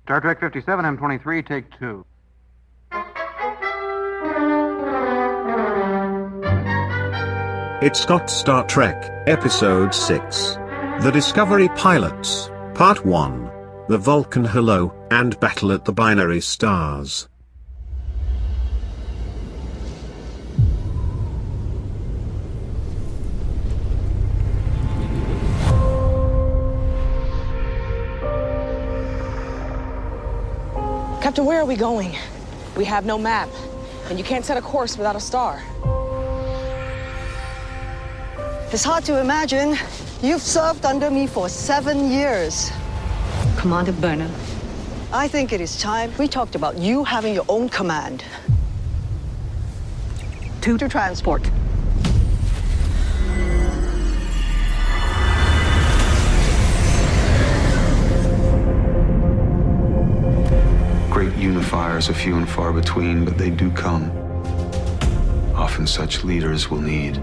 Star Trek 57, M23, take 2. It's got Star Trek, Episode 6. The Discovery Pilots, Part 1. The Vulcan Hello, and Battle at the Binary Stars. Captain, where are we going? We have no map, and you can't set a course without a star. It's hard to imagine. You've served under me for 7 years. Commander Burnham. I think it is time we talked about you having your own command. 2 to transport. Great unifiers are few and far between, but they do come. Often such leaders will need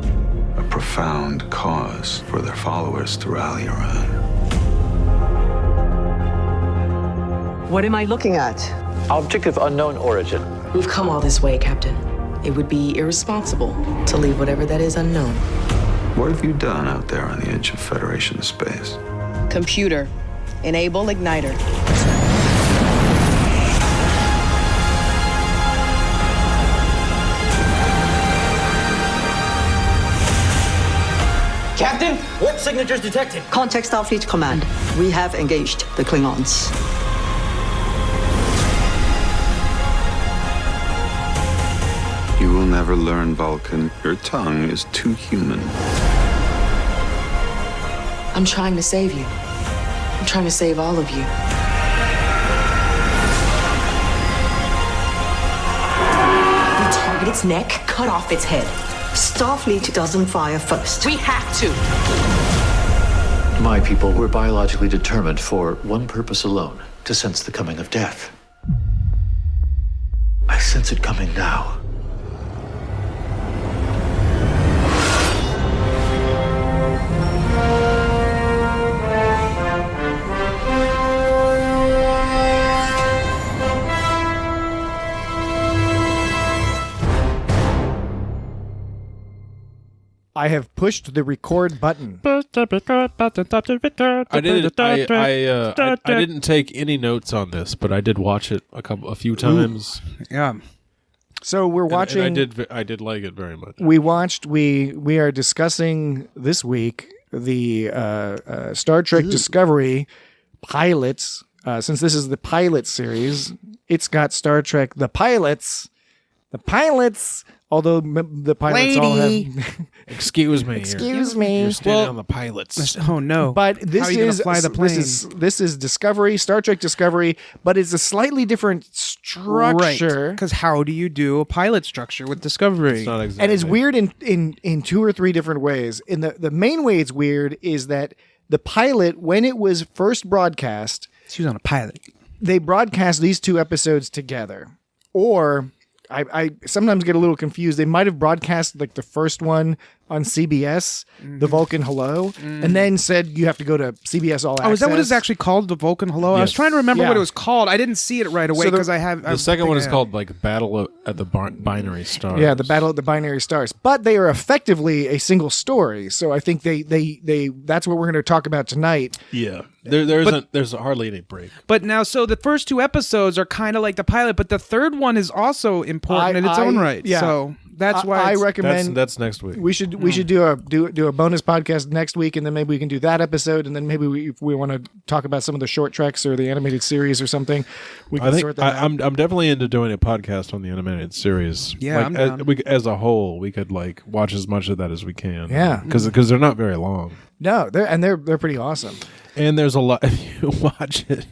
a profound cause for their followers to rally around. What am I looking at? Object of unknown origin. We've come all this way, Captain. It would be irresponsible to leave whatever that is unknown. What have you done out there on the edge of Federation space? Computer. Enable igniter. Captain, what signatures detected? Contact Starfleet Command. We have engaged the Klingons. You will never learn, Vulcan. Your tongue is too human. I'm trying to save you. I'm trying to save all of you. We target its neck, cut off its head. Starfleet doesn't fire first. We have to. My people were biologically determined for one purpose alone, to sense the coming of death. I sense it coming now. I have pushed the record button. I didn't take any notes on this, but I did watch it a few times. Yeah. So we're watching. And I did like it very much. We watched. We are discussing this week the Star Trek Discovery pilots. Since this is the pilot series, it's got Star Trek the pilots. The pilots. Although the pilots all have... Excuse me. Excuse me. You're standing on the pilots. Oh, no. But this How are you gonna is fly the plane? This is Discovery, Star Trek Discovery, but it's a slightly different structure. Because how do you do a pilot structure with Discovery? It's not exactly. And it's weird in 2 or 3 different ways. In the main way it's weird is that the pilot, when it was first broadcast... She was on a pilot. They broadcast these 2 episodes together. Or... I sometimes get a little confused. They might have broadcast like the first one on CBS, the Vulcan Hello, and then said you have to go to CBS All Access. Oh, is that what it's actually called, the Vulcan Hello? I was Yes. trying to remember Yeah. what it was called. I didn't see it right away So because I have... The second one is called like Battle at the Binary Stars. Yeah, the Battle at the Binary Stars. But they are effectively a single story. So I think they that's what we're going to talk about tonight. Yeah. There's hardly any break. But now, so the first 2 episodes are kind of like the pilot, but the third one is also important in its own right. Yeah. So that's why I it's- recommend That's next week. we should do a bonus podcast next week, and then maybe we can do that episode, and then maybe if we want to talk about some of the short treks or the animated series or something, we can I think sort that out. I'm definitely into doing a podcast on the animated series. Yeah, I'm down. as a whole, we could like watch as much of that as we can. Yeah. because they're not very long. No, they're pretty awesome. And there's a lot. If you watch it,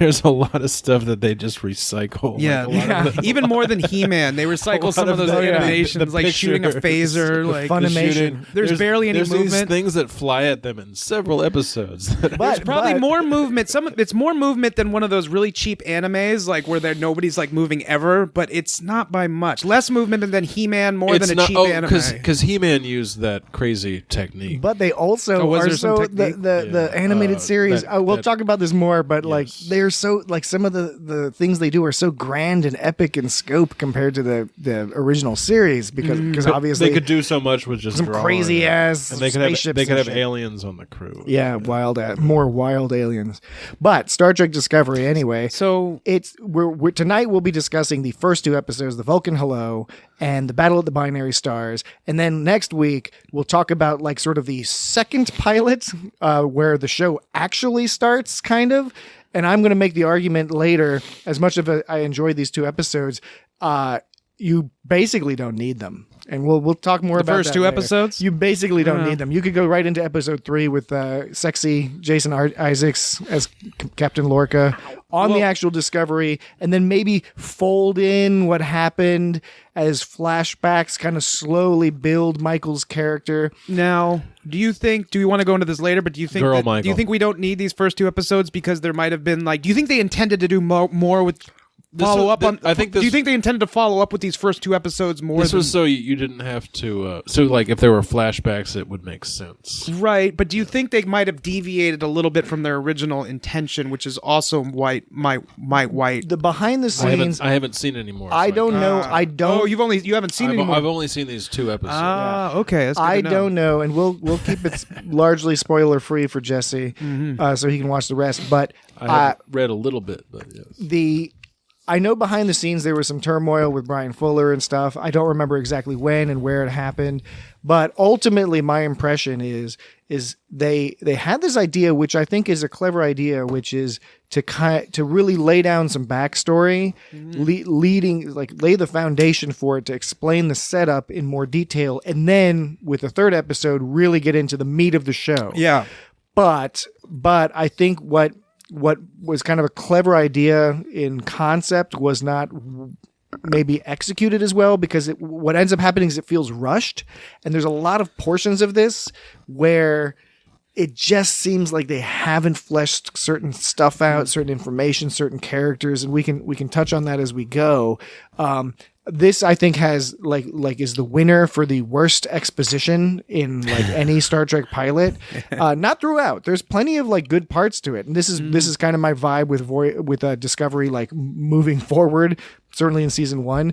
there's a lot of stuff that they just recycle. Yeah, Like, a lot of the- even more than He-Man, they recycle some of those animations, like shooting a phaser, like Funimation. There's barely any there's movement. These things that fly at them in several episodes. But Probably more movement. It's more movement than one of those really cheap animes, like where nobody's like moving ever. But it's not by much. Less movement than He-Man, more than a cheap anime. because He-Man used that crazy technique. But they also Oh, was are there some so technique? the animated series. We'll talk about this more, but like Yes. they're so like some of the things they do are so grand and epic in scope compared to the original series because obviously they could do so much with just some drawing crazy it. ass and they could have spaceships they could and have shit. aliens on the crew. Yeah, more wild aliens. But Star Trek Discovery anyway. So We're tonight we'll be discussing the first two episodes, the Vulcan Hello and the Battle at the Binary Stars, and then next week we'll talk about like sort of the second pilot, where the show actually starts, kind of. And I'm going to make the argument later. As much of I enjoyed these two episodes, you basically don't need them. And we'll talk more about first that two later. episodes? You basically don't need them. You could go right into episode 3 with sexy Jason Isaacs as Captain Lorca on the actual Discovery, and then maybe fold in what happened as flashbacks, kind of slowly build Michael's character. now, do you want to go into this later? But do you think Girl do you Michael. think we don't need these first two episodes because there might have been like? Do you think they intended to do more with? Follow up on. I think Do you this- think they intended to follow up with these first two episodes more? This was so you didn't have to. So like if there were flashbacks, it would make sense. right, but do you think they might have deviated a little bit from their original intention, which is also white? The behind the scenes, I haven't seen any more. I so don't know. I don't. Oh, you haven't seen any more. I've only seen these two episodes. Ah, okay. That's good I to know. don't know, and we'll keep it largely spoiler free for Jesse, so he can watch the rest. But I have read a little bit, but yes. I know behind the scenes there was some turmoil with Brian Fuller and stuff. I don't remember exactly when and where it happened, but ultimately my impression is they had this idea, which I think is a clever idea, which is to really lay down some backstory, lay the foundation for it, to explain the setup in more detail, and then with the third episode really get into the meat of the show. Yeah. But I think what was kind of a clever idea in concept was not maybe executed as well, because what ends up happening is it feels rushed, and there's a lot of portions of this where it just seems like they haven't fleshed certain stuff out, certain information, certain characters, and we can touch on that as we go. This I think has like is the winner for the worst exposition in like any Star Trek pilot. Not throughout. There's plenty of like good parts to it, and this is kind of my vibe with Discovery, like moving forward. Certainly in season 1,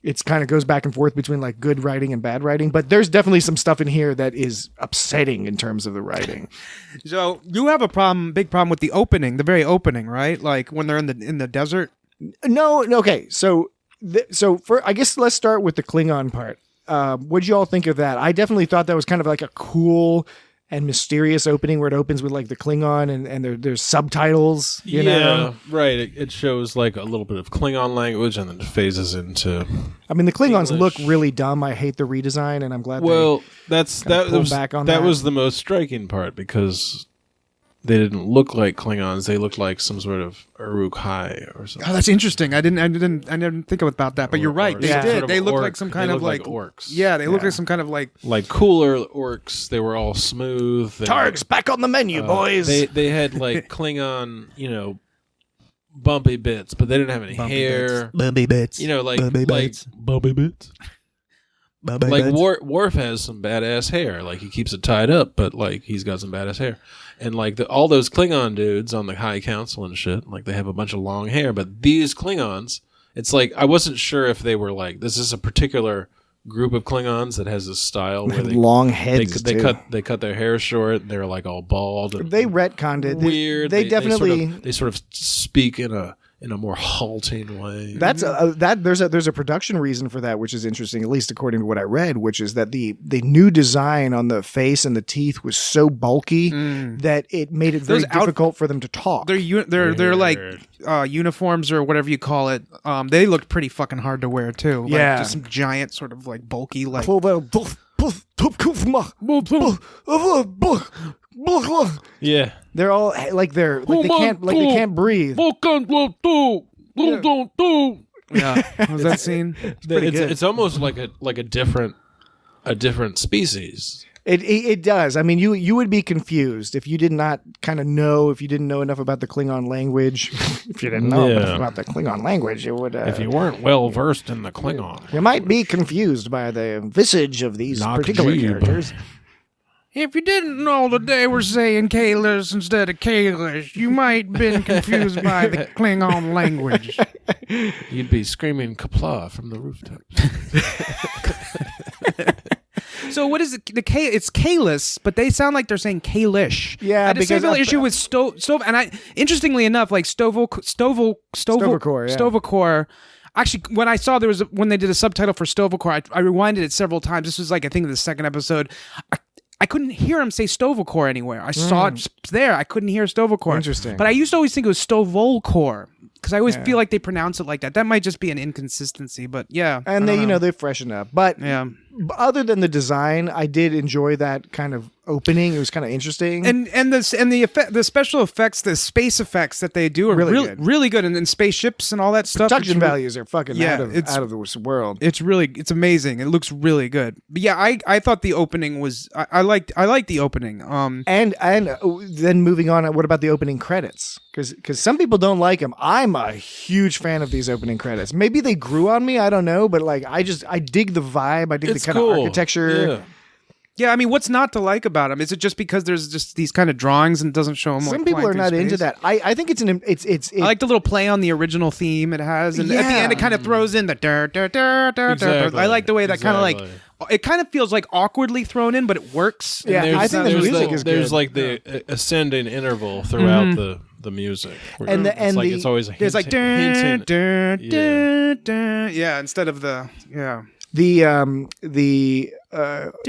it's kind of goes back and forth between like good writing and bad writing, but there's definitely some stuff in here that is upsetting in terms of the writing. So you have a big problem with the opening, the very opening, right? Like when they're in the desert. No, okay. So I guess let's start with the Klingon part. What'd you all think of that? I definitely thought that was kind of like a cool and mysterious opening where it opens with like the Klingon and there's subtitles. You know? Right. It shows like a little bit of Klingon language and then it phases into. I mean, the Klingons English. look really dumb. I hate the redesign, and I'm glad. Well, pulled back on that. was the most striking part because they didn't look like Klingons. They looked like some sort of Uruk-hai or something. Oh, that's interesting. I didn't think about that, but you're right. They yeah. did. Sort of They looked orc- like some kind they of looked like orcs. Yeah, they look like some kind of like. Like cooler orcs. They were all smooth. Targs back on the menu, boys. They had like Klingon, bumpy bits, but they didn't have any hair. Bumpy bits. Like Bumpy like bits. bumpy bits. Bumpy Like bits. Worf has some badass hair. Like he keeps it tied up, but like he's got some badass hair. And like all those Klingon dudes on the High Council and shit, like they have a bunch of long hair. But these Klingons, it's like I wasn't sure if they were like this is a particular group of Klingons that has this style where they long heads. they too. cut their hair short. They're like all bald. And They retconned it. weird. They definitely. they sort of speak in a more halting way. There's a production reason for that, which is interesting, at least according to what I read, which is that the new design on the face and the teeth was so bulky that it made it very Those difficult for them to talk. They're like uniforms or whatever you call it. They looked pretty fucking hard to wear too. Like, Yeah. just some giant sort of like bulky like. Yeah. They're all like they can't breathe. Yeah, was that scene? It's almost like a different species. It does. I mean, you would be confused if you did not kind of know, if you didn't know enough about the Klingon language. If you didn't know enough about the Klingon language, you would. If you weren't well versed in the Klingon, you might be confused by the visage of these Knock particular Jeeb. characters. If you didn't know that they were saying Kalis instead of Kalish, you might been confused by the Klingon language. You'd be screaming Kapla from the rooftops. So what is it? It's Kalis, but they sound like they're saying Kalish. Yeah, I had the because same issue with Stove, and interestingly enough, like Stovacor. Actually, when I saw when they did a subtitle for Stovacor, I rewinded it several times. This was like I think the second episode. I couldn't hear him say Stovacor anywhere. I saw it there. I couldn't hear Stovacor. Interesting. But I used to always think it was Stovolcor because I always feel like they pronounce it like that. That might just be an inconsistency, but yeah. And they freshen up. But other than the design, I did enjoy that kind of opening. It was kind of interesting. And the special effects, the space effects that they do are really good. And then spaceships and all that stuff. Production values are fucking out of the world. It's amazing. It looks really good. But yeah, I thought the opening was I liked the opening. And then moving on, what about the opening credits? Because some people don't like them. I'm a huge fan of these opening credits. Maybe they grew on me. I don't know, but like I dig the vibe. I dig the kind of architecture. Yeah, I mean, what's not to like about them? Is it just because there's just these kind of drawings and it doesn't show them? Some people are not into that. I think it's I like the little play on the original theme it has, and at the end it kind of throws in the Exactly. I like the way that kind of like it kind of feels like awkwardly thrown in, but it works. Yeah, I think the music is good. There's like the ascending interval throughout the music, it's always a hint, there's like hint. Instead of the the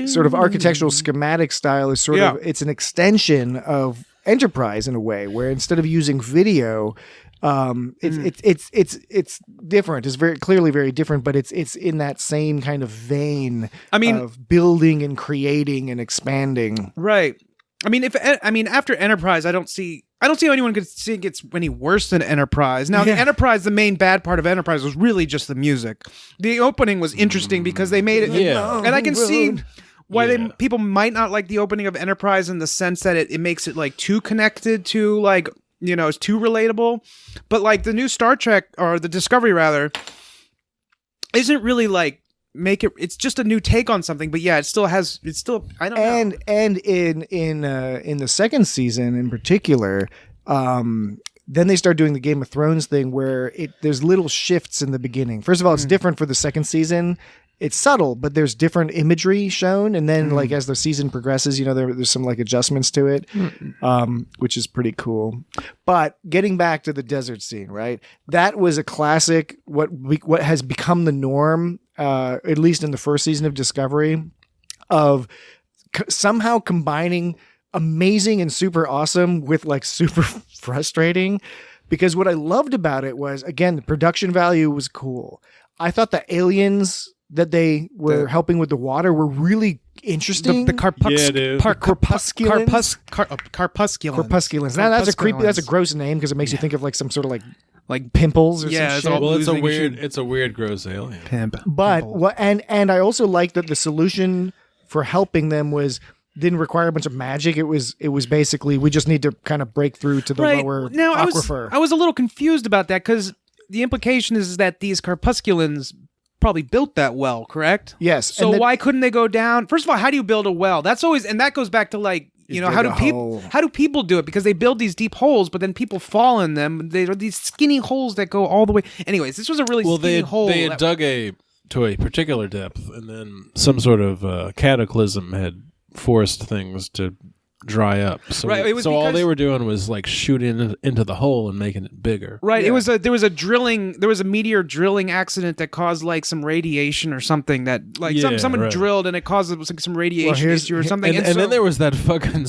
sort of architectural schematic style is sort of it's an extension of Enterprise in a way, where instead of using video, it's different. It's very clearly very different, but it's in that same kind of vein. Of building and creating and expanding. Right. I mean, after Enterprise, I don't see how anyone could think it's any worse than Enterprise. Now, the Enterprise, the main bad part of Enterprise was really just the music. The opening was interesting because they made it, and I can see why people might not like the opening of Enterprise in the sense that it makes it like too connected to like it's too relatable. But like the new Star Trek or the Discovery rather isn't really like. It's just a new take on something, but yeah, it's still I don't know. And in the second season in particular, then they start doing the Game of Thrones thing where there's little shifts in the beginning. First of all, it's different for the second season. It's subtle, but there's different imagery shown, and then like as the season progresses, there's some like adjustments to it, which is pretty cool. But getting back to the desert scene, right? That was a classic. What has become the norm, at least in the first season of Discovery, of somehow combining amazing and super awesome with like super frustrating. Because what I loved about it was, again, the production value was cool. I thought the aliens that they were helping with the water were really interesting. The Corpusculans. Corpusculans. Now that's a gross name because it makes you think of like some sort of like pimples or some shit. Well, it's a weird gross alien. Pimp. But and I also like that the solution for helping them didn't require a bunch of magic. It was basically we just need to kind of break through to the lower aquifer. I was a little confused about that because the implication is that these Corpusculans probably built that well, correct? Yes. So why couldn't they go down? First of all, how do you build a well? That's always, and that goes back to like, how do people do it? Because they build these deep holes, but then people fall in them. They are these skinny holes that go all the way. Anyways, this was a really skinny hole. They had dug to a particular depth, and then some sort of cataclysm had forced things to dry up. So, all they were doing was like shooting into the hole and making it bigger. Right. Yeah. There was a meteor drilling accident that caused like some radiation or something that like someone drilled and it caused like some radiation issue or something. And then there was that fucking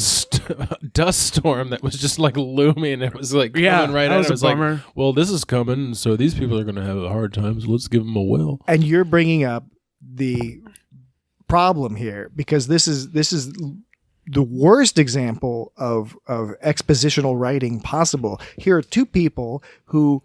dust storm that was just like looming. It was like coming right at it. It was like, well, this is coming, so these people are going to have a hard time. So let's give them a well. And you're bringing up the problem here because this is the worst example of expositional writing possible. Here are two people who,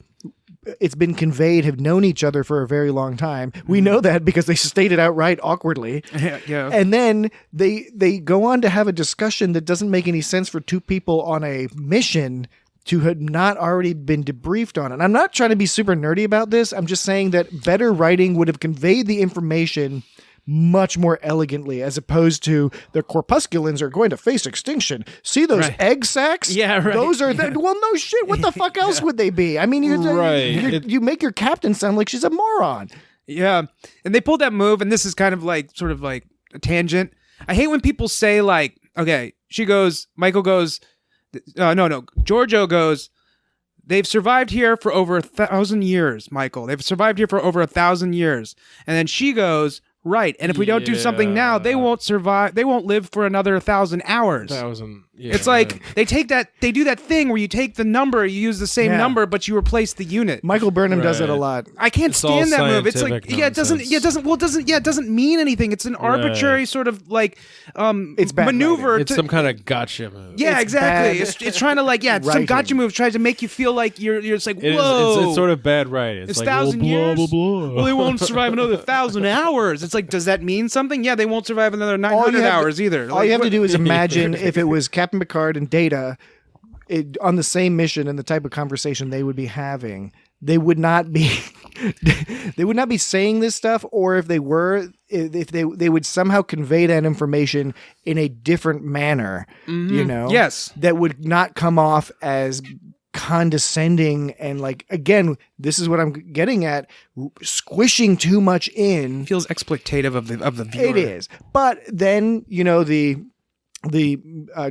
it's been conveyed, have known each other for a very long time. We know that because they stated outright awkwardly. Yeah. And then they go on to have a discussion that doesn't make any sense for two people on a mission to have not already been debriefed on it. I'm not trying to be super nerdy about this. I'm just saying that better writing would have conveyed the information much more elegantly, as opposed to the corpusculans are going to face extinction. See those egg sacs? Yeah, right. Those are well, no shit. What the fuck else would they be? I mean, you make your captain sound like she's a moron. Yeah, and they pulled that move, and this is kind of like sort of like a tangent. I hate when people say like, okay, Michael goes, no, Giorgio goes, they've survived here for over 1,000 years, Michael. They've survived here for over 1,000 years. And then she goes, right. And if we don't do something now, they won't survive. They won't live for another 1,000 hours. 1,000. Yeah, it's like they do that thing where you take the number, you use the same number, but you replace the unit. Michael Burnham does it a lot. I can't stand that move. It's like, it doesn't mean anything. It's an arbitrary sort of like it's bad maneuver. It's some kind of gotcha move. Yeah, exactly. It's trying to like, it's some gotcha move tries to make you feel like you're just like, whoa. It's sort of bad writing. It's like 1,000 years. Blah, blah, blah. Well, they won't survive another 1,000 hours. It's like, does that mean something? Yeah, they won't survive another 900 hours either. All you have to do is imagine if it was Captain Picard and Data on the same mission and the type of conversation they would be having. They would not be saying this stuff, or if they were, if they would somehow convey that information in a different manner, you know? Yes. That would not come off as condescending and like, again, this is what I'm getting at, squishing too much in. Feels exploitative of the viewer. It is. But then, you know, the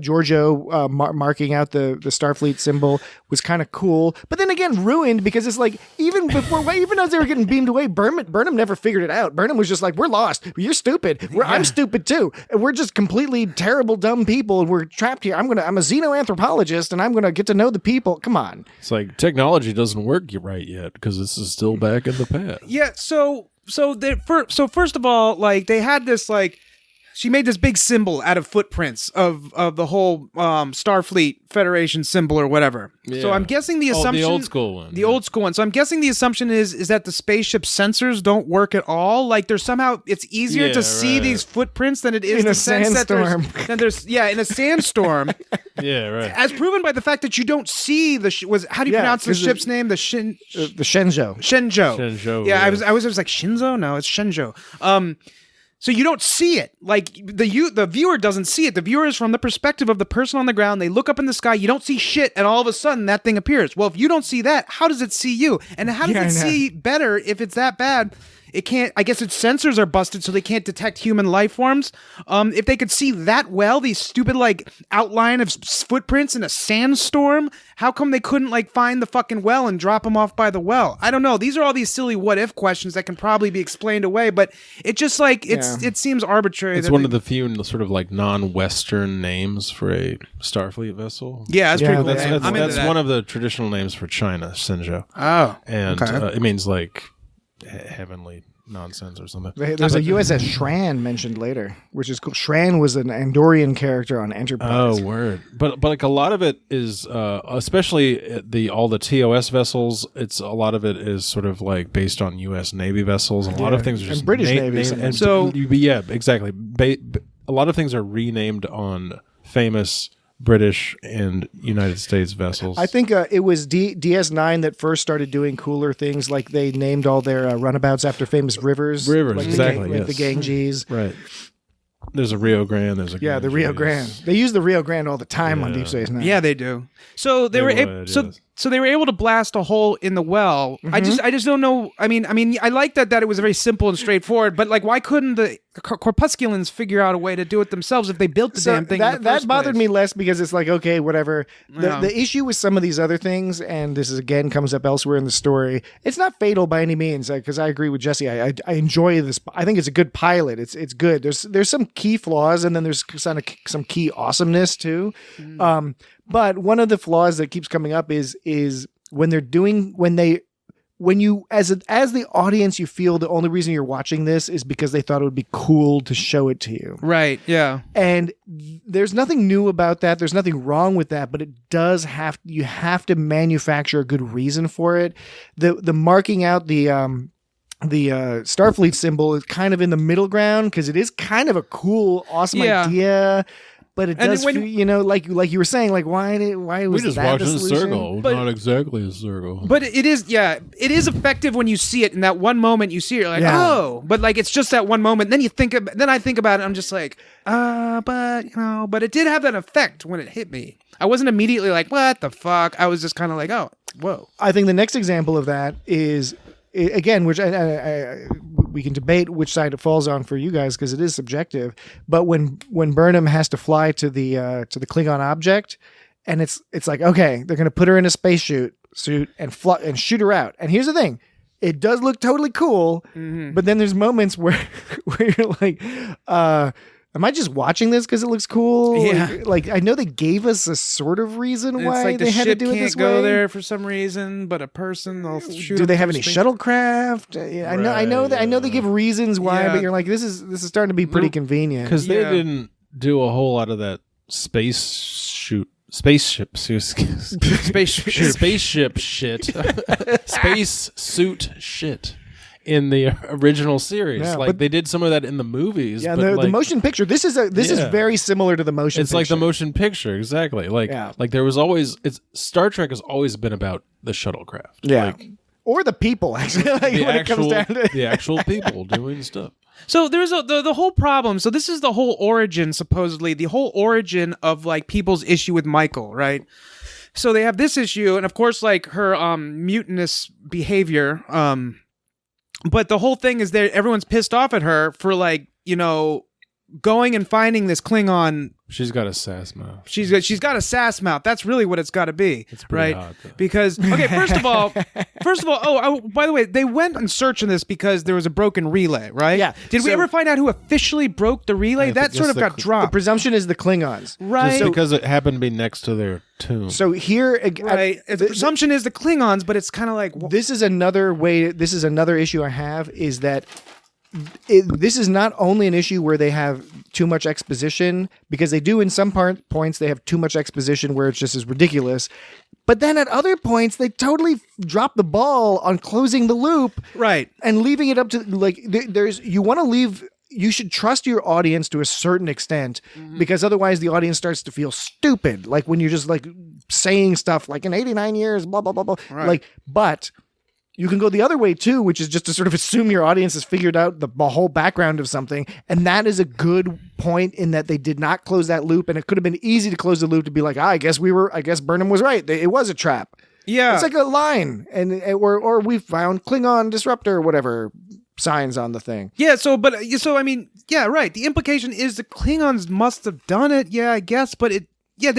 Giorgio marking out the Starfleet symbol was kind of cool, but then again ruined, because it's like even as they were getting beamed away, Burnham never figured it out. Burnham was just like, we're lost, you're stupid, I'm stupid too, and we're just completely terrible dumb people, and we're trapped here. I'm a xenoanthropologist, and I'm gonna get to know the people. Come on. It's like technology doesn't work right yet because this is still back in the past. Yeah. So first of all, like they had this like. She made this big symbol out of footprints of the whole Starfleet Federation symbol or whatever. Yeah. So I'm guessing the assumption... the old school one. The old school one. So I'm guessing the assumption is that the spaceship sensors don't work at all. Like there's somehow... It's easier to see these footprints than it is in a sandstorm. In a sandstorm. Yeah, right. As proven by the fact that you don't see the... how do you pronounce the ship's name? The Shenzhou. Shenzhou. Yeah, I was like, Shinzo? No, it's Shenzhou. So you don't see it. Like the viewer doesn't see it. The viewer is from the perspective of the person on the ground. They look up in the sky. You don't see shit, and all of a sudden that thing appears. Well, if you don't see that, how does it see you? And how does it see better if it's that bad? It can't. I guess its sensors are busted, so they can't detect human life forms. If they could see that well, these stupid like outline of footprints in a sandstorm, how come they couldn't like find the fucking well and drop them off by the well? I don't know. These are all these silly what if questions that can probably be explained away, but it just like it seems arbitrary. It's one of the few sort of like non-Western names for a Starfleet vessel. Yeah, that's pretty cool. That's one of the traditional names for China, Shenzhou. Oh, and it means like heavenly nonsense or something. There's a USS Shran mentioned later, which is cool. Shran was an Andorian character on Enterprise. Oh, word! But like a lot of it is, especially all the TOS vessels. A lot of it is sort of like based on U.S. Navy vessels. And a lot of things are just British Navy. And so yeah, exactly. A lot of things are renamed on famous British and United States vessels. I think it was DS9 that first started doing cooler things, like they named all their runabouts after famous rivers. Like exactly. The Ganges. Right. There's a Rio Grande. There's a Ganges. The Rio Grande. They use the Rio Grande all the time on Deep Space Nine. Yeah, they do. So they were so they were able to blast a hole in the well. Mm-hmm. I just don't know. I mean, I like that it was very simple and straightforward. But like, why couldn't the Corpusculans figure out a way to do it themselves if they built the damn thing? That bothered me less, because it's like, okay, whatever. The issue with some of these other things, and this is again comes up elsewhere in the story, it's not fatal by any means. Because I agree with Jesse. I enjoy this. I think it's a good pilot. It's good. There's some key flaws, and then there's some key awesomeness too. But one of the flaws that keeps coming up is when you as the audience, you feel the only reason you're watching this is because they thought it would be cool to show it to you. Right. Yeah. And there's nothing new about that. There's nothing wrong with that, but you have to manufacture a good reason for it. The marking out the Starfleet symbol is kind of in the middle ground, because it is kind of a cool, awesome idea. But it And does, then when- like you were saying, like why We was just that walked the in a solution? circle. But- Not exactly a circle. But it is effective when you see it in that one moment. You see it, you're like, Yeah. oh, but like it's just that one moment. Then then I think about it. I'm just like, but it did have that effect when it hit me. I wasn't immediately like, what the fuck? I was just kind of like, oh, whoa. I think the next example of that is, again, which we can debate which side it falls on for you guys because it is subjective. But when Burnham has to fly to the Klingon object, and it's like, okay, they're gonna put her in a spacesuit and shoot her out. And here's the thing. It does look totally cool, but then there's moments where you're like, am I just watching this because it looks cool? Yeah. Like I know they gave us a sort of reason why It's like they the had to ship do it can't this go way. there for some reason, but a person they'll shoot. Do them they have through any space. shuttlecraft? I know they give reasons why, Yeah. but you're like, this is starting to be pretty convenient. Because they Yeah. didn't do a whole lot of that spaceship shit, space suit shit in the original series. Yeah, like but- they did some of that in the movies. Yeah, but the motion picture. This is Yeah. very similar to the motion. It's like picture. the motion picture, exactly. Like Yeah. like there was always Star Trek has always been about the shuttlecraft. Yeah, Like, or the people actually. Like, the when it comes actual down to the actual people doing stuff. So there's the whole problem. So this is the whole origin, supposedly, the whole origin of like people's issue with Michael, right? So they have this issue, and of course, like her mutinous behavior. But the whole thing is that everyone's pissed off at her for like, going and finding this Klingon. She's got a sass mouth. She's got a sass mouth. That's really what it's got to be, It's pretty right? hot, though. Because okay, first of all, by the way, they went and searched in this because there was a broken relay, right? Yeah. Did we So- ever find out who officially broke the relay? I That think sort it's of got the dropped, presumption is the Klingons, right? Just because it happened to be next to their tomb. So here, Right. The presumption is the Klingons, but it's kind of like this is another way. This is another issue I have is that this is not only an issue where they have too much exposition, because they do in some points they have too much exposition where it's just as ridiculous, but then at other points they totally drop the ball on closing the loop, right. and leaving it up to like you should trust your audience to a certain extent, because otherwise the audience starts to feel stupid, like when you're just like saying stuff like in 89 years blah blah blah blah, like, but you can go the other way too, which is just to sort of assume your audience has figured out the whole background of something. And that is a good point in that they did not close that loop. And it could have been easy to close the loop to be like, I guess Burnham was right. It was a trap. Yeah. It's like a line. Or we found Klingon disruptor or whatever signs on the thing. Yeah, I mean, yeah, right. The implication is the Klingons must have done it, yeah, I guess, but we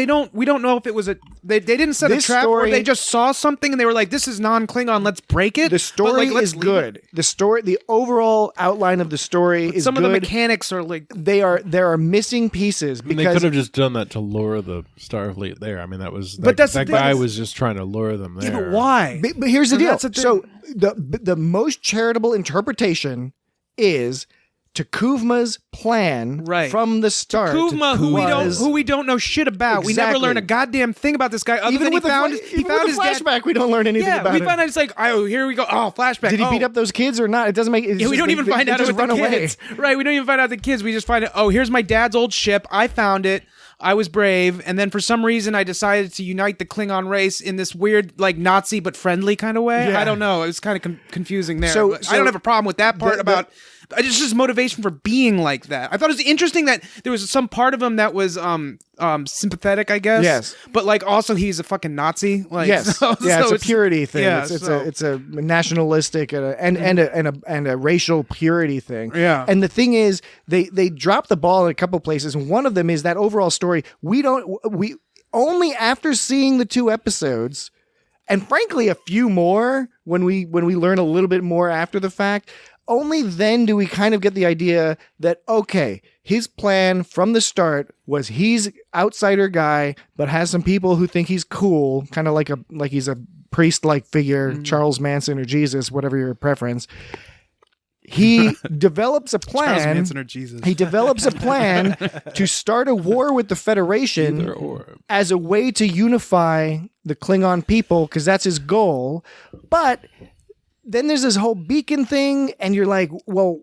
don't know if it was they didn't set This a trap, story- or they just saw something and they were like, this is non-Klingon, let's break it. The story But, like, let's is leave good. it. The overall outline of the story is Some good. of the mechanics are like, there are missing pieces I mean, because they could have just done that to lure the Starfleet there. I mean, that was But that's the that thing guy is- was just trying to lure them there. yeah, but why? But here's the And deal. that's the thing. So the most charitable interpretation is Takuvma's plan Right. from the start. Kuzma, who was- we don't know shit about. We never Exactly. learn a goddamn thing about this guy other even than with he found the, he even found with his the dad. flashback, we don't learn anything Yeah, about we him. find out it's like, oh, here we go. Oh, flashback. Did he Oh. beat up those kids or not? It doesn't make. It's Yeah, we just don't even they find out just with the run away. kids. Right, we don't even find out the kids. We just find out, oh, here's my dad's old ship. I found it. I was brave. And then for some reason, I decided to unite the Klingon race in this weird, like, Nazi but friendly kind of way. Yeah. I don't know. It was kind of confusing there. So- But so I don't have a problem with that part the- about... It's just motivation for being like that. I thought it was interesting that there was some part of him that was sympathetic, I guess. Yes. But like also he's a fucking Nazi. Like, Yes, so it's a purity thing. Yeah, It's a nationalistic and a racial purity thing. Yeah. And the thing is, they drop the ball in a couple places. And one of them is that overall story. We only after seeing the 2 episodes, and frankly a few more when we learn a little bit more after the fact. Only then do we kind of get the idea that, okay, his plan from the start was he's outsider guy, but has some people who think he's cool, kind of like he's a priest-like figure, Charles Manson or Jesus, whatever your preference. He develops a plan. Charles Manson or Jesus. He develops a plan to start a war with the Federation Either or. as a way to unify the Klingon people, because that's his goal. But then there's this whole beacon thing, and you're like, well,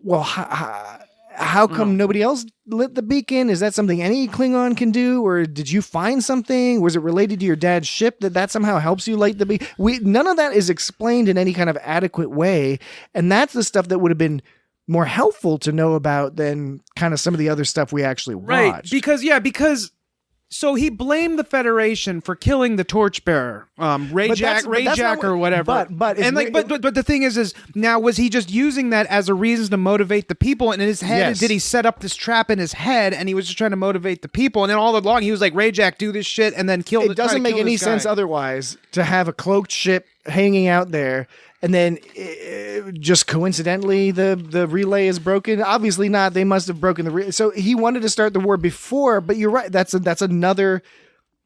how come nobody else lit the beacon? Is that something any Klingon can do? Or did you find something? Was it related to your dad's ship that somehow helps you light the beacon? None of that is explained in any kind of adequate way. And that's the stuff that would have been more helpful to know about than kind of some of the other stuff we actually watched. Because so he blamed the Federation for killing the Torchbearer, Rayjack or whatever. But the thing is now, was he just using that as a reason to motivate the people? And in his head, did he set up this trap in his head, and he was just trying to motivate the people? And then all along, he was like, Rayjack, do this shit, and then kill. It doesn't make any sense otherwise to have a cloaked ship hanging out there. And then just coincidentally, the relay is broken. Obviously not. They must have broken the relay. So he wanted to start the war before, but you're right. That's another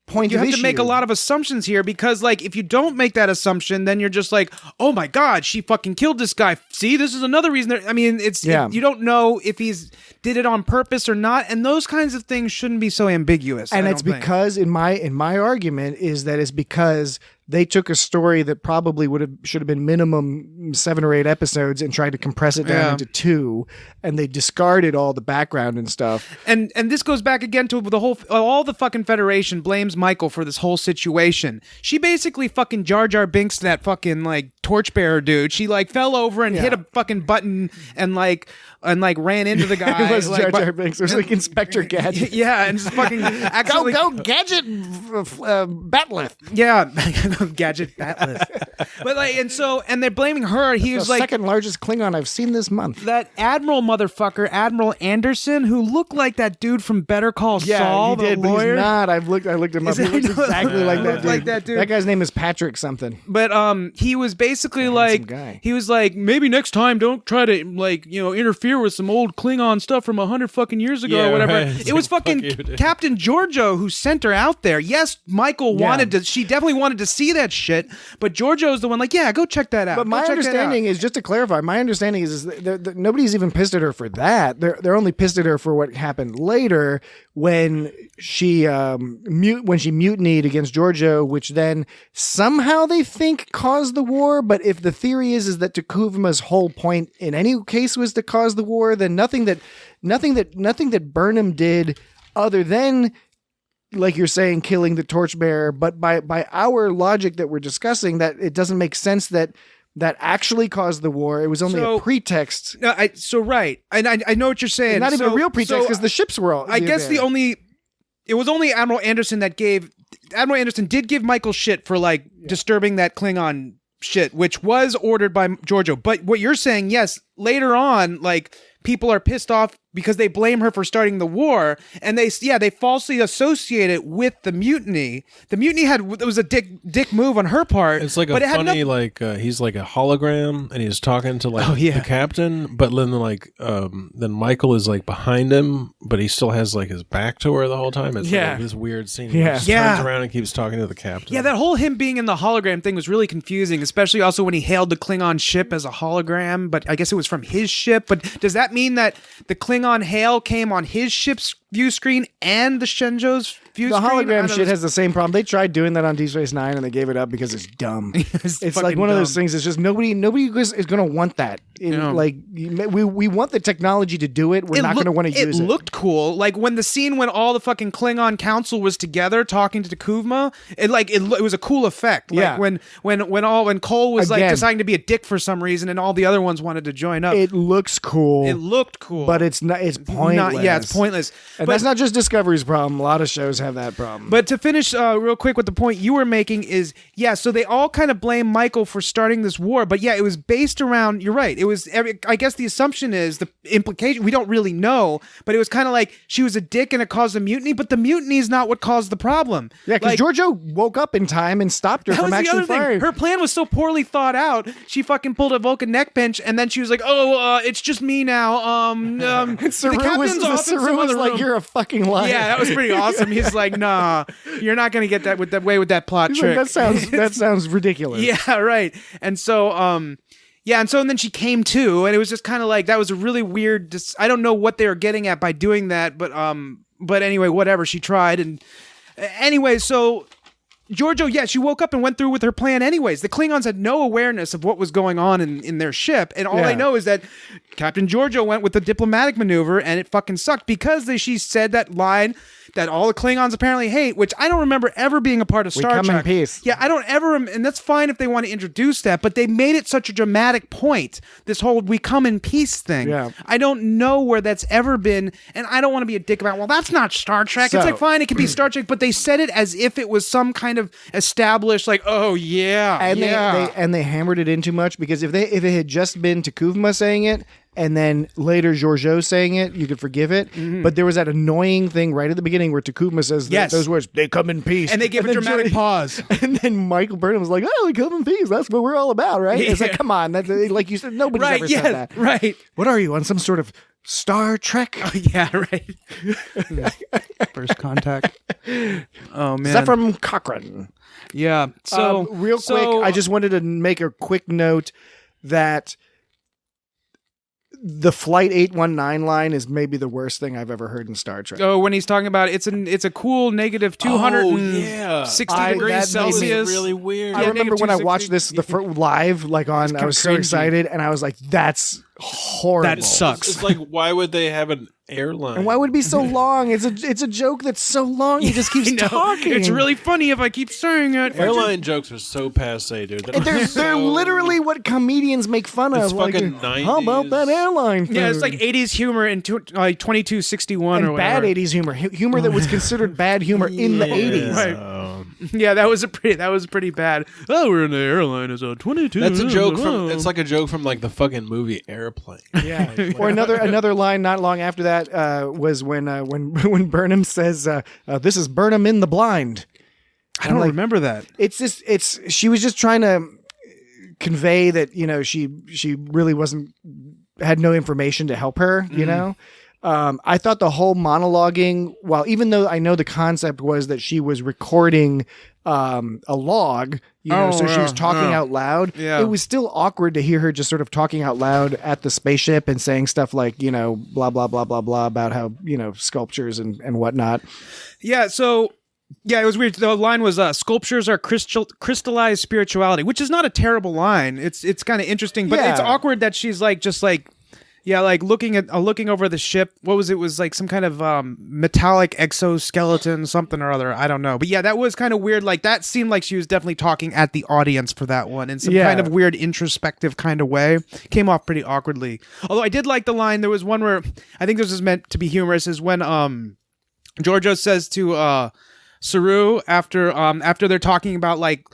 point you of have issue. To make a lot of assumptions here, because like if you don't make that assumption, then you're just like, oh my God, she fucking killed this guy. See, this is another reason. I mean, you don't know if he's did it on purpose or not, and those kinds of things shouldn't be so ambiguous. And it's because in my argument is that it's because they took a story that probably should have been minimum 7 or 8 episodes and tried to compress it down into 2, and they discarded all the background and stuff. And this goes back again to all the fucking Federation blames Michael for this whole situation. She basically fucking Jar Jar Binks that fucking like torchbearer dude. She like fell over and hit a fucking button and ran into the guy. It was Jar Jar Binks. It was like Inspector Gadget. Yeah, and just fucking actually go Gadget Batleth. Yeah, Gadget Batleth. But like, and they're blaming her. He was the like second largest Klingon I've seen this month. That Admiral motherfucker, Admiral Anderson, who looked like that dude from Better Call Saul, he did, the lawyer. But he's not. I looked him up. He looks exactly like that dude. That guy's name is Patrick something. But he was basically like, he was like, maybe next time don't try to like interfere with some old Klingon stuff from 100 fucking years ago or whatever. Right. It was fucking Captain Giorgio who sent her out there. Yes, Michael wanted to. She definitely wanted to see that shit. But Giorgio's the one like, yeah, go check that out. But my understanding is, just to clarify, my understanding is that nobody's even pissed at her for that. They're only pissed at her for what happened later when she mutinied against Giorgio, which then somehow they think caused the war. But if the theory is that Takuvma's whole point in any case was to cause the war, then nothing that Burnham did other than, like you're saying, killing the torchbearer. But by our logic that we're discussing, that it doesn't make sense that actually caused the war. It was only a pretext. No, right. And I know what you're saying. And not even a real pretext, because the ships were all. I guess it was only Admiral Anderson that gave. Admiral Anderson did give Michael shit for like disturbing that Klingon shit, which was ordered by Giorgio. But what you're saying, yes, later on, like people are pissed off because they blame her for starting the war, and they falsely associate it with the mutiny. The mutiny it was a dick move on her part. It's like he's like a hologram, and he's talking to like the captain, but then Michael is like behind him, but he still has like his back to her the whole time. It's like this weird scene. He just turns around and keeps talking to the captain. Yeah, that whole him being in the hologram thing was really confusing, especially also when he hailed the Klingon ship as a hologram, but I guess it was from his ship. But does that mean that the Klingon hail came on his ship's view screen and the Shenzhou's view screen? The hologram shit has the same problem. They tried doing that on Deep Space Nine and they gave it up because it's dumb. It's like one of those things. It's just nobody is going to want that. Like we want the technology to do it. We're not going to want to use it. It looked cool. Like when the scene when all the fucking Klingon council was together talking to Takuvma, it was a cool effect. Like when Cole was like deciding to be a dick for some reason and all the other ones wanted to join up. It looks cool. It looked cool. But it's not. It's pointless. It's pointless. And that's not just Discovery's problem. A lot of shows have that problem. But to finish real quick with the point you were making is, so they all kind of blame Michael for starting this war. But it was based around, you're right. It was, I guess the assumption is, the implication, we don't really know, but it was kind of like she was a dick and it caused a mutiny, but the mutiny is not what caused the problem. Yeah, because Giorgio woke up in time and stopped her from actually firing. Her plan was so poorly thought out, she fucking pulled a Vulcan neck pinch, and then she was like, it's just me now. Saru the captain's off in some other like, room. You're a fucking liar. Yeah, that was pretty awesome. He's like, nah, you're not going to get that with that plot trick. Like, that sounds ridiculous. Yeah, right. And so, and then she came to, and it was just kind of like, that was a really weird, I don't know what they were getting at by doing that, but anyway, whatever, she tried. And anyway, so Giorgio, she woke up and went through with her plan anyways. The Klingons had no awareness of what was going on in their ship, and all I know is that Captain Giorgio went with the diplomatic maneuver, and it fucking sucked because she said that line that all the Klingons apparently hate, which I don't remember ever being a part of Star Trek. We come in peace. Yeah, I don't ever, and that's fine if they want to introduce that, but they made it such a dramatic point, this whole we come in peace thing. Yeah. I don't know where that's ever been, and I don't want to be a dick about, well, that's not Star Trek. It's like, fine, it can be Star Trek, but they said it as if it was some kind of established, like, oh, yeah, and they hammered it in too much, because if it had just been Takuvma saying it, and then later Giorgio saying it, you could forgive it. Mm-hmm. But there was that annoying thing right at the beginning where Takuma says those words, they come in peace. And they give a dramatic pause. And then Michael Burnham was like, oh, they come in peace. That's what we're all about, right? It's like, come on. That's, like you said, nobody's ever said that. Right. What are you, on some sort of Star Trek? Oh, yeah, right. First Contact. Oh, man. Zephyr Cochrane. Yeah. So, real quick, I just wanted to make a quick note that the Flight 819 line is maybe the worst thing I've ever heard in Star Trek. Oh, when he's talking about it's a cool negative 260 degrees Celsius. Really weird. I remember when I watched this live, like on, I was so excited, and I was like, that's horrible. That sucks. It's like, why would they have an airline? And why would it be so long? It's a joke that's so long. He just keeps talking. It's really funny if I keep saying it. Airline jokes are so passe, dude. They're literally what comedians make fun of. It's like, fucking 90s. How about that airline food? Yeah, it's like 80s humor in 2261 and or whatever. bad 80s humor that was considered bad humor in the 80s. Right. Yeah, that was pretty bad. Oh, we're in the airline is a 22. That's a joke from. It's like a joke from like the fucking movie Airplane. Yeah. Or another line not long after that was when Burnham says, "This is Burnham in the blind." I don't remember that. She was just trying to convey that she really had no information to help her. You know. I thought the whole monologuing, while even though I know the concept was that she was recording a log, so she was talking out loud, it was still awkward to hear her just sort of talking out loud at the spaceship and saying stuff like, blah, blah, blah, blah, blah about how, sculptures and whatnot. Yeah, so... Yeah, it was weird. The line was, sculptures are crystallized spirituality, which is not a terrible line. It's kind of interesting, but it's awkward that she's like, just like... Yeah, like looking over the ship. What was it? Was like some kind of metallic exoskeleton, something or other. I don't know. But yeah, that was kind of weird. Like that seemed like she was definitely talking at the audience for that one in some kind of weird introspective kind of way. Came off pretty awkwardly. Although I did like the line. There was one where I think this is meant to be humorous. Is when Giorgio says to Saru after they're talking about like.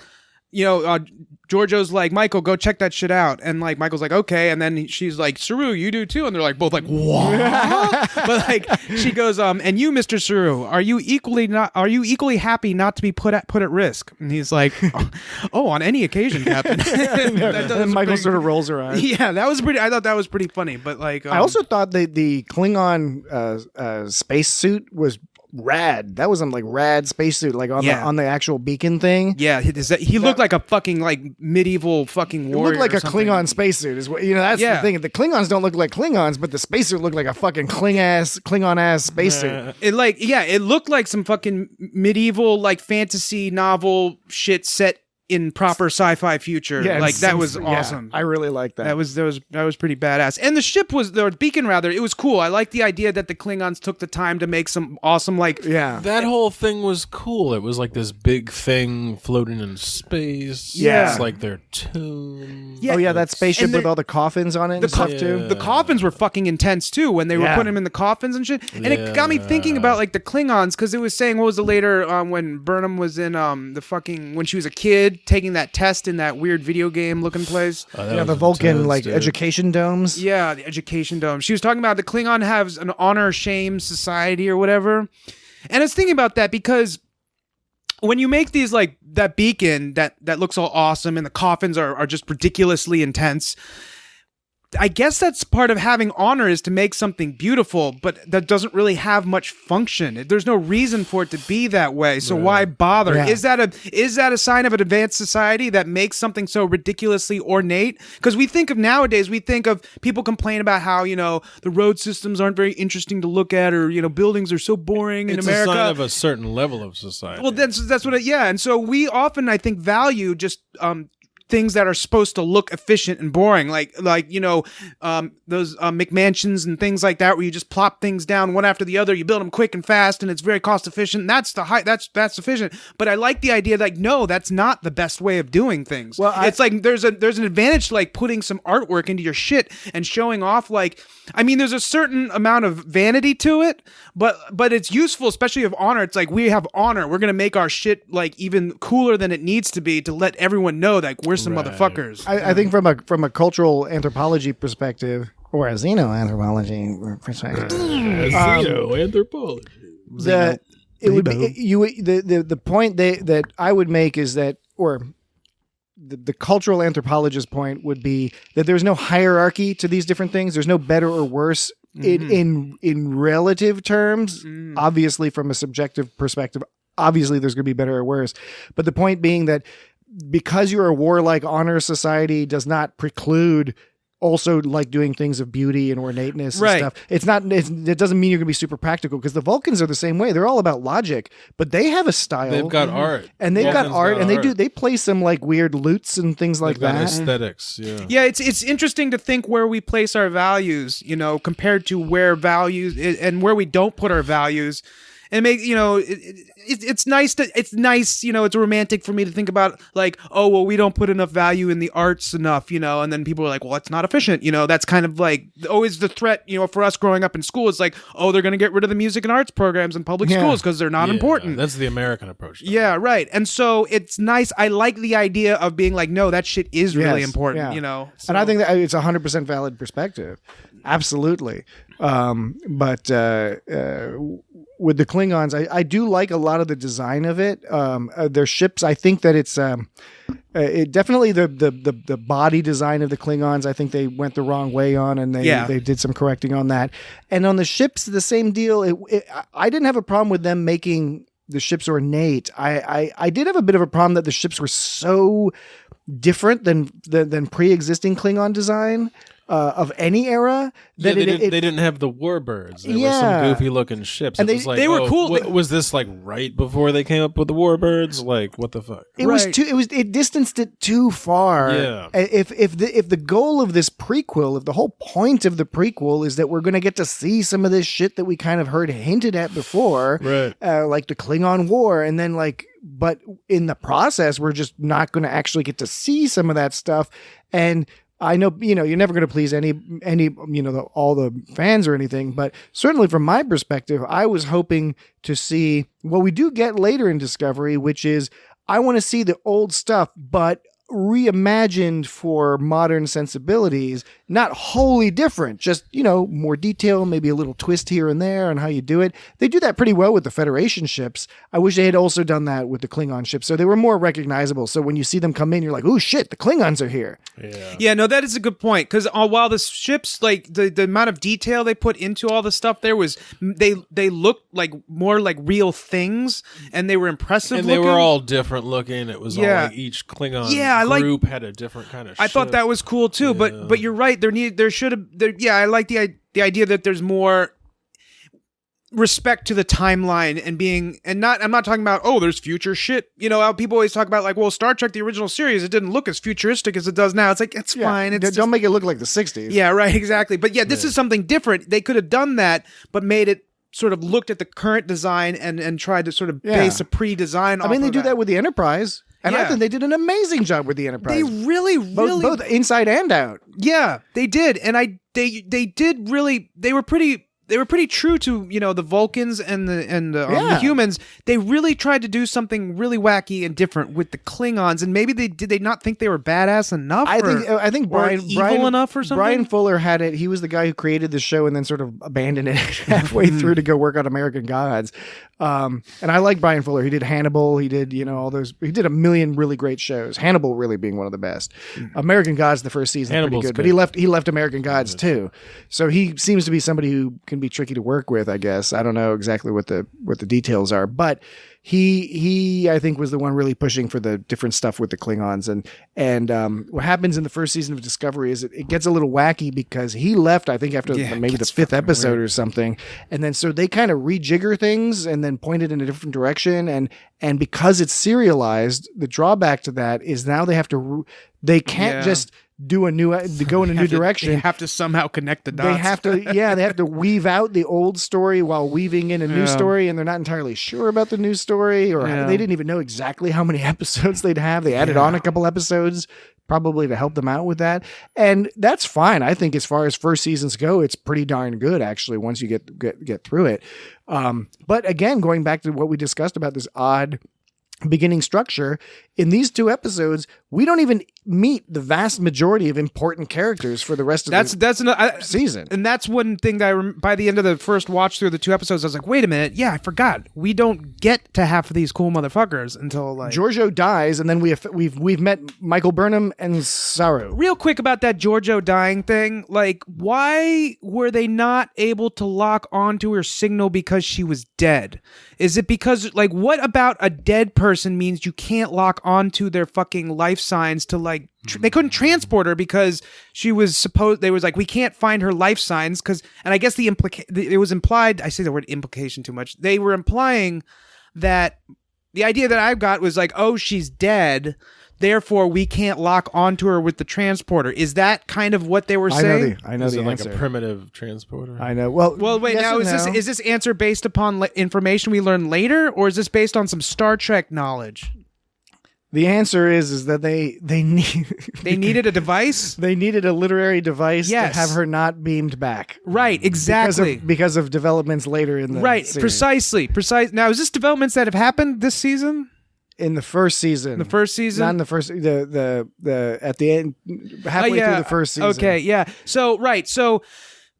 Giorgio's like, Michael, go check that shit out. And like, Michael's like, okay. And then she's like, Saru, you do too. And they're like, both like, what? But like, she goes, and you, Mr. Saru, are you equally happy not to be put at risk? And he's like, oh, on any occasion, Captain. And Michael sort of rolls her eyes. Yeah, I thought that was pretty funny. But like, I also thought the Klingon space suit was rad. That was some like rad spacesuit, like on the actual beacon thing. Yeah, he looked like a fucking like medieval fucking warrior. It looked like a Klingon spacesuit. Is what that's the thing. The Klingons don't look like Klingons, but the spacesuit looked like a fucking Klingon ass spacesuit. It looked like some fucking medieval like fantasy novel shit set in proper sci-fi future. Yeah, like that was awesome. I really like that. That was pretty badass. And the beacon rather, it was cool. I like the idea that the Klingons took the time to make some awesome that whole thing was cool. It was like this big thing floating in space. Yeah. It's like their tomb. Yeah. Oh yeah, that spaceship with all the coffins on it and stuff too. The coffins were fucking intense too when they were putting them in the coffins and shit. And it got me thinking about like the Klingons, because it was saying, what was the later when Burnham was in when she was a kid taking that test in that weird video game looking place. The Vulcan education domes. Yeah, the education dome. She was talking about the Klingon has an honor shame society or whatever. And I was thinking about that because when you make these like that beacon that looks all awesome and the coffins are just ridiculously intense, I guess that's part of having honor, is to make something beautiful, but that doesn't really have much function. There's no reason for it to be that way. So why bother? Yeah. Is that a sign of an advanced society that makes something so ridiculously ornate? Because we think of people complain about how, the road systems aren't very interesting to look at, or, buildings are so boring in America. It's a sign of a certain level of society. Well, that's what and so we often, I think, value just things that are supposed to look efficient and boring, like those McMansions and things like that, where you just plop things down one after the other. You build them quick and fast, and it's very cost efficient. And that's that's efficient. But I like the idea that no, that's not the best way of doing things. Well, it's like there's an advantage to like putting some artwork into your shit and showing off. Like, I mean, there's a certain amount of vanity to it, but it's useful, especially of honor. It's like, we have honor. We're gonna make our shit like even cooler than it needs to be to let everyone know that we're some motherfuckers. I think from a cultural anthropology perspective, or a xenoanthropology perspective, Xenoanthropology. The point that I would make is that, or the cultural anthropologist point would be that there's no hierarchy to these different things. There's no better or worse in relative terms. Obviously, from a subjective perspective, obviously there's going to be better or worse. But the point being that because you're a warlike honor society does not preclude also like doing things of beauty and ornateness and stuff. It doesn't mean you're going to be super practical, because the Vulcans are the same way. They're all about logic, but they have a style. They've got art. And they've got art, and they play some like weird lutes and things like that. Aesthetics, yeah. Yeah, it's interesting to think where we place our values, compared to where values and where we don't put our values. And make it's nice, it's romantic for me to think about like, oh well, we don't put enough value in the arts enough, and then people are like, well, it's not efficient, that's kind of like always the threat, for us growing up in school. It's like, oh, they're gonna get rid of the music and arts programs in public schools because they're not important. That's the American approach. Yeah, right. And so it's nice. I like the idea of being like, no, that shit is really important, So. And I think that it's 100% valid perspective. Absolutely. But with the Klingons, I do like a lot of the design of it. Their ships, I think that it's definitely the body design of the Klingons. I think they went the wrong way on, and they did some correcting on that. And on the ships, the same deal. I didn't have a problem with them making the ships ornate. I did have a bit of a problem that the ships were so different than pre-existing Klingon design. Of any era, that they didn't have the warbirds. There were some goofy looking ships. And they were cool. Was this like right before they came up with the warbirds? Like, what the fuck? It distanced it too far. Yeah. If the goal of this prequel, if the whole point of the prequel is that we're going to get to see some of this shit that we kind of heard hinted at before, right? Like the Klingon War, and then but in the process, we're just not going to actually get to see some of that stuff. And I know, you're never going to please any all the fans or anything, but certainly from my perspective, I was hoping to see what we do get later in Discovery, which is I want to see the old stuff, but reimagined for modern sensibilities, not wholly different, just, more detail, maybe a little twist here and there on how you do it. They do that pretty well with the Federation ships. I wish they had also done that with the Klingon ships, so they were more recognizable. So when you see them come in, you're like, oh shit, the Klingons are here. Yeah, no, that is a good point, because while the ships, like the amount of detail they put into all the stuff there was, they looked like more like real things, and they were impressive and looking. They were all different looking. It was all like each Klingon group had a different kind of ship. I thought that was cool too, but you're right. There should have. I like the idea that there's more respect to the timeline I'm not talking about, oh, there's future shit. How people always talk about like, well, Star Trek, the original series, it didn't look as futuristic as it does now. It's like, it's fine. Don't make it look like the 60s. Yeah, right, exactly. But this is something different. They could have done that, but made it sort of looked at the current design and tried to sort of base a pre-design off they of do that with the Enterprise. And I think they did an amazing job with the Enterprise. They really, both inside and out. Yeah, they did. And they did really, they were pretty they were pretty true to the Vulcans and the humans. They really tried to do something really wacky and different with the Klingons, and maybe did they not think they were badass enough? I think Brian evil enough or something. Brian Fuller had it. He was the guy who created the show and then sort of abandoned it halfway through to go work on American Gods. And I like Brian Fuller. He did Hannibal. He did all those. He did a million really great shows. Hannibal really being one of the best. American Gods the first season Hannibal's pretty good, good. but he left American Gods too. So he seems to be somebody who can be tricky to work with, I guess. I don't know exactly what the details are, but he I think was the one really pushing for the different stuff with the Klingons. And what happens in the first season of Discovery is it gets a little wacky because he left, I think, after maybe the 5th episode or something. And then so they kind of rejigger things and then point it in a different direction. And because it's serialized, the drawback to that is now they can't just go in a new direction. They have to somehow connect the dots. They have to weave out the old story while weaving in a new story, and they're not entirely sure about the new story, or they didn't even know exactly how many episodes they'd have. They added on a couple episodes probably to help them out with that, and that's fine. I think as far as first seasons go, it's pretty darn good actually once you get through it. But again, going back to what we discussed about this odd beginning structure, in these 2 episodes, we don't even meet the vast majority of important characters for the rest of the season. And that's one thing that by the end of the first watch through the 2 episodes, I was like, wait a minute, I forgot. We don't get to half of these cool motherfuckers until like Giorgio dies, and then we've met Michael Burnham and Saru. Real quick about that Giorgio dying thing, like why were they not able to lock onto her signal because she was dead? Is it because like what about a dead person means you can't lock onto their fucking life signs to like they couldn't transport her because she was they was like we can't find her life signs because, and I guess it was implied, I say the word implication too much, they were implying that the idea that I've got was like, oh, she's dead, therefore we can't lock onto her with the transporter. Is that kind of what they were saying? I know Is the it answer. like a primitive transporter? I know. Well, wait. yes Now, and no. is this answer based upon information we learn later, or is this based on some Star Trek knowledge? The answer is that they needed a device. They needed a literary device to have her not beamed back. Right, exactly. Because of developments later in the series. Precisely. Now, is this developments that have happened this season? In the first season. The first season? Not in the first, the at the end, halfway through the first season. Okay, yeah. So,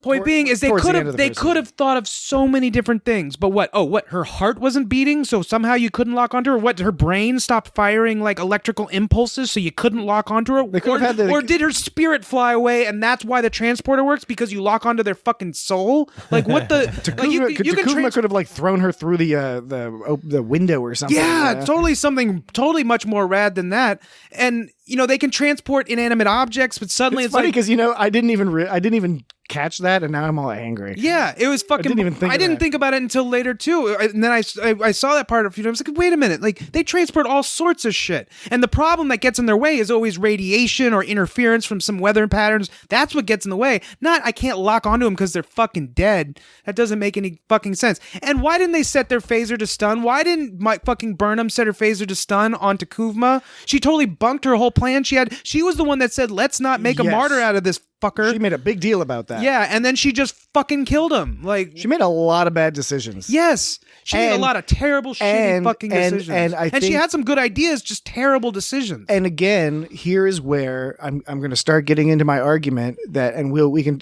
point being is they could have thought of so many different things, but what her heart wasn't beating, so somehow you couldn't lock onto her? What, her brain stopped firing like electrical impulses, so you couldn't lock onto her? Or did her spirit fly away, and that's why the transporter works, because you lock onto their fucking soul? Like what the Takuma could have like thrown her through the window or something. Yeah, totally much more rad than that. And they can transport inanimate objects, but suddenly it's funny like, because I didn't even catch that, and now I'm all angry. Yeah, it was fucking. I didn't think about it until later too, and then I saw that part a few times. Like, wait a minute, like they transport all sorts of shit, and the problem that gets in their way is always radiation or interference from some weather patterns. That's what gets in the way. Not I can't lock onto them because they're fucking dead. That doesn't make any fucking sense. And why didn't they set their phaser to stun? Why didn't Mike fucking Burnham set her phaser to stun onto Kuvma? She totally bunked her whole plan. She was the one that said, let's not make a martyr out of this fucker. She made a big deal about that. Yeah, and then she just fucking killed him. Like, she made a lot of bad decisions. Yes, she made a lot of terrible, shitty fucking decisions. And she had some good ideas, just terrible decisions. And again, here is where I'm going to start getting into my argument that, and we can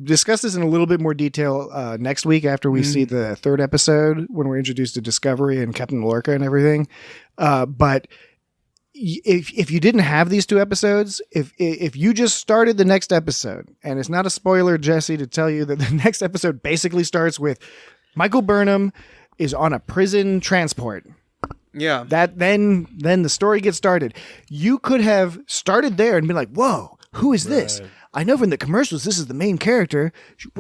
discuss this in a little bit more detail next week after we see the 3rd episode when we're introduced to Discovery and Captain Lorca and everything. But if you didn't have these 2 episodes, if you just started the next episode, and it's not a spoiler, Jesse, to tell you that the next episode basically starts with Michael Burnham is on a prison transport. Yeah. That then the story gets started. You could have started there and been like, whoa, who is this? I know from the commercials this is the main character.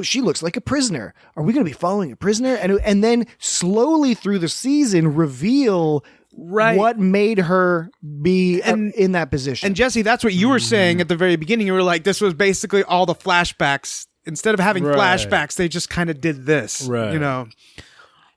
She looks like a prisoner. Are we going to be following a prisoner? And then slowly through the season reveal what made her be in that position. And Jesse, that's what you were saying at the very beginning. You were like, this was basically all the flashbacks. Instead of having flashbacks, they just kind of did this. Right.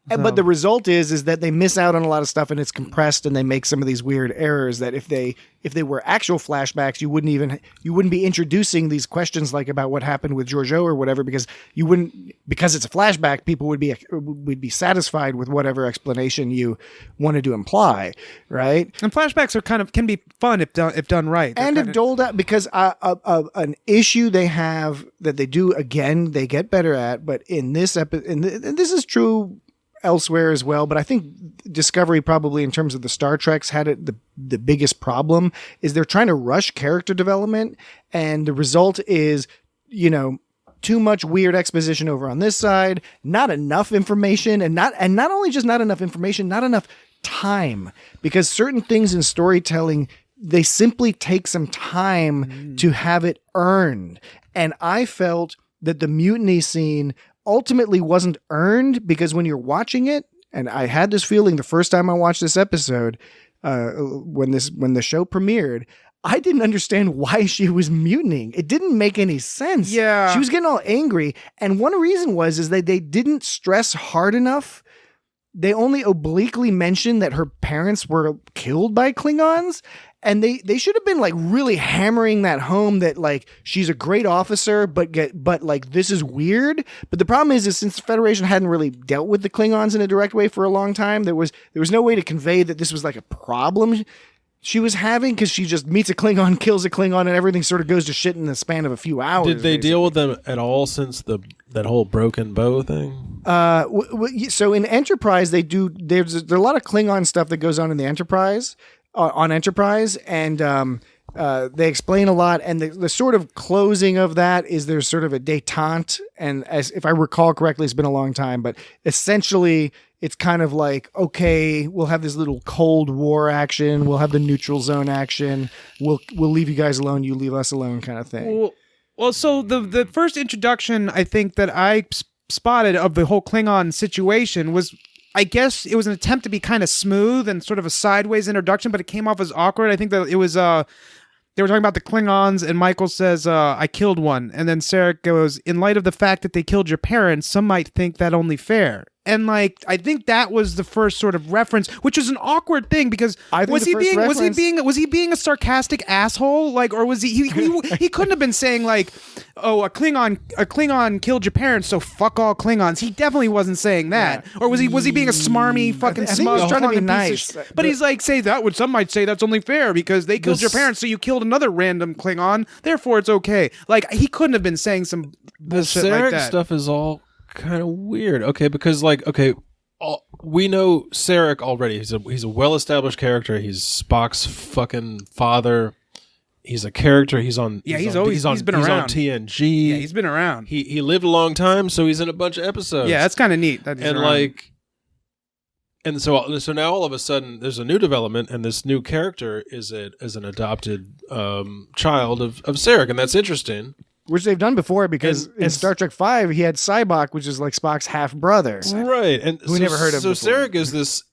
But the result is that they miss out on a lot of stuff, and it's compressed, and they make some of these weird errors that if they were actual flashbacks, you wouldn't be introducing these questions like about what happened with Giorgio or whatever, because it's a flashback, people would be satisfied with whatever explanation you wanted to imply, right? And flashbacks can be fun if done right. And if doled out, because an issue they have that they do again, they get better at, but in this episode, and this is true elsewhere as well, but I think Discovery probably in terms of the Star Treks had it the biggest problem is they're trying to rush character development, and the result is, too much weird exposition over on this side, not enough information, and not only just not enough information, not enough time, because certain things in storytelling, they simply take some time to have it earned. And I felt that the mutiny scene ultimately wasn't earned, because when you're watching it, and I had this feeling the first time I watched this episode, when the show premiered, I didn't understand why she was mutinying. It didn't make any sense. Yeah. She was getting all angry. And one reason is that they didn't stress hard enough. They only obliquely mentioned that her parents were killed by Klingons. And they should have been like really hammering that home that like she's a great officer, but like this is weird. But the problem is since the Federation hadn't really dealt with the Klingons in a direct way for a long time, there was no way to convey that this was like a problem she was having, because she just meets a Klingon, kills a Klingon, and everything sort of goes to shit in the span of a few hours. Did they deal with them at all since that whole broken bow thing? So in Enterprise, there's a lot of Klingon stuff that goes on in the Enterprise. On Enterprise, and they explain a lot, and the sort of closing of that is there's sort of a detente, and as if I recall correctly, it's been a long time, but essentially it's kind of like, okay, we'll have this little Cold War action, we'll have the neutral zone action, we'll leave you guys alone, you leave us alone, kind of thing. Well, so the first introduction I think that I spotted of the whole Klingon situation was, I guess it was an attempt to be kind of smooth and sort of a sideways introduction, but it came off as awkward. I think that it was, they were talking about the Klingons, and Michael says, I killed one. And then Sarek goes, in light of the fact that they killed your parents, some might think that only fair. And like, I think that was the first sort of reference, which is an awkward thing, because was he being a sarcastic asshole? Like, or was he couldn't have been saying like, oh, a Klingon killed your parents, so fuck all Klingons. He definitely wasn't saying that. Yeah. Or was he being a smarmy fucking smug? He was trying to be nice. But he's like, some might say that's only fair because they killed your parents, so you killed another random Klingon, therefore it's okay. Like, he couldn't have been saying some bullshit like that. The Sarek stuff is all kind of weird. Okay, because we know Sarek already. He's a well-established character. He's Spock's fucking father. He's a character. He's been around. He's on TNG. Yeah, he's been around. He lived a long time, so he's in a bunch of episodes. Yeah, that's kind of neat. So now all of a sudden there's a new development, and this new character is an adopted child of Sarek, and that's interesting. Which they've done before, because in Star Trek V, he had Sybok, which is like Spock's half brother, right? And who we never heard of. So before. Sarek is this.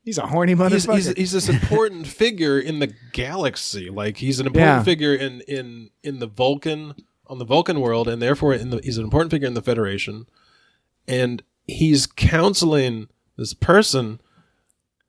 He's a horny motherfucker. He's this important figure in the galaxy. Like, he's an important figure in the Vulcan, on the Vulcan world, and therefore he's an important figure in the Federation. And he's counseling this person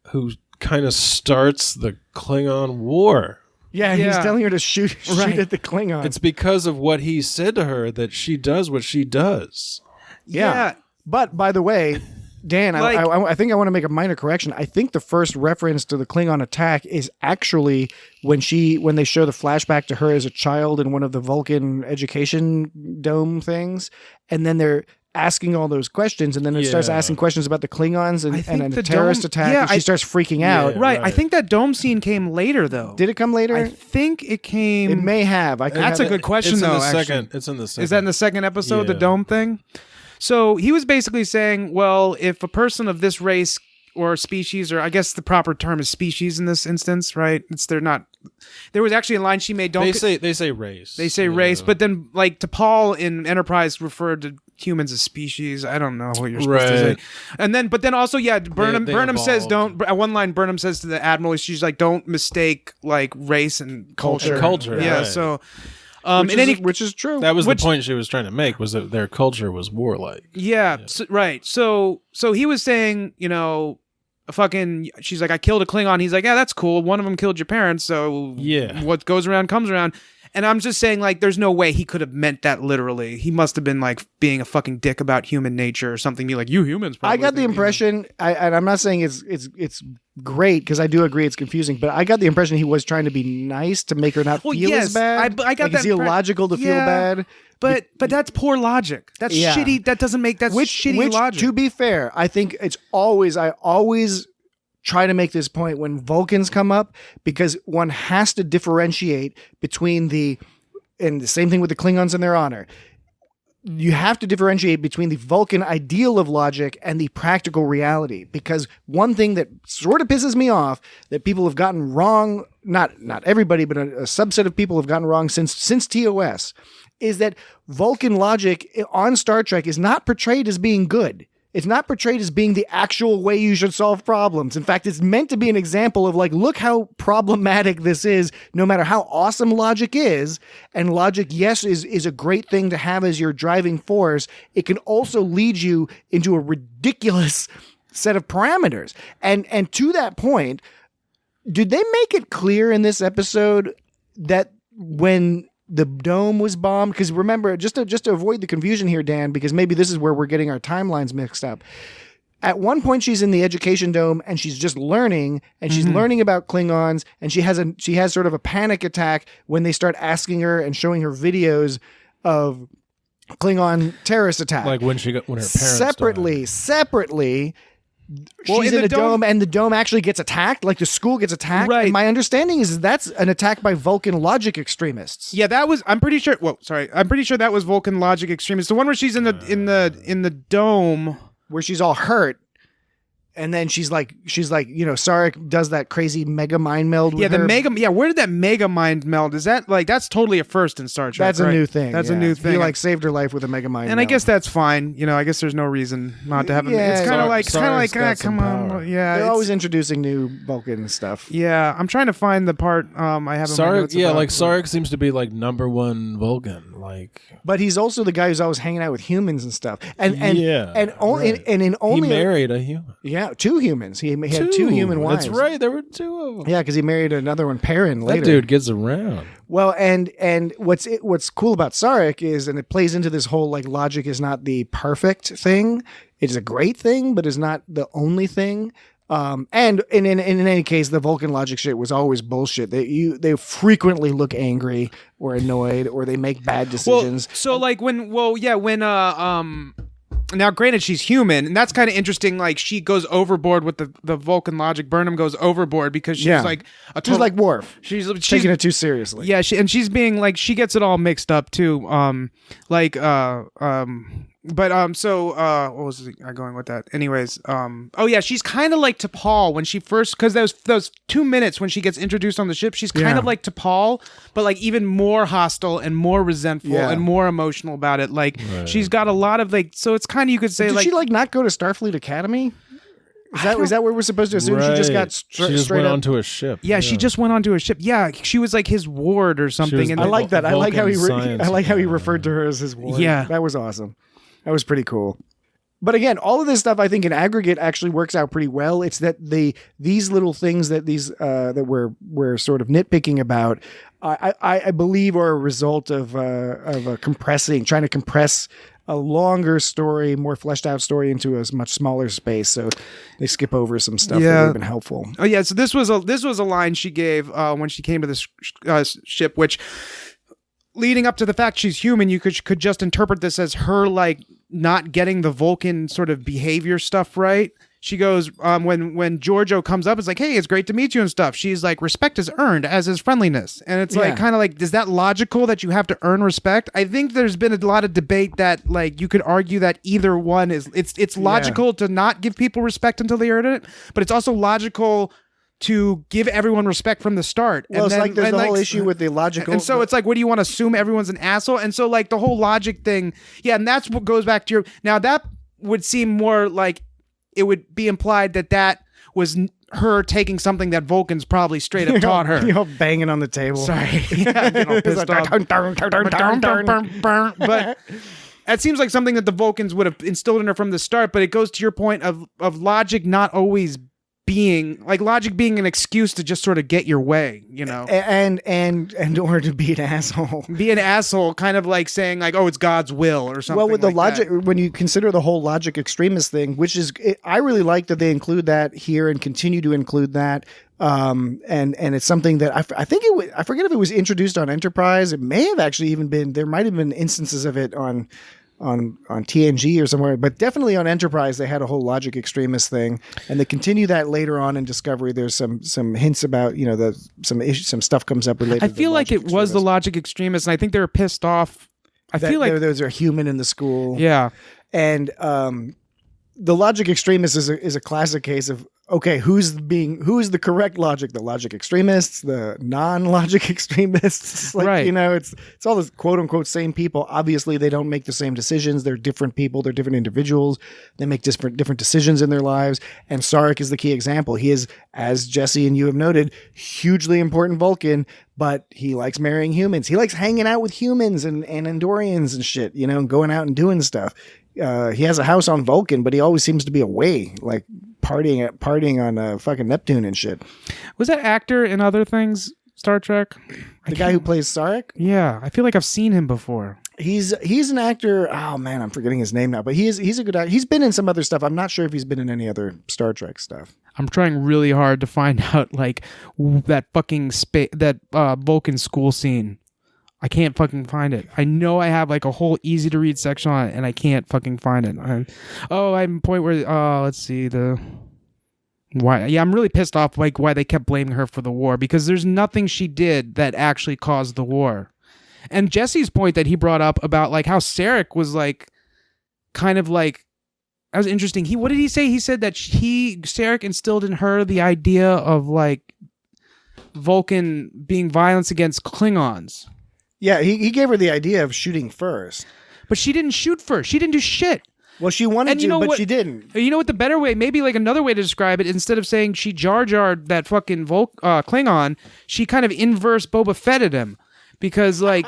who kind of starts the Klingon War. Yeah, and he's telling her to shoot at the Klingon. It's because of what he said to her that she does what she does. Yeah. But, by the way, Dan, I think I want to make a minor correction. I think the first reference to the Klingon attack is actually when they show the flashback to her as a child in one of the Vulcan education dome things, and then they're asking all those questions, and then it starts asking questions about the Klingons and a terrorist attack, and she starts freaking out. Right. I think that dome scene came later, though. Did it come later? I think it came... It may have. That's a good question, though, actually. It's in the second. Is that in the second episode, the dome thing? So he was basically saying, well, if a person of this race or species, or I guess the proper term is species in this instance, right? There was actually a line she made. They say race. They say race, but then like T'Pol in Enterprise referred to humans as species. I don't know what you're supposed to say. And then, but then also, Burnham says one line Burnham says to the Admiral, she's like, don't mistake like race and culture. Culture. Yeah. Right. So Which is true. That was the point she was trying to make, was that their culture was warlike. Yeah, so, right. So he was saying, she's like, I killed a Klingon. He's like, yeah, that's cool. One of them killed your parents, so what goes around comes around. And I'm just saying, like, there's no way he could have meant that literally. He must have been like being a fucking dick about human nature or something. Be like, you humans. Probably I got the impression, and I'm not saying it's great, because I do agree it's confusing, but I got the impression he was trying to be nice to make her not feel as bad. I got that. It's illogical to feel bad. But that's poor logic. That's shitty. That doesn't make shitty logic. To be fair, I think I always try to make this point when Vulcans come up, because one has to differentiate between and the same thing with the Klingons and their honor. You have to differentiate between the Vulcan ideal of logic and the practical reality, because one thing that sort of pisses me off that people have gotten wrong, not everybody, but a subset of people have gotten wrong since TOS, is that Vulcan logic on Star Trek is not portrayed as being good. It's not portrayed as being the actual way you should solve problems. In fact, it's meant to be an example of like, look how problematic this is, no matter how awesome logic is. And logic, yes, is a great thing to have as your driving force. It can also lead you into a ridiculous set of parameters. And to that point, did they make it clear in this episode that when the dome was bombed? Because remember, just to avoid the confusion here, Dan, because maybe this is where we're getting our timelines mixed up. At one point, she's in the education dome and she's just learning, and she's learning about Klingons, and she has sort of a panic attack when they start asking her and showing her videos of Klingon terrorist attack. Like when her parents separately. Well, she's in a dome, and the dome actually gets attacked, like the school gets attacked. Right. And my understanding is that's an attack by Vulcan logic extremists. Yeah, I'm pretty sure that was Vulcan logic extremists. The one where she's in the dome, where she's all hurt. And then she's like, Sarek does that crazy mega mind meld with her. Where did that mega mind meld? Is that that's totally a first in Star Trek? That's a new thing. That's a new thing. He saved her life with a mega mind and meld. I guess that's fine. I guess there's no reason not to have him. It's kind of like, come on. Yeah. They're always introducing new Vulcan stuff. Yeah. I'm trying to find the part I have in my notes about. Sarek seems to be like number one Vulcan. But he's also the guy who's always hanging out with humans and stuff. And only he married a human. Yeah, 2 humans. He had 2 human wives. That's right. There were 2 of them. Yeah, because he married another one, Perrin, later. That dude gets around. Well, and what's cool about Sarek is, and it plays into this whole logic is not the perfect thing. It's a great thing, but it's not the only thing. And in any case, the Vulcan logic shit was always bullshit. They frequently look angry or annoyed, or they make bad decisions. Now, granted, she's human, and that's kind of interesting. Like, she goes overboard with the Vulcan logic. Burnham goes overboard because she's she's like Worf. She's taking it too seriously. Yeah, she's being she gets it all mixed up too. What was I going with that? Anyways, she's kind of like T'Pol when she first, because those 2 minutes when she gets introduced on the ship, she's kind of like T'Pol, but even more hostile and more resentful and more emotional about it. She's got a lot of so it's kind of, you could say, did she not go to Starfleet Academy? Is that what we're supposed to assume? She just got straight went up onto a ship. Yeah, she just went onto a ship. Yeah, she was like his ward or something. And I like that. I like how he referred to her as his ward. Yeah, that was awesome. That was pretty cool. But again, all of this stuff, I think in aggregate actually works out pretty well. It's that these little things that that we're sort of nitpicking about, I believe are a result of trying to compress a longer story, more fleshed out story into a much smaller space. So they skip over some stuff that would have been helpful. Oh yeah. So this was a line she gave when she came to this ship, which, leading up to the fact she's human, you could just interpret this as her not getting the Vulcan sort of behavior stuff right. She goes, when Giorgio comes up, it's like, hey, it's great to meet you and stuff. She's like, respect is earned, as is friendliness. And it's is that logical that you have to earn respect? I think there's been a lot of debate that you could argue that either one is, it's logical to not give people respect until they earn it, but it's also logical to give everyone respect from the start. Well, there's the whole issue with the logical. And so it's what do you want to assume everyone's an asshole? And so the whole logic thing, and that's what goes back to now that would seem more like it would be implied that was her taking something that Vulcans probably straight up taught her. Banging on the table. Sorry. Yeah, getting all pissed off. But it seems like something that the Vulcans would have instilled in her from the start, but it goes to your point of logic not always being an excuse to just sort of get your way, and in order to be an asshole, kind of like saying like, oh, it's God's will or something. Well, with the like logic, that. when you consider the whole logic extremist thing, which is, I really like that they include that here and continue to include that. And it's something that I think I forget if it was introduced on Enterprise. It may have actually even been, there might have been instances of it on TNG or somewhere, but definitely on Enterprise they had a whole logic extremist thing, and they continue that later on in Discovery. There's some hints about some stuff comes up related. I feel like it was the logic extremists, and I think they were pissed off. I feel like there's a human in the school. Yeah, and the logic extremist is a classic case of, okay, who's the correct logic? The logic extremists, the non-logic extremists. Right. It's all this quote unquote same people. Obviously, they don't make the same decisions. They're different people. They're different individuals. They make different decisions in their lives. And Sarek is the key example. He is, as Jesse and you have noted, hugely important Vulcan, but he likes marrying humans. He likes hanging out with humans and Andorians and shit, and going out and doing stuff. He has a house on Vulcan, but he always seems to be away, like partying on fucking Neptune and shit. Was that actor in other things, Star Trek? The guy who plays Sarek? Yeah, I feel like I've seen him before. He's an actor. Oh man, I'm forgetting his name now. But he's a good actor. He's been in some other stuff. I'm not sure if he's been in any other Star Trek stuff. I'm trying really hard to find out like that fucking Vulcan school scene. I can't fucking find it. I know I have like a whole easy to read section on it, and I can't fucking find it. I'm at a point where let's see why. Yeah, I'm really pissed off like why they kept blaming her for the war, because there's nothing she did that actually caused the war. And Jesse's point that he brought up about like how Sarek was like kind of like, that was interesting. What did he say? He said that Sarek instilled in her the idea of like Vulcan being violence against Klingons. Yeah, he gave her the idea of shooting first. But she didn't shoot first. She didn't do shit. Well, she wanted to, but she didn't. You know what the better way, maybe like another way to describe it, instead of saying she Jar Jar'd that fucking Klingon, she kind of inverse Boba Fetted him. Because like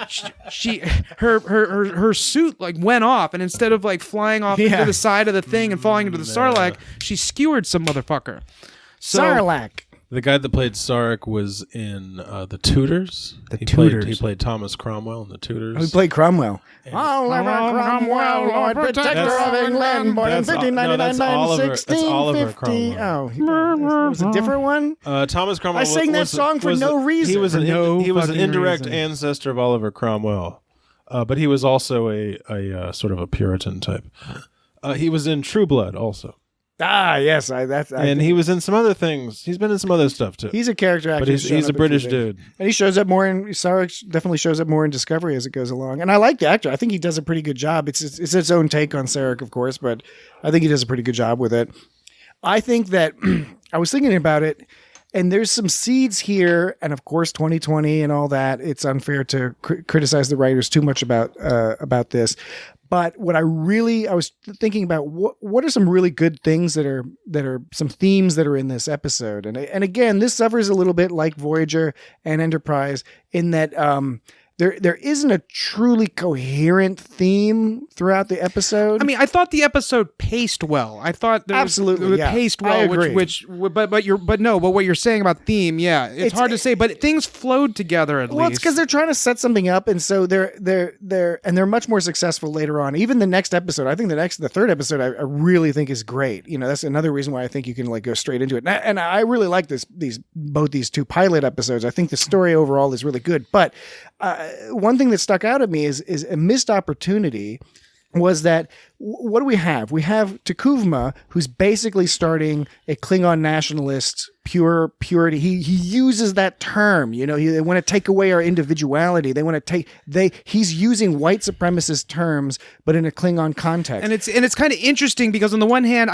her suit like went off, and instead of like flying off into the side of the thing and falling into the Sarlacc, she skewered some motherfucker. Sarlacc. The guy that played Sarek was in The Tudors. He played Thomas Cromwell in The Tudors. Oh, he played Cromwell. Oliver Cromwell, Lord Protector of England, born in 1599, 1650. Oh, it was a different one? Thomas Cromwell. I sang that song for no reason. He was an indirect ancestor of Oliver Cromwell, but he was also a sort of a Puritan type. He was in True Blood also. Ah, yes, he was in some other things. He's been in some other stuff too. He's a character actor, but he's a British dude, and he shows up more in Sarek. Definitely shows up more in Discovery as it goes along. And I like the actor. I think he does a pretty good job. It's its own take on Sarek, of course, but I think he does a pretty good job with it. I think that I was thinking about it, and there's some seeds here, and of course, 2020 and all that. It's unfair to criticize the writers too much about this. But what I was thinking about, what are some really good things that are some themes that are in this episode? And again, this suffers a little bit like Voyager and Enterprise in that there isn't a truly coherent theme throughout the episode. I mean, I thought the episode paced well. I thought it paced well. I agree. But what you're saying about theme, yeah, it's hard to say. But things flowed together at least. Well, it's because they're trying to set something up, and so they're much more successul later on. Even the next episode, I think the third episode, I really think is great. That's another reason why I think you can like go straight into it. And I really like both these two pilot episodes. I think the story overall is really good, but. One thing that stuck out at me is a missed opportunity was that what do we have? We have T'Kuvma, who's basically starting a Klingon nationalist purity. He uses that term, they want to take away our individuality. They want to he's using white supremacist terms, but in a Klingon context. And it's kind of interesting because on the one hand,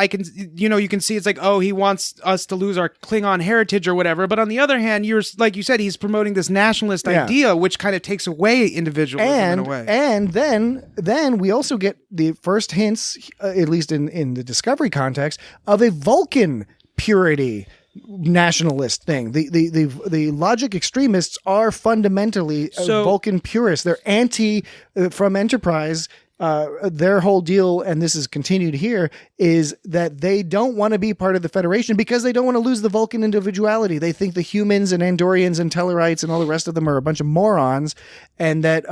you can see it's like, oh, he wants us to lose our Klingon heritage or whatever. But on the other hand, like you said, he's promoting this nationalist idea, which kind of takes away individualism in a way. And then we also get the first hints, at least in the Discovery context, of a Vulcan purity nationalist thing. The logic extremists are fundamentally Vulcan purists. They're anti from Enterprise. Their whole deal, and this is continued here, is that they don't want to be part of the Federation because they don't want to lose the Vulcan individuality. They think the humans and Andorians and Tellarites and all the rest of them are a bunch of morons, and that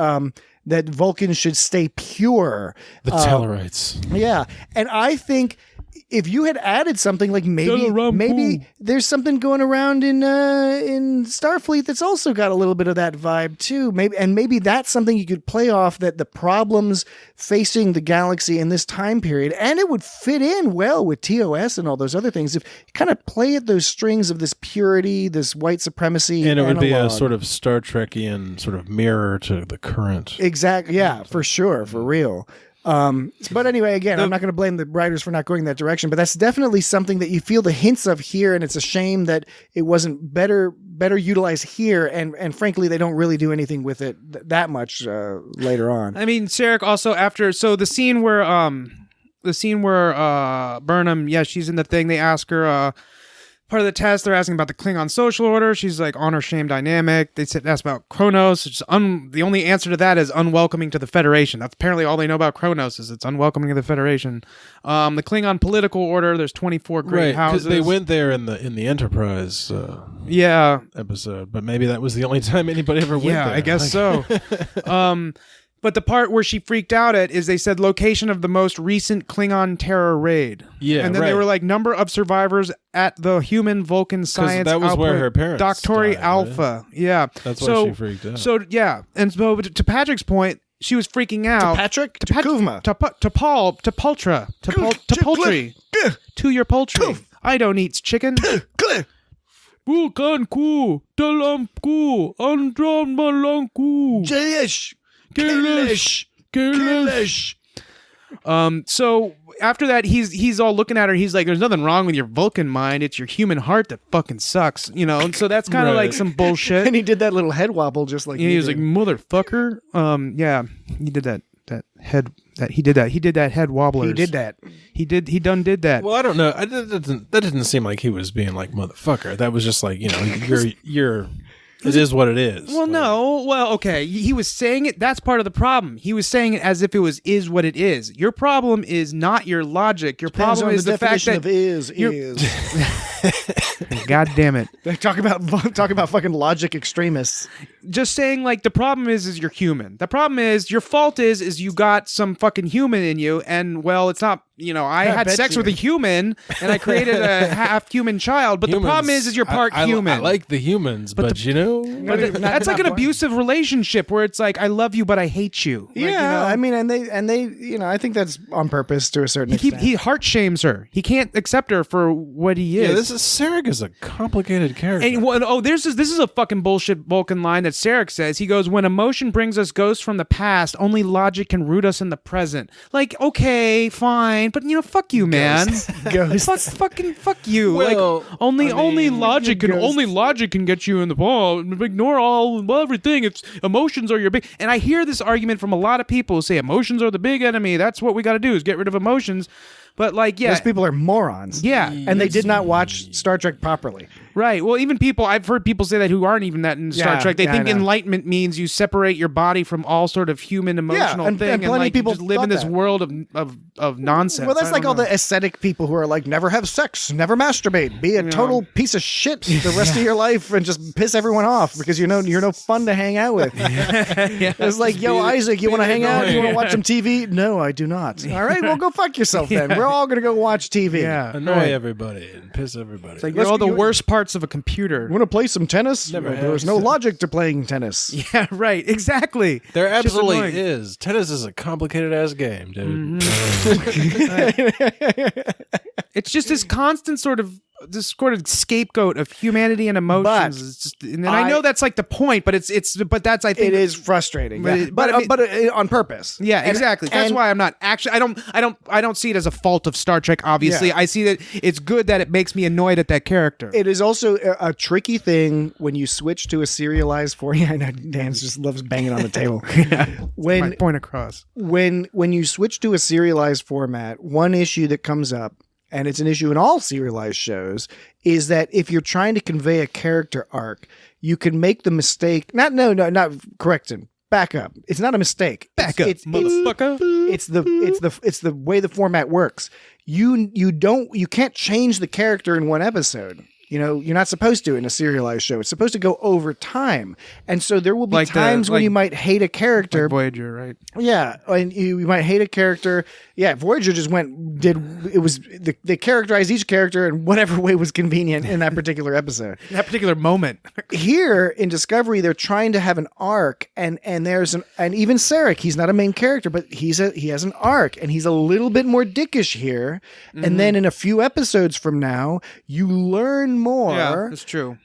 that Vulcans should stay pure. The Tellarites. Yeah, and I think if you had added something like maybe there's something going around in Starfleet that's also got a little bit of that vibe too. Maybe that's something you could play off, that the problems facing the galaxy in this time period, and it would fit in well with TOS and all those other things. If you kind of play at those strings of this purity, this white supremacy, and it would be a analog. sort of Star Trekian sort of mirror to the current. Exactly. Yeah, for sure, for real. But anyway, again, I'm not going to blame the writers for not going that direction, but that's definitely something that you feel the hints of here, and it's a shame that it wasn't better utilized here, and frankly, they don't really do anything with it that much later on. I mean, Sarek also the scene where Burnham, she's in the thing, they ask her part of the test, they're asking about the Klingon social order. She's like, honor shame dynamic. They asked about Kronos. The only answer to that is unwelcoming to the Federation. That's apparently all they know about Kronos, is it's unwelcoming to the Federation. The Klingon political order, there's 24 great houses. They went there in the Enterprise episode, but maybe that was the only time anybody ever went there. Yeah, I guess so. But the part where she freaked out at is they said location of the most recent Klingon terror raid. Yeah, and then they were like number of survivors at the human Vulcan science. That was where her parents Doctori died, Alpha. Right? Yeah, that's why she freaked out. So yeah, and so to Patrick's point, she was freaking out. To Patrick, to Kuvma, to Paul, to Pultra, to poultry, to your poultry. I don't eat chicken. Vulcan ku, dalam ku, andron malang ku. Jayesh. Kilish. So after that, he's all looking at her. He's like, "There's nothing wrong with your Vulcan mind. It's your human heart that fucking sucks." You know. And so that's kind of like some bullshit. And he did that little head wobble, just like he was like, "Motherfucker." Yeah, he did that head. He did that head wobbler. He did that. He done did that. Well, I don't know. That didn't seem like he was being like motherfucker. That was just like, you're. It is what it is. Well, no. Well, okay. He was saying it. That's part of the problem. He was saying it as if it is what it is. Your problem is not your logic. Your problem is the fact that is. God damn it. Talk about fucking logic extremists. Just saying, like, the problem is you're human. The problem is your fault is you got some fucking human in you, and well, it's not. I had sex with a human, and I created a half-human child. But the problem is you're part human. I like the humans, but that's like an abusive relationship where it's like, I love you, but I hate you. Yeah, I mean, and they, I think that's on purpose to a certain extent. He heart shames her. He can't accept her for what he is. Yeah, Sarek is a complicated character. And this is a fucking bullshit Vulcan line that Sarek says. He goes, "When emotion brings us ghosts from the past, only logic can root us in the present." Like, okay, fine. But fuck you, man. Ghosts. Fuck you. Well, like only logic can get you in the ball. Ignore everything. It's emotions are your big. And I hear this argument from a lot of people who say emotions are the big enemy. That's what we got to do, is get rid of emotions. But those people are morons. Yeah, and they did not watch Star Trek properly. Right. Well, even I've heard people say that who aren't even that in Star Trek. They think enlightenment means you separate your body from all sort of human emotional thing, and people just live in this world of nonsense. Well, that's like all the ascetic people who are like, never have sex, never masturbate, be a total piece of shit the rest of your life, and just piss everyone off because you're no fun to hang out with. It's like, yo, Isaac, you want to hang out? You want to watch some TV? No, I do not. All right, well, go fuck yourself then. We're all gonna go watch TV. Yeah, annoy everybody and piss everybody. It's like you're all the worst parts of a computer. Want to play some tennis? There's no logic to playing tennis. Yeah, right. Exactly. There absolutely is. Tennis is a complicated ass game, dude. It's just this constant sort of scapegoat of humanity and emotions. It's just, and I know that's like the point, but that's I think it is frustrating. But on purpose. Yeah, exactly. That's why I'm not actually. I don't see it as a fault of Star Trek. Obviously, I see that it's good that it makes me annoyed at that character. It is also a tricky thing when you switch to a serialized format. I know Dan just loves banging on the table. When my point across. When you switch to a serialized format, one issue that comes up and it's an issue in all serialized shows, is that if you're trying to convey a character arc, you can make the mistake. Not correct him. Back up. It's not a mistake. Motherfucker. It's the way the format works. You can't change the character in one episode. You're not supposed to in a serialized show. It's supposed to go over time. And so there will be times when you might hate a character. Like Voyager, right? Yeah. And you might hate a character. Yeah. Voyager just they characterized each character in whatever way was convenient in that particular episode. In that particular moment. Here in Discovery, they're trying to have an arc, and even Sarek, he's not a main character, but he has an arc, and he's a little bit more dickish here. Mm-hmm. And then in a few episodes from now, you learn more. Yeah, that's true.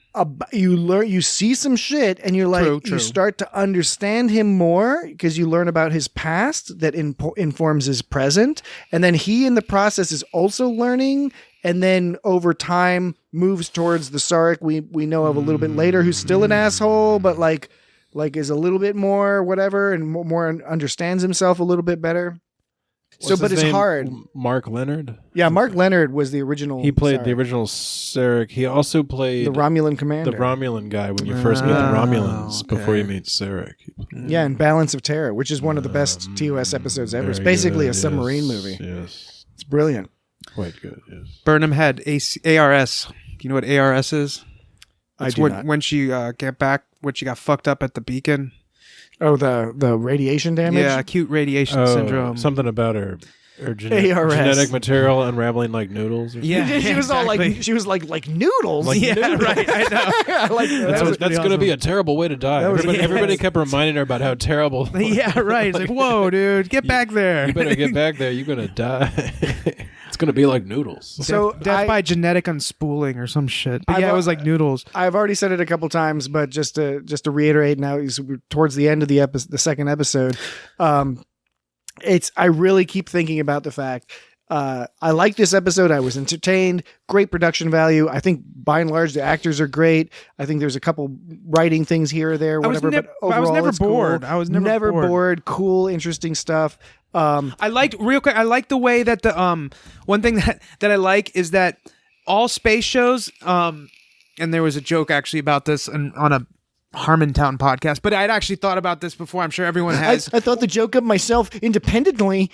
You see some shit, and you're like, True. you start to understand him more because you learn about his past that informs his present, and then he in the process is also learning, and then over time moves towards the Sarek we know of a little bit later, who's still an asshole, but like is a little bit more whatever, and more understands himself a little bit better. But it's hard. Mark Leonard? Yeah, Mark Leonard was the original. He played Sarek. the original Sarek. He also played the Romulan commander. The Romulan guy when you first meet the Romulans before you meet Sarek. Yeah, and Balance of Terror, which is one of the best TOS episodes ever. It's basically a submarine movie. Yes. It's brilliant. Quite good, yes. Burnham Head, ARS. Do you know what ARS is? I do not. When she when she got fucked up at the beacon. Oh, the radiation damage? Yeah, acute radiation syndrome. Something about her genetic material unraveling like noodles. Or yeah, she was exactly. all like, she was like noodles. Like noodles. Right. I know. That's going to be a terrible way to die. Everybody kept reminding her about how terrible. Yeah, right. It's like, whoa, dude, get back there. You better get back there. You're going to die. It's going to be like noodles. So death by genetic unspooling or some shit. But it was like noodles. I've already said it a couple times, but just to reiterate now, towards the end of the second episode, I really keep thinking about the fact I like this episode. I was entertained. Great production value. I think by and large the actors are great. I think there's a couple writing things here or there, whatever. But overall, I was never bored. Cool. I was never bored. Cool, interesting stuff. I liked the way that the one thing that I like is that all space shows and there was a joke actually about this on a Harmontown podcast, but I'd actually thought about this before. I'm sure everyone has. I thought the joke of myself independently.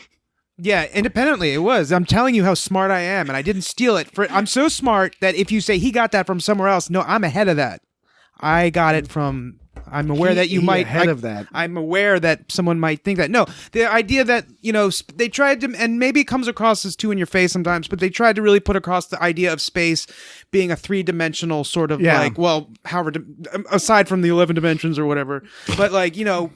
Yeah, independently it was. I'm telling you how smart I am, and I didn't steal it. I'm so smart that if you say he got that from somewhere else, no, I'm ahead of that. I got it from. I'm aware that you might ahead of that. I'm aware that someone might think that. No, the idea that they tried to, and maybe it comes across as too in your face sometimes, but they tried to really put across the idea of space being a 3-dimensional sort of aside from the 11 dimensions or whatever, but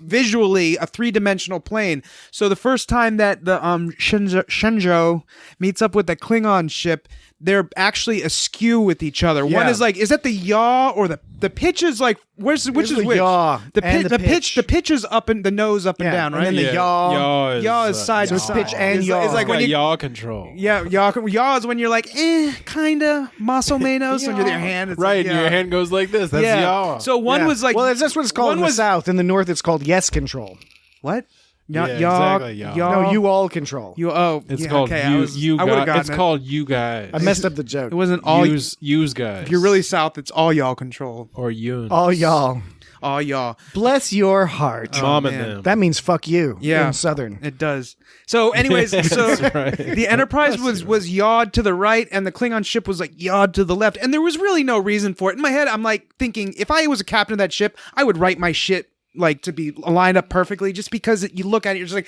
visually a 3-dimensional plane. So the first time that the Shenzhou meets up with the Klingon ship, they're actually askew with each other. Yeah. One is like, is that the yaw or the pitch is like, which is which? Yaw. The pitch. The pitch is up and the nose up and down, right? And then the yaw is side to side. Pitch and yaw. It's like when you yaw control. Yeah, yaw is when you're like, kinda más o menos when you're your hand. It's right, like, your hand goes like this. That's yaw. So one was like, well, that's what it's called in the South. In the North, it's called yes control. What? Exactly. No, you all control. It's called you guys. It's called you guys. I messed up the joke. It wasn't all use guys. If you're really South, it's all y'all control. Or you. All y'all. All y'all. Bless your heart. Mom and them. That means fuck you. Yeah. In Southern. It does. So anyways, the Enterprise was yawed to the right and the Klingon ship was like yawed to the left. And there was really no reason for it. In my head, I'm like thinking, if I was a captain of that ship, I would write my shit like to be lined up perfectly, just because you look at it, you're just like,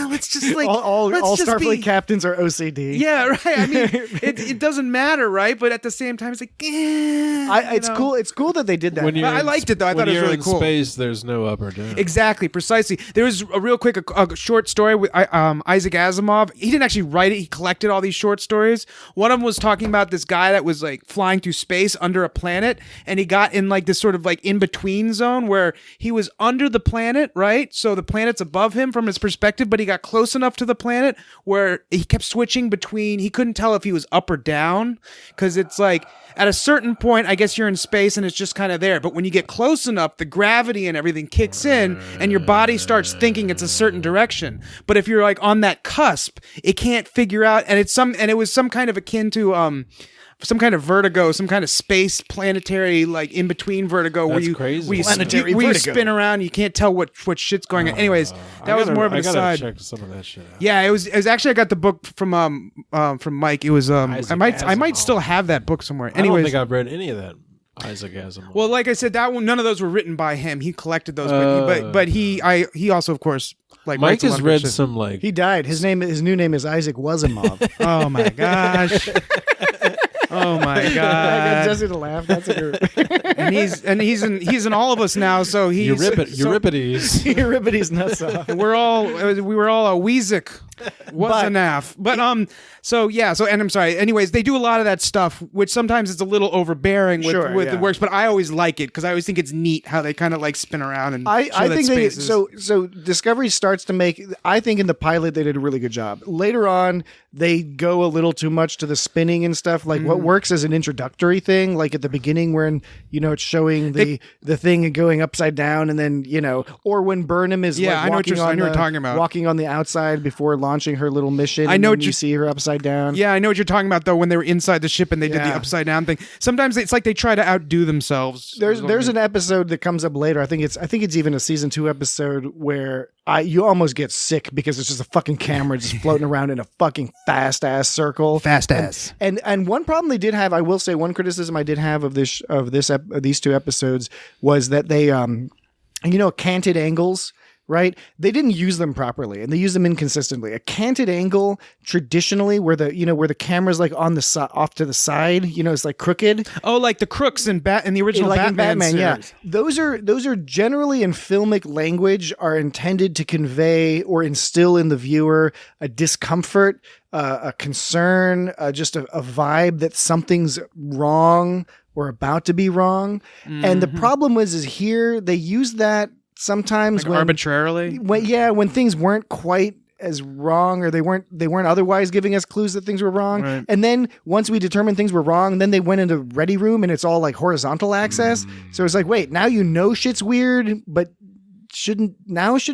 let's just like all Starfleet captains are OCD. Yeah, right. I mean, it doesn't matter, right? But at the same time, it's like, it's cool. It's cool that they did that. I liked it though. I thought it was really cool. When you're in space, there's no up or down. Exactly, precisely. There was a real quick a short story with Isaac Asimov. He didn't actually write it. He collected all these short stories. One of them was talking about this guy that was like flying through space under a planet, and he got in like this sort of like in between zone where he was was under the planet, right? So the planet's above him from his perspective, but he got close enough to the planet where he kept switching between, he couldn't tell if he was up or down, because it's like at a certain point, I guess you're in space and it's just kind of there. But when you get close enough, the gravity and everything kicks in and your body starts thinking it's a certain direction. But if you're like on that cusp, it can't figure out, and it was some kind of akin to some kind of vertigo, some kind of space planetary, like in between vertigo, That's where you crazy. where you, Planetary where you vertigo. spin around, you can't tell what shit's going on. Anyways, that was more of an I gotta aside. check some of that shit out. Yeah, it was actually, I got the book from Mike. It was I might Asimov. still have that book somewhere. I don't Anyways, think I've read any of that Isaac Asimov. well, like I said, that one, none of those were written by him. He collected those, but he also, of course, like Mike writes a lot has of read shit. some like He died. His new name is Isaac Wasimov. Oh my gosh. Oh my I got god! Jesse to laugh. That's a good. and he's in all of us now. So he's Euripides. Euripides nuts off. we were all a Weezik. Was enough. But so and I'm sorry. Anyways, they do a lot of that stuff, which sometimes it's a little overbearing with the works, but I always like it because I always think it's neat how they kind of like spin around and I show that think spaces. so Discovery starts to make, I think in the pilot they did a really good job. Later on they go a little too much to the spinning and stuff. Like what works as an introductory thing, like at the beginning when it's showing the thing and going upside down, and then or when Burnham is I know what you're talking about. walking on the outside before launching her little mission. I know and what you see her upside down. Yeah, I know what you're talking about though. When they were inside the ship and they did the upside down thing, sometimes it's like they try to outdo themselves. There's an episode that comes up later. I think it's even a season 2 episode where you almost get sick because it's just a fucking camera just floating around in a fucking fast ass circle. And one problem they did have, I will say, one criticism I did have of these 2 episodes was that they canted angles. Right? They didn't use them properly, and they use them inconsistently. A canted angle traditionally, where the camera's like on the off to the side, it's like crooked. Oh, like the crooks in the original Batman series. Yeah. Those are generally in filmic language are intended to convey or instill in the viewer a discomfort, a concern, just a vibe that something's wrong or about to be wrong. And the problem is here they use that sometimes like arbitrarily when things weren't quite as wrong, or they weren't otherwise giving us clues that things were wrong. Right. And then once we determined things were wrong, then they went into ready room and it's all like horizontal access. So it's like, wait, now shit's weird, but what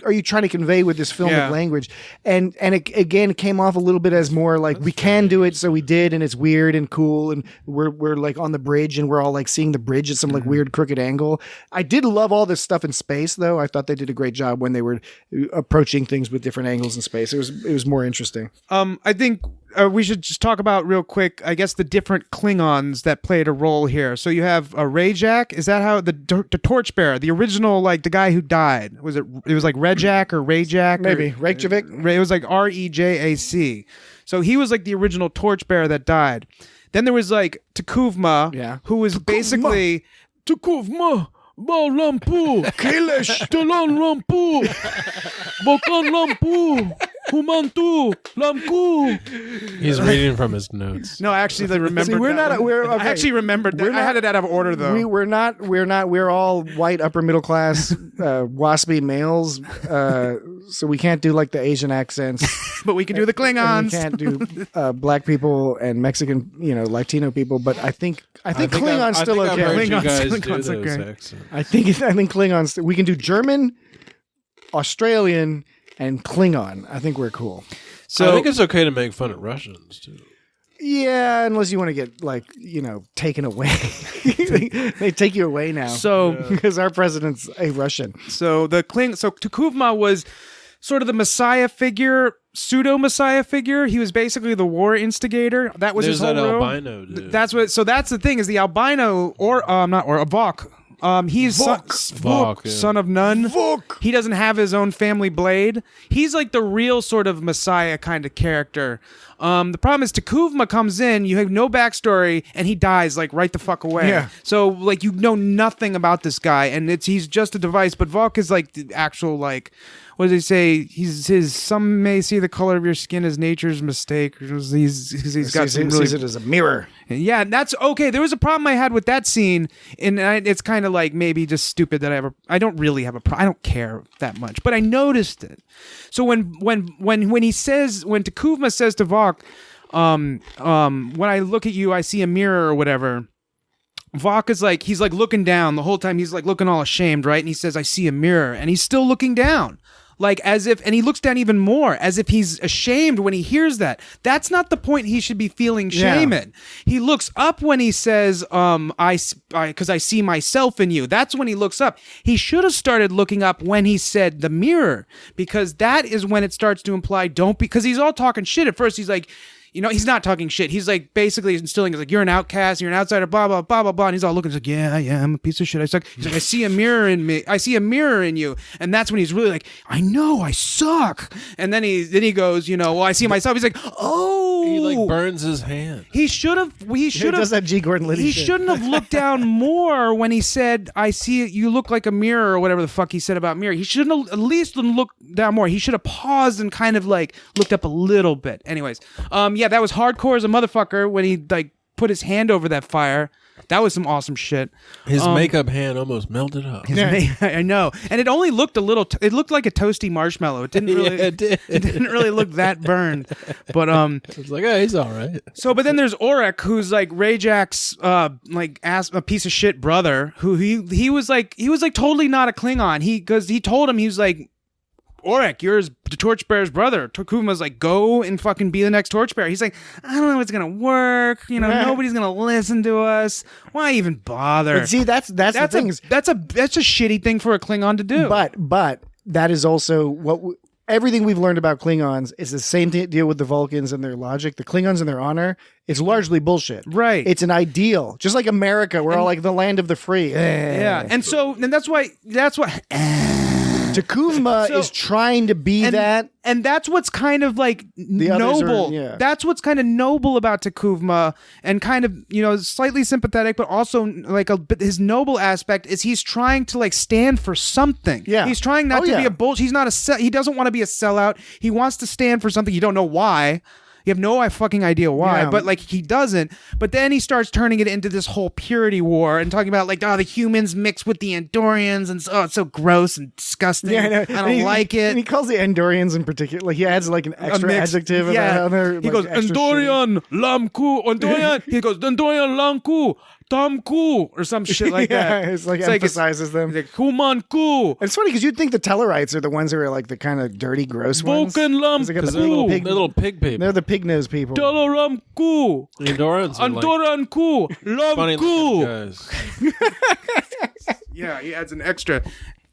are you trying to convey with this filmic language? And it again came off a little bit as more like we can do it, so we did, and it's weird and cool, and we're like on the bridge and we're all like seeing the bridge at some like weird crooked angle. I did love all this stuff in space though. I thought they did a great job when they were approaching things with different angles in space. It was more interesting. I think we should just talk about real quick, I guess, the different Klingons that played a role here. So you have Rajak. Is that how the Torchbearer, the original, like the guy who died? It was like Rejak or Rajak? Maybe Reykjavik. It was like Rejac. So he was like the original Torchbearer that died. Then there was like Takuvma, who was basically Takuvma. Bal lampu, Kailash, Talon lampu, Vulcan lampu, Humantu, lampu. He's reading from his notes. No, actually, they remembered. See, I actually remembered that. I had it out of order though. We're all white upper middle class waspy males, so we can't do like the Asian accents. But we can do the Klingons. We can't do black people and Mexican, Latino people. But I think Klingon's still okay. Klingon's okay. I think Klingons. We can do German, Australian, and Klingon. I think we're cool. So I think it's okay to make fun of Russians too. Yeah, unless you want to get taken away. They take you away now. So because our president's a Russian. So Takuvma was sort of the messiah figure, pseudo-messiah figure. He was basically the war instigator. That was his whole role. Albino dude. That's the thing is the albino a Vok. He's son of none. Vok. He doesn't have his own family blade. He's like the real sort of messiah kind of character. The problem is Takuvma comes in, you have no backstory, and he dies like right the fuck away. Yeah. So like you know nothing about this guy, and he's just a device. But Vulc is like the actual like. What does he say? Some may see the color of your skin as nature's mistake. He's got some really. Sees it as a mirror. Yeah, that's okay. There was a problem I had with that scene, and it's kind of like maybe just stupid that I don't really have a problem. I don't care that much, but I noticed it. So when Takuvma says to Vulc, when I look at you, I see a mirror or whatever. Vulc is like, he's like looking down the whole time. He's like looking all ashamed, right? And he says, I see a mirror, and he's still looking down. Like as if, and he looks down even more, as if he's ashamed when he hears that. That's not the point he should be feeling shame in. He looks up when he says, because I see myself in you. That's when he looks up. He should have started looking up when he said the mirror, because that is when it starts to imply because he's all talking shit. At first he's like, you know, he's not talking shit. He's like basically instilling, like, you're an outcast, you're an outsider, blah, blah, blah, blah, blah. And he's all looking, he's like, yeah, I'm a piece of shit. I suck. He's like, I see a mirror in me. I see a mirror in you. And that's when he's really like, I know, I suck. And then he goes, you know, well, I see myself. He's like, oh. He like burns his hand. He should have. Does that G. Gordon Liddy He shit. shouldn't have looked down more when he said, I see it. You look like a mirror, or whatever the fuck he said about mirror. He shouldn't have at least looked down more. He should have paused and kind of like looked up a little bit. Anyways, yeah, that was hardcore as a motherfucker when he like put his hand over that fire. That was some awesome shit. His makeup hand almost melted up. I know, and it only looked a little. It looked like a toasty marshmallow. It didn't really. It did. It didn't really look that burned. But It's like, oh, he's all right. So, but then there's Orek, who's like Rajak's a piece of shit brother. Who he was like totally not a Klingon. Because he told him, he was like, Orek, you're the torchbearer's brother. Takuvma's like, go and fucking be the next torchbearer. He's like, I don't know if it's gonna work. You know, nobody's gonna listen to us. Why even bother? But see, that's the thing. That's a shitty thing for a Klingon to do. But that is also everything we've learned about Klingons is the same deal with the Vulcans and their logic. The Klingons and their honor, it's largely bullshit. Right. It's an ideal. Just like America, we're all like the land of the free. Yeah. And that's what Takuvma is trying to be that. And that's what's kind of like noble. That's what's kind of noble about Takuvma, and kind of, you know, slightly sympathetic, but also like his noble aspect is he's trying to like stand for something. Yeah. He's trying not to be a bullshit. He's not he doesn't want to be a sellout. He wants to stand for something. You don't know why. You have no fucking idea why, but like he doesn't. But then he starts turning it into this whole purity war and talking about like, the humans mixed with the Andorians, and it's so gross and disgusting. Yeah, I don't like it. And he calls the Andorians in particular, like he adds like an extra adjective. Yeah, he goes Andorian Lamku, Andorian. He goes Andorian Lamku. Tamku or some shit like that. It's like emphasizes them. Like Kumanku. It's funny because you'd think the Tellarites are the ones who are like the kind of dirty, gross ones. Vulcan Lamku. Because they're little pig people. They're the pig nose people. Dalaramku. The Andorans are Andoranku. Lamku. Guys. Yeah, he adds an extra.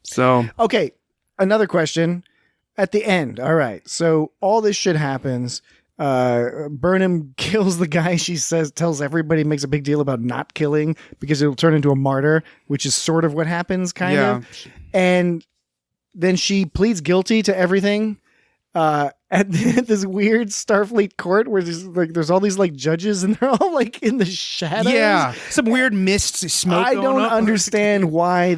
So okay, another question at the end. All right, so all this shit happens. Burnham kills the guy she tells everybody, makes a big deal about not killing because it'll turn into a martyr, which is sort of what happens kind of. And then she pleads guilty to everything at this weird Starfleet court where there's all these like judges and they're all like in the shadows. Yeah, some weird mist smoke. I don't understand why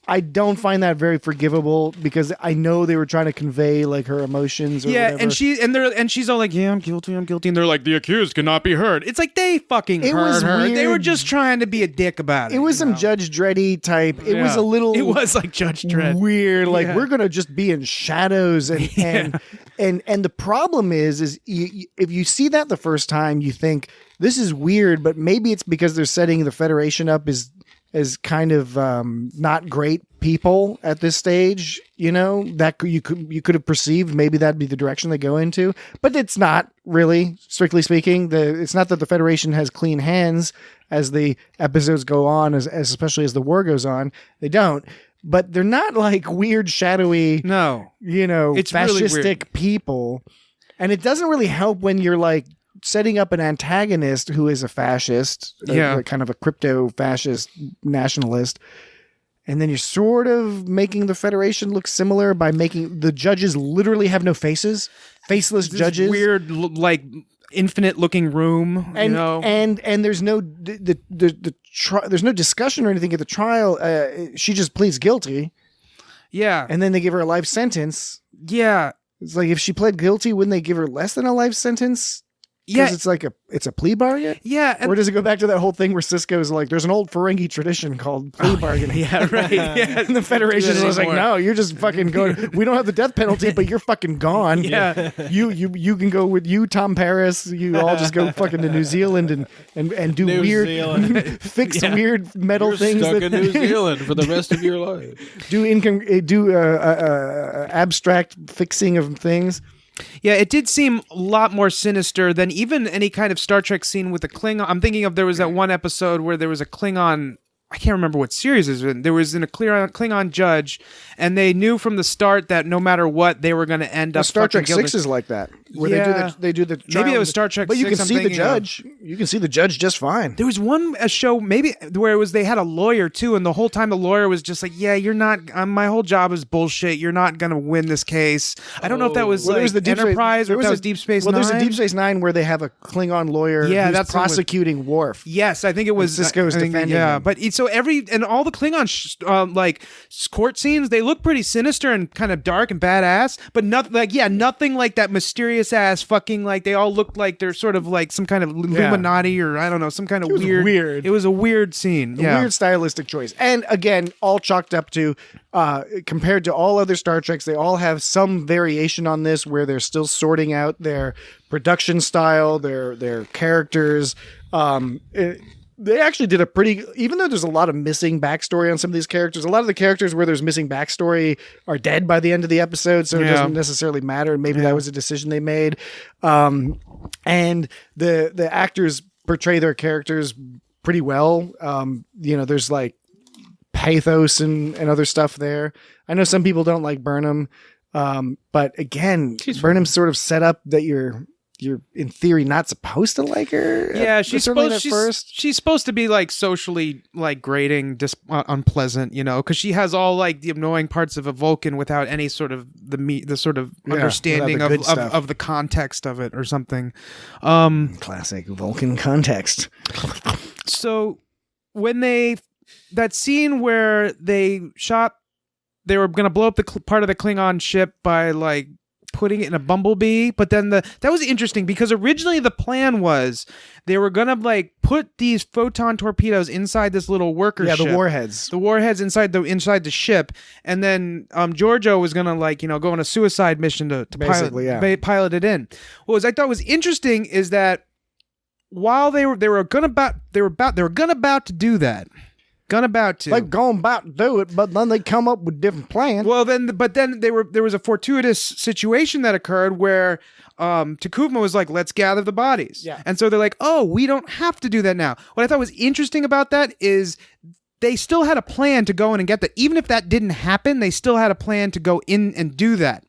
I don't find that very forgivable because I know they were trying to convey like her emotions or whatever. And she's all like, yeah, I'm guilty, and they're like, the accused cannot be heard. It's like they fucking heard her. Weird. They were just trying to be a dick about it. It was some Judge Dreddy type. It was a little. It was like Judge Dredd. Weird. Like we're gonna just be in shadows and the problem is if you see that the first time, you think this is weird, but maybe it's because they're setting the Federation up as kind of not great people at this stage, you know, that you could have perceived maybe that'd be the direction they go into, but it's not really, strictly speaking. It's not that the Federation has clean hands as the episodes go on, as especially as the war goes on. They don't, but they're not like weird, shadowy, it's fascistic really people, and it doesn't really help when you're like setting up an antagonist who is a fascist, kind of a crypto-fascist nationalist, And then you're sort of making the Federation look similar by making the judges literally have no faces, faceless This judges. weird, like infinite looking room, and you know? and there's no there's no discussion or anything at the trial. She just pleads guilty, Yeah. and then they give her a life sentence. Yeah. It's like if she pled guilty, wouldn't they give her less than a life sentence? Yeah. Because it's like it's a plea bargain. Yeah. And Or does it go back to that whole thing where Cisco's like, there's an old Ferengi tradition called plea bargaining. yeah, right. Yeah. And the Federation Do that was like, anymore. no, you're just fucking going. We don't have the death penalty, but you're fucking gone. Yeah. You can go with you, Tom Paris. You all just go fucking to New Zealand and do New weird, Zealand. fix weird metal You're things. stuck that- in New Zealand for the rest of your life. do abstract fixing of things. Yeah, it did seem a lot more sinister than even any kind of Star Trek scene with a Klingon. I'm thinking of there was that one episode where there was a Klingon. I can't remember what series it was in. There was a Klingon judge, and they knew from the start that no matter what, they were going to end up. Star Trek fucking 6 is like that, where Yeah. they do the Maybe trial, it was Star Trek but you 6 can I'm see the thinking of. judge. You can see the judge just fine. There was a show maybe where it was they had a lawyer too, and the whole time the lawyer was just like, "Yeah, you're not. My whole job is bullshit. You're not gonna win this case." I don't know if that was Well, like there was the Deep Enterprise Space, or if that was Deep Space Nine. Well, there's a Deep Space Nine where they have a Klingon lawyer Yeah, who's that's the one with- prosecuting Worf. Yes, I think it was Cisco's I think- defending Yeah, him. but so all the Klingon court scenes, they look pretty sinister and kind of dark and badass, but nothing like that mysterious ass fucking like they all look like they're sort of like some kind of Illuminati or I don't know, some kind of was weird. It was a weird scene. A weird stylistic choice. And again, all chalked up to, compared to all other Star Treks, they all have some variation on this where they're still sorting out their production style, their characters. They actually did a pretty, even though there's a lot of missing backstory on some of these characters, a lot of the characters where there's missing backstory are dead by the end of the episode, so it doesn't necessarily matter. Maybe that was a decision they made. And the actors portray their characters pretty well. There's like pathos and other stuff there. I know some people don't like Burnham, but again, Burnham's sort of set up that you're in theory not supposed to like her. Yeah, she's supposed first. she's supposed to be like socially like grating, unpleasant, because she has all like the annoying parts of a Vulcan without any sort of the sort of understanding without the good stuff. of the context of it or something. Classic Vulcan context. So when that scene where they were going to blow up the part of the Klingon ship by like putting it in a bumblebee, but then that was interesting because originally the plan was they were gonna like put these photon torpedoes inside this little worker ship. The warheads inside the ship, and then Giorgio was gonna go on a suicide mission to pilot it in. What I thought was interesting is that while they were about to do that. They're going about to do it, but then they come up with different plans. Well, then there was a fortuitous situation that occurred where Takuma was like, let's gather the bodies. Yeah. And so they're like, oh, we don't have to do that now. What I thought was interesting about that is they still had a plan to go in and get that. Even if that didn't happen, they still had a plan to go in and do that.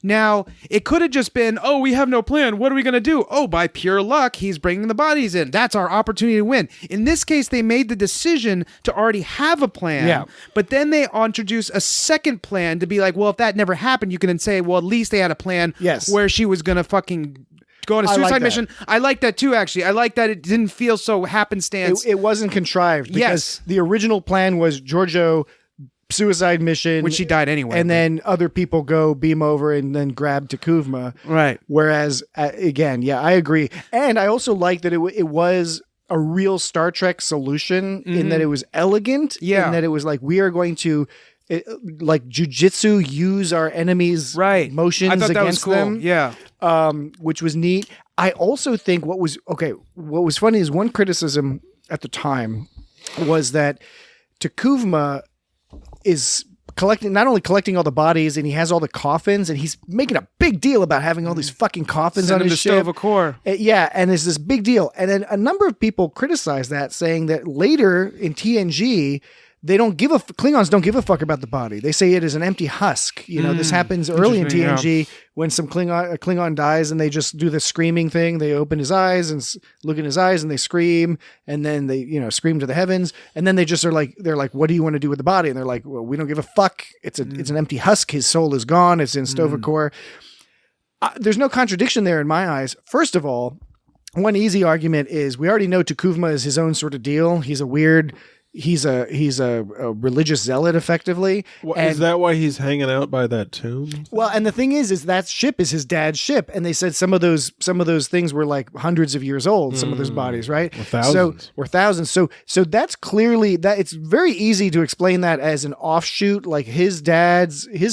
Now, it could have just been, oh, we have no plan. What are we going to do? Oh, by pure luck, he's bringing the bodies in. That's our opportunity to win. In this case, they made the decision to already have a plan. Yeah. But then they introduce a second plan to be like, well, if that never happened, you can then say, well, at least they had a plan where she was going to fucking go on a suicide mission. I like that too, actually. I like that it didn't feel so happenstance. It wasn't contrived because the original plan was Giorgio suicide mission, which she died anyway, and then other people go beam over and then grab Takuma. Right. Whereas again, I agree, and I also like that it was a real Star Trek solution in that it was elegant. Yeah. In that it was like, we are going to like jujitsu use our enemies' motions I thought against that was cool. them. Yeah. Which was neat. I also think what was funny is one criticism at the time was that Takuma is not only collecting all the bodies, and he has all the coffins, and he's making a big deal about having all these fucking coffins on his ship. Tovacor. And it's this big deal. And then a number of people criticize that, saying that later in TNG, Klingons don't give a fuck about the body. They say it is an empty husk. You know, this happens early in TNG when a Klingon dies and they just do the screaming thing. They open his eyes and look in his eyes and they scream, and then they, you know, scream to the heavens, and then they just are like, they're like, what do you want to do with the body? And they're like, well, we don't give a fuck. It's an empty husk. His soul is gone. It's in Sto-vo-kor. There's no contradiction there in my eyes. First of all, one easy argument is we already know T'Kuvma is his own sort of deal. He's a religious zealot, effectively. Is that why he's hanging out by that tomb? Well, and the thing is that ship is his dad's ship, and they said some of those things were like hundreds of years old. Some of those bodies, right? Or thousands. So that's clearly that. It's very easy to explain that as an offshoot, like his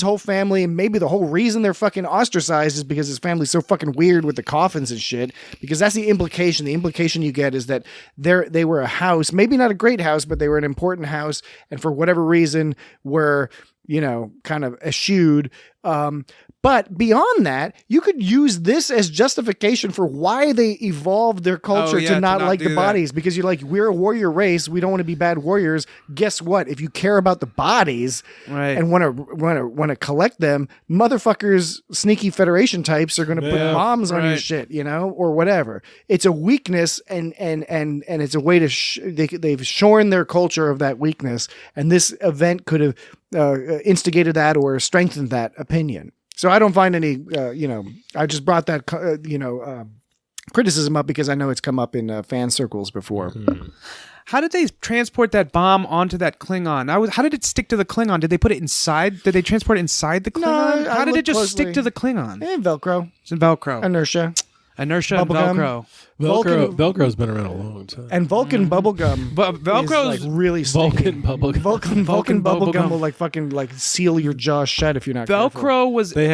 whole family, and maybe the whole reason they're fucking ostracized is because his family's so fucking weird with the coffins and shit. Because that's the implication. The implication you get is that they were a house, maybe not a great house, but they were an important house, and for whatever reason were, you know, kind of eschewed. But beyond that, you could use this as justification for why they evolved their culture to not like the bodies, because you're like, we're a warrior race. We don't want to be bad warriors. Guess what? If you care about the bodies and want to collect them, motherfuckers, sneaky Federation types are going to put bombs on your shit, you know, or whatever. It's a weakness, and it's a way to they've shorn their culture of that weakness, and this event could have instigated that or strengthened that opinion. So I don't find any, I just brought that, criticism up because I know it's come up in fan circles before. How did they transport that bomb onto that Klingon? How did it stick to the Klingon? Did they put it inside? Did they transport it inside the Klingon? No, how did it just stick to the Klingon? Velcro. It's Velcro. Inertia and Bubblegum. Velcro. Velcro's been around a long time. And Vulcan bubblegum. But Velcro's like really sticky. Vulcan bubblegum. Vulcan bubblegum will like fucking like seal your jaw shut if you're not Velcro careful. was. They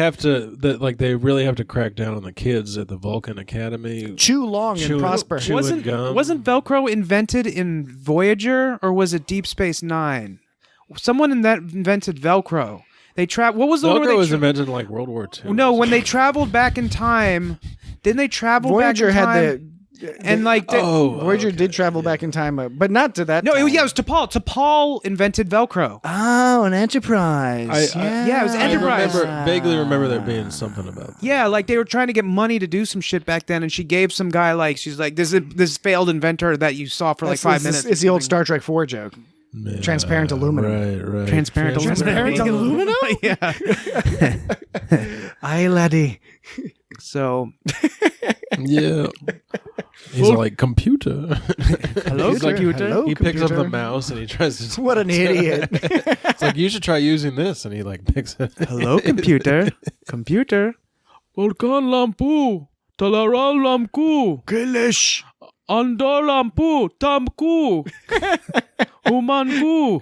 really have to crack down on the kids at the Vulcan Academy. Chew long and prosper. Wasn't Velcro invented in Voyager, or was it Deep Space Nine? Someone invented Velcro. What was the one where Velcro was invented in like World War II. No, when they traveled back in time, didn't they travel Voyager back in time? had Voyager did travel back in time, but not to that. No, time. it was T'Pol. T'Pol invented Velcro. Oh, an Enterprise. Yeah, it was Enterprise. I vaguely remember there being something about that. Yeah, like they were trying to get money to do some shit back then, and she gave some guy she's like, this failed inventor that you saw for like 5 minutes. It's the old Star Trek 4 joke. Yeah, transparent aluminum. Right. Transparent aluminum? Yeah. Aye, laddie. So. Yeah. He's like, computer. Hello, computer. Hello, he picks up computer. the mouse and he tries to. What an idiot. It's like, you should try using this. And he like picks it. Hello, computer. Computer. Vulcan lampu. Talaran lamku. Kilish. Andor lampu. Tamku. Humanku.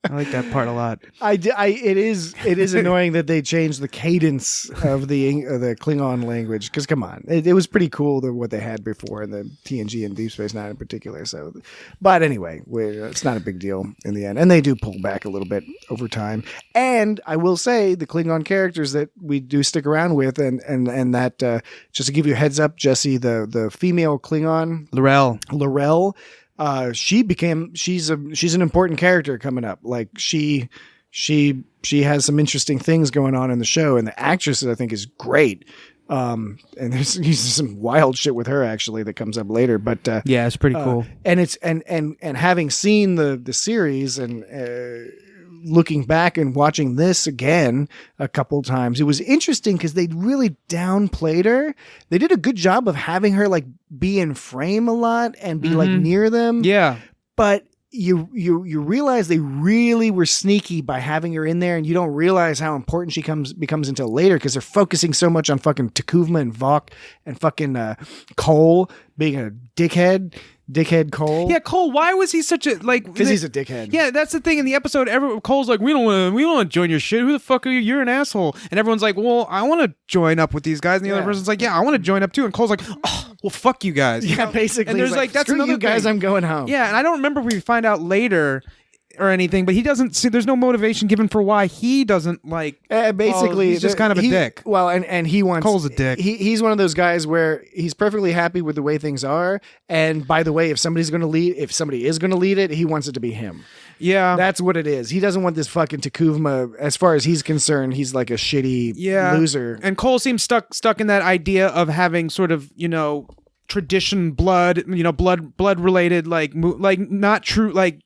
I like that part a lot. It is annoying that they changed the cadence of the Klingon language, because come on, it was pretty cool what they had before in the TNG and Deep Space Nine in particular. So, but anyway, it's not a big deal in the end, and they do pull back a little bit over time. And I will say the Klingon characters that we do stick around with, and that just to give you a heads up, Jesse, the female Klingon L'Rell. She's an important character coming up. Like she has some interesting things going on in the show, and the actress I think is great. And there's some wild shit with her actually that comes up later, but yeah, it's pretty cool. And it's and having seen the series and looking back and watching this again a couple times, it was interesting because they really downplayed her. They did a good job of having her like be in frame a lot and be like near them. Yeah. But you realize they really were sneaky by having her in there, and you don't realize how important she becomes until later, because they're focusing so much on fucking T'Kuvma and Vok and fucking Cole being a dickhead Cole. Yeah, Cole. Why was he such a Because he's a dickhead. Yeah, that's the thing in the episode. Cole's like, we don't want to join your shit. Who the fuck are you? You're an asshole. And everyone's like, well, I want to join up with these guys. And the other person's like, yeah, I want to join up too. And Cole's like, oh, well, fuck you guys. Yeah, basically. And there's like that's screw another you guys. thing. I'm going home. Yeah, and I don't remember if we find out later or anything, but he doesn't see. There's no motivation given for why he doesn't like. Basically, he's just kind of a dick. Well, and he wants Cole's a dick. He's one of those guys where he's perfectly happy with the way things are. And by the way, if somebody is going to lead it, he wants it to be him. Yeah, that's what it is. He doesn't want this fucking Takuvma. As far as he's concerned, he's like a shitty loser. And Cole seems stuck in that idea of having sort of tradition, blood related, like not true, like.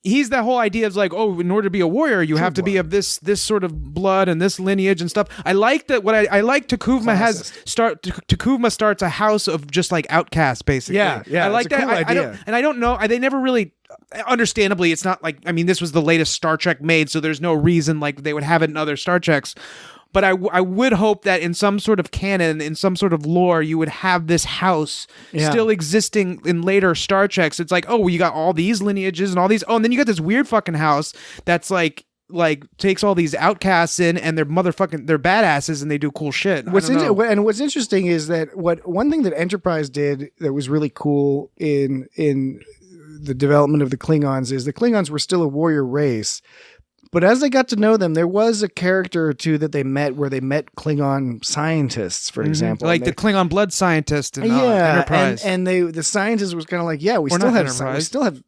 He's that whole idea of like, oh, in order to be a warrior, you have to be of this sort of blood and this lineage and stuff. I like that. What I like, Takuvma starts a house of just like outcasts, basically. Yeah. I like that. Cool idea. I don't know. They never really. Understandably, it's not like, I mean, this was the latest Star Trek made, so there's no reason like they would have it in other Star Treks. But I would hope that in some sort of canon, in some sort of lore, you would have this house still existing in later Star Treks. It's like, oh, well, you got all these lineages and all these. Oh, and then you got this weird fucking house that's like takes all these outcasts in, and they're badasses, and they do cool shit. What's interesting is that one thing that Enterprise did that was really cool in the development of the Klingons is the Klingons were still a warrior race. But as I got to know them, there was a character or two that they met where they met Klingon scientists, for example. Like the Klingon blood scientist in Enterprise. And the scientist was kind of like, yeah, we still have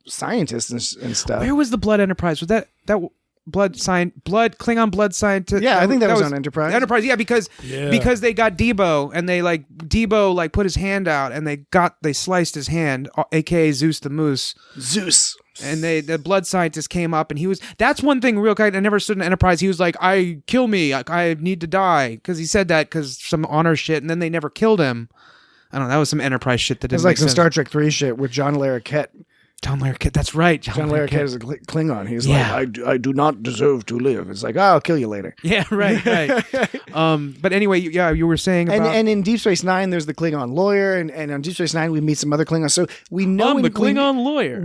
scientists and stuff. Where was the blood Enterprise? Was that Klingon blood scientist? Yeah, I think that was on Enterprise. Enterprise, yeah, because they got Debo, and Debo put his hand out, and they sliced his hand, aka Zeus the Moose. Zeus. And the blood scientist came up, and that's one thing real quick. I never stood in Enterprise. He was like, kill me. I need to die. Because he said that because some honor shit, and then they never killed him. I don't know. That was some Enterprise shit that didn't make sense. It was like some Star Trek 3 shit with John Larroquette. John Larroquette, that's right. John Larroquette is a Klingon. He's like, I do not deserve to live. It's like, I'll kill you later. Yeah, right. But anyway, you were saying about... And in Deep Space Nine, there's the Klingon lawyer, and on Deep Space Nine, we meet some other Klingons. So we know... I'm the Klingon lawyer.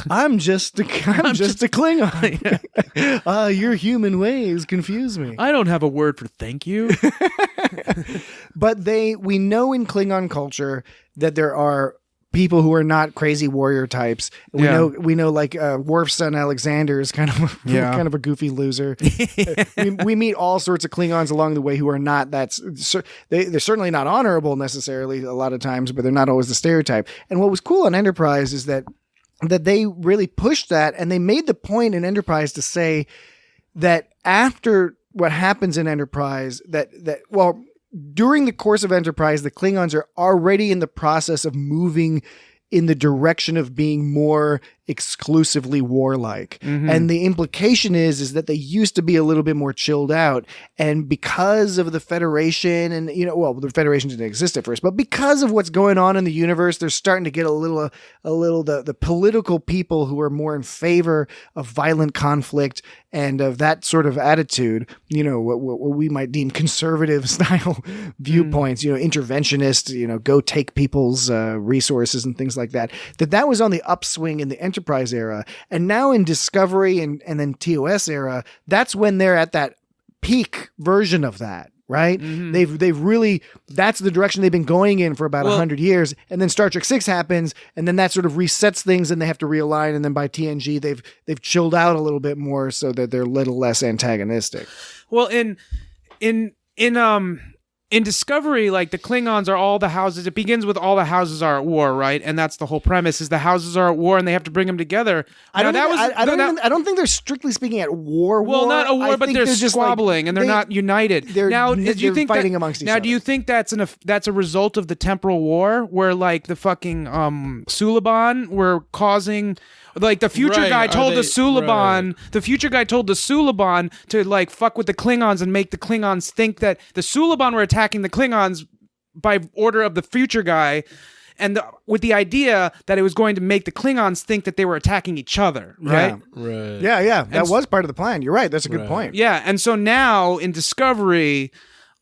I'm just a Klingon. Your human ways confuse me. I don't have a word for thank you. But we know in Klingon culture that there are people who are not crazy warrior types. We know like Worf's son Alexander is kind of a goofy loser. we meet all sorts of Klingons along the way who are not they're certainly not honorable necessarily a lot of times, but they're not always the stereotype. And what was cool on Enterprise is that they really pushed that, and they made the point in Enterprise to say that after what happens in Enterprise, during the course of Enterprise, the Klingons are already in the process of moving in the direction of being more exclusively warlike. Mm-hmm. And the implication is that they used to be a little bit more chilled out. And because of the Federation and, the Federation didn't exist at first, but because of what's going on in the universe, they're starting to get the political people who are more in favor of violent conflict and of that sort of attitude, what we might deem conservative style viewpoints, interventionist, go take people's resources and things like that. That was on the upswing in the Enterprise era. And now in Discovery and then TOS era, that's when they're at that peak version of that. Right? Mm-hmm. They've really, that's the direction they've been going in for about 100 years. And then Star Trek 6 happens, and then that sort of resets things, and they have to realign. And then by TNG, they've chilled out a little bit more so that they're a little less antagonistic. Well, in Discovery, like the Klingons are all the houses. It begins with all the houses are at war, right? And that's the whole premise: is the houses are at war and they have to bring them together. I don't think they're strictly speaking at war. Well, not a war, but they're squabbling and they're not united. They're fighting amongst each other. Now, do you think that's a result of the temporal war, where like the fucking Suliban were causing? Like the future guy told the Suliban to like fuck with the Klingons and make the Klingons think that the Suliban were attacking the Klingons by order of the future guy, and with the idea that it was going to make the Klingons think that they were attacking each other, right? Yeah. That was part of the plan. You're right. That's a good point. Yeah, and so now in Discovery,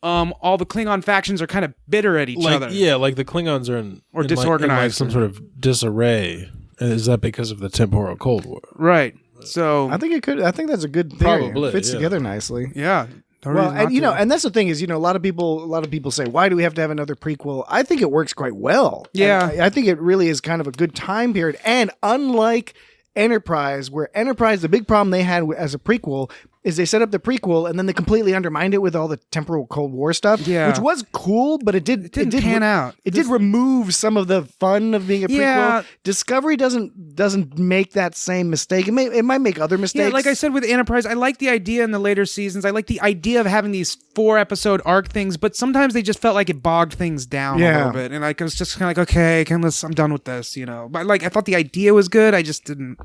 all the Klingon factions are kind of bitter at each other. Yeah, like the Klingons are in disorganized, like some sort of disarray. Is that because of the temporal Cold War? Right. So I think that's a good theory. Probably, it fits together nicely. Yeah. Well, and and that's the thing is, a lot of people say, why do we have to have another prequel? I think it works quite well. Yeah. I think it really is kind of a good time period. And unlike Enterprise, where Enterprise, the big problem they had as a prequel is they set up the prequel and then they completely undermined it with all the temporal Cold War stuff, which was cool, but it didn't pan out. It did remove some of the fun of being a prequel. Yeah. Discovery doesn't make that same mistake. It might make other mistakes. Yeah, like I said with Enterprise, I like the idea in the later seasons. I like the idea of having these 4-episode arc things, but sometimes they just felt like it bogged things down a little bit, and like I was just kind of like, okay, I'm done with this, But like I thought the idea was good, I just didn't.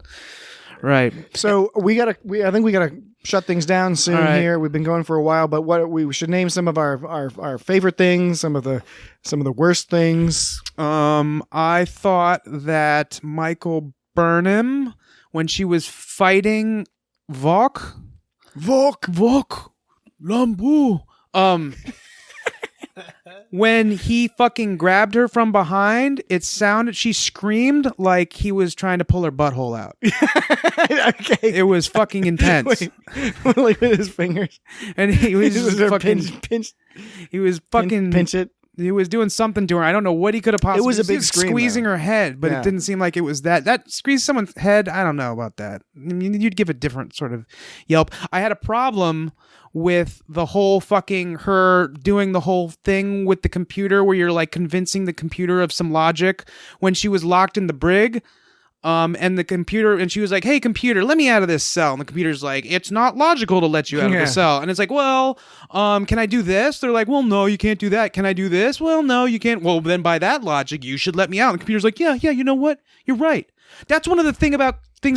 Right. So I think we gotta shut things down soon here. We've been going for a while, but what we should name some of our favorite things, some of the worst things. I thought that Michael Burnham, when she was fighting Vok, Lambu, when he fucking grabbed her from behind, she screamed like he was trying to pull her butthole out. Okay. It was fucking intense. Like with his fingers. And he was just fucking pinch. He was fucking pinch it. He was doing something to her. I don't know what he could have possibly. It was a he big scream, squeezing though. her head, but it didn't seem like it was that. That squeezed someone's head. I don't know about that. I mean, you'd give a different sort of yelp. I had a problem with the whole fucking her doing the whole thing with the computer where you're like convincing the computer of some logic when she was locked in the brig. And the computer, and she was like, "Hey, computer, let me out of this cell." And the computer's like, "It's not logical to let you out of the cell." And it's like, "Well, can I do this?" They're like, "Well, no, you can't do that." "Can I do this?" "Well, no, you can't." "Well, then by that logic, you should let me out." And the computer's like, "Yeah, you know what? You're right." That's one of the things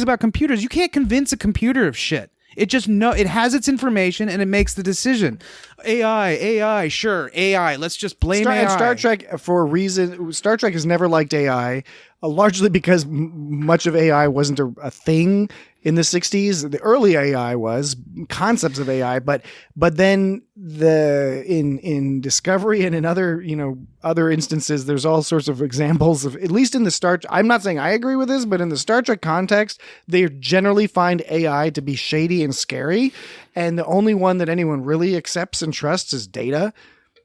about computers. You can't convince a computer of shit. It just it has its information and it makes the decision. AI, sure, AI. Let's just blame AI. And Star Trek, for a reason, Star Trek has never liked AI, largely because much of AI wasn't a thing in the 60s. The early AI was concepts of AI, but then in Discovery and in other instances, there's all sorts of examples of, at least in the I'm not saying I agree with this, but in the Star Trek context, they generally find AI to be shady and scary, and the only one that anyone really accepts and trusts is Data.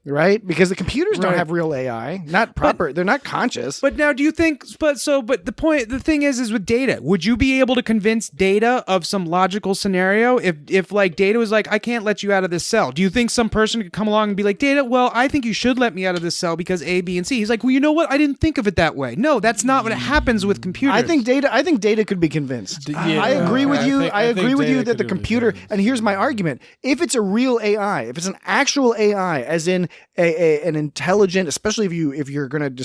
Right? Because the computers don't have real AI, not proper. They're not conscious. But now, do you think? But the thing is with Data, would you be able to convince Data of some logical scenario if like Data was like, "I can't let you out of this cell"? Do you think some person could come along and be like, "Data, well, I think you should let me out of this cell because A, B, and C"? He's like, "Well, you know what? I didn't think of it that way." No, that's not what happens with computers. I think Data could be convinced. I agree with you. I agree with you that the computer. And here's my argument: if it's a real AI, if it's an actual AI, as in an intelligent, especially if you're going to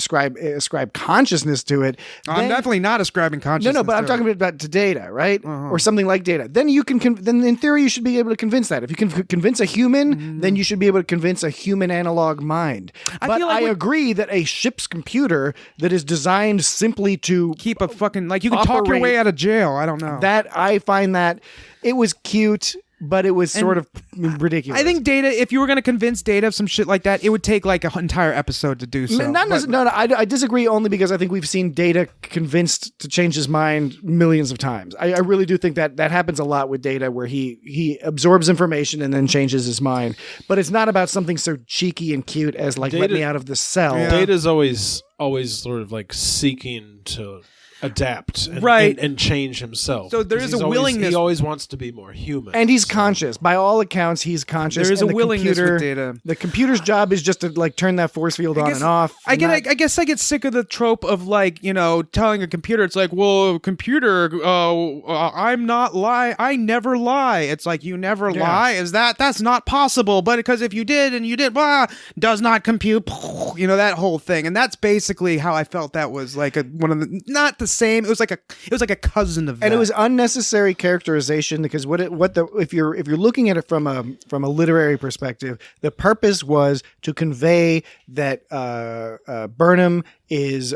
ascribe consciousness to it. I'm definitely not ascribing consciousness. No, but I'm talking about to Data, right? Or something like Data. Then you can. Then in theory, you should be able to convince that. If you can convince a human, then you should be able to convince a human analog mind. But I agree that a ship's computer that is designed simply to keep a fucking you can talk your way out of jail. I don't know. That I find that it was cute. But it was sort of ridiculous. I think Data, if you were going to convince Data of some shit like that, it would take like an entire episode to do so. I disagree only because I think we've seen Data convinced to change his mind millions of times. I really do think that happens a lot with Data, where he absorbs information and then changes his mind. But it's not about something so cheeky and cute as like, let me out of the cell. Yeah. Data's always sort of like seeking to adapt and change himself. So there is a willingness. He always wants to be more human. And he's conscious. By all accounts, he's conscious. There is a willingness with Data. The computer's job is just to like turn that force field on and off. I guess I get sick of the trope of like, telling a computer, it's like, well, computer, I'm not lie. I never lie. It's like, you never lie? That's not possible. But because if you did and you did, does not compute, that whole thing. And that's basically how I felt that was like one of the, not the same. It was like a cousin of that. And it was unnecessary characterization because if you're looking at it from a literary perspective, the purpose was to convey that Burnham is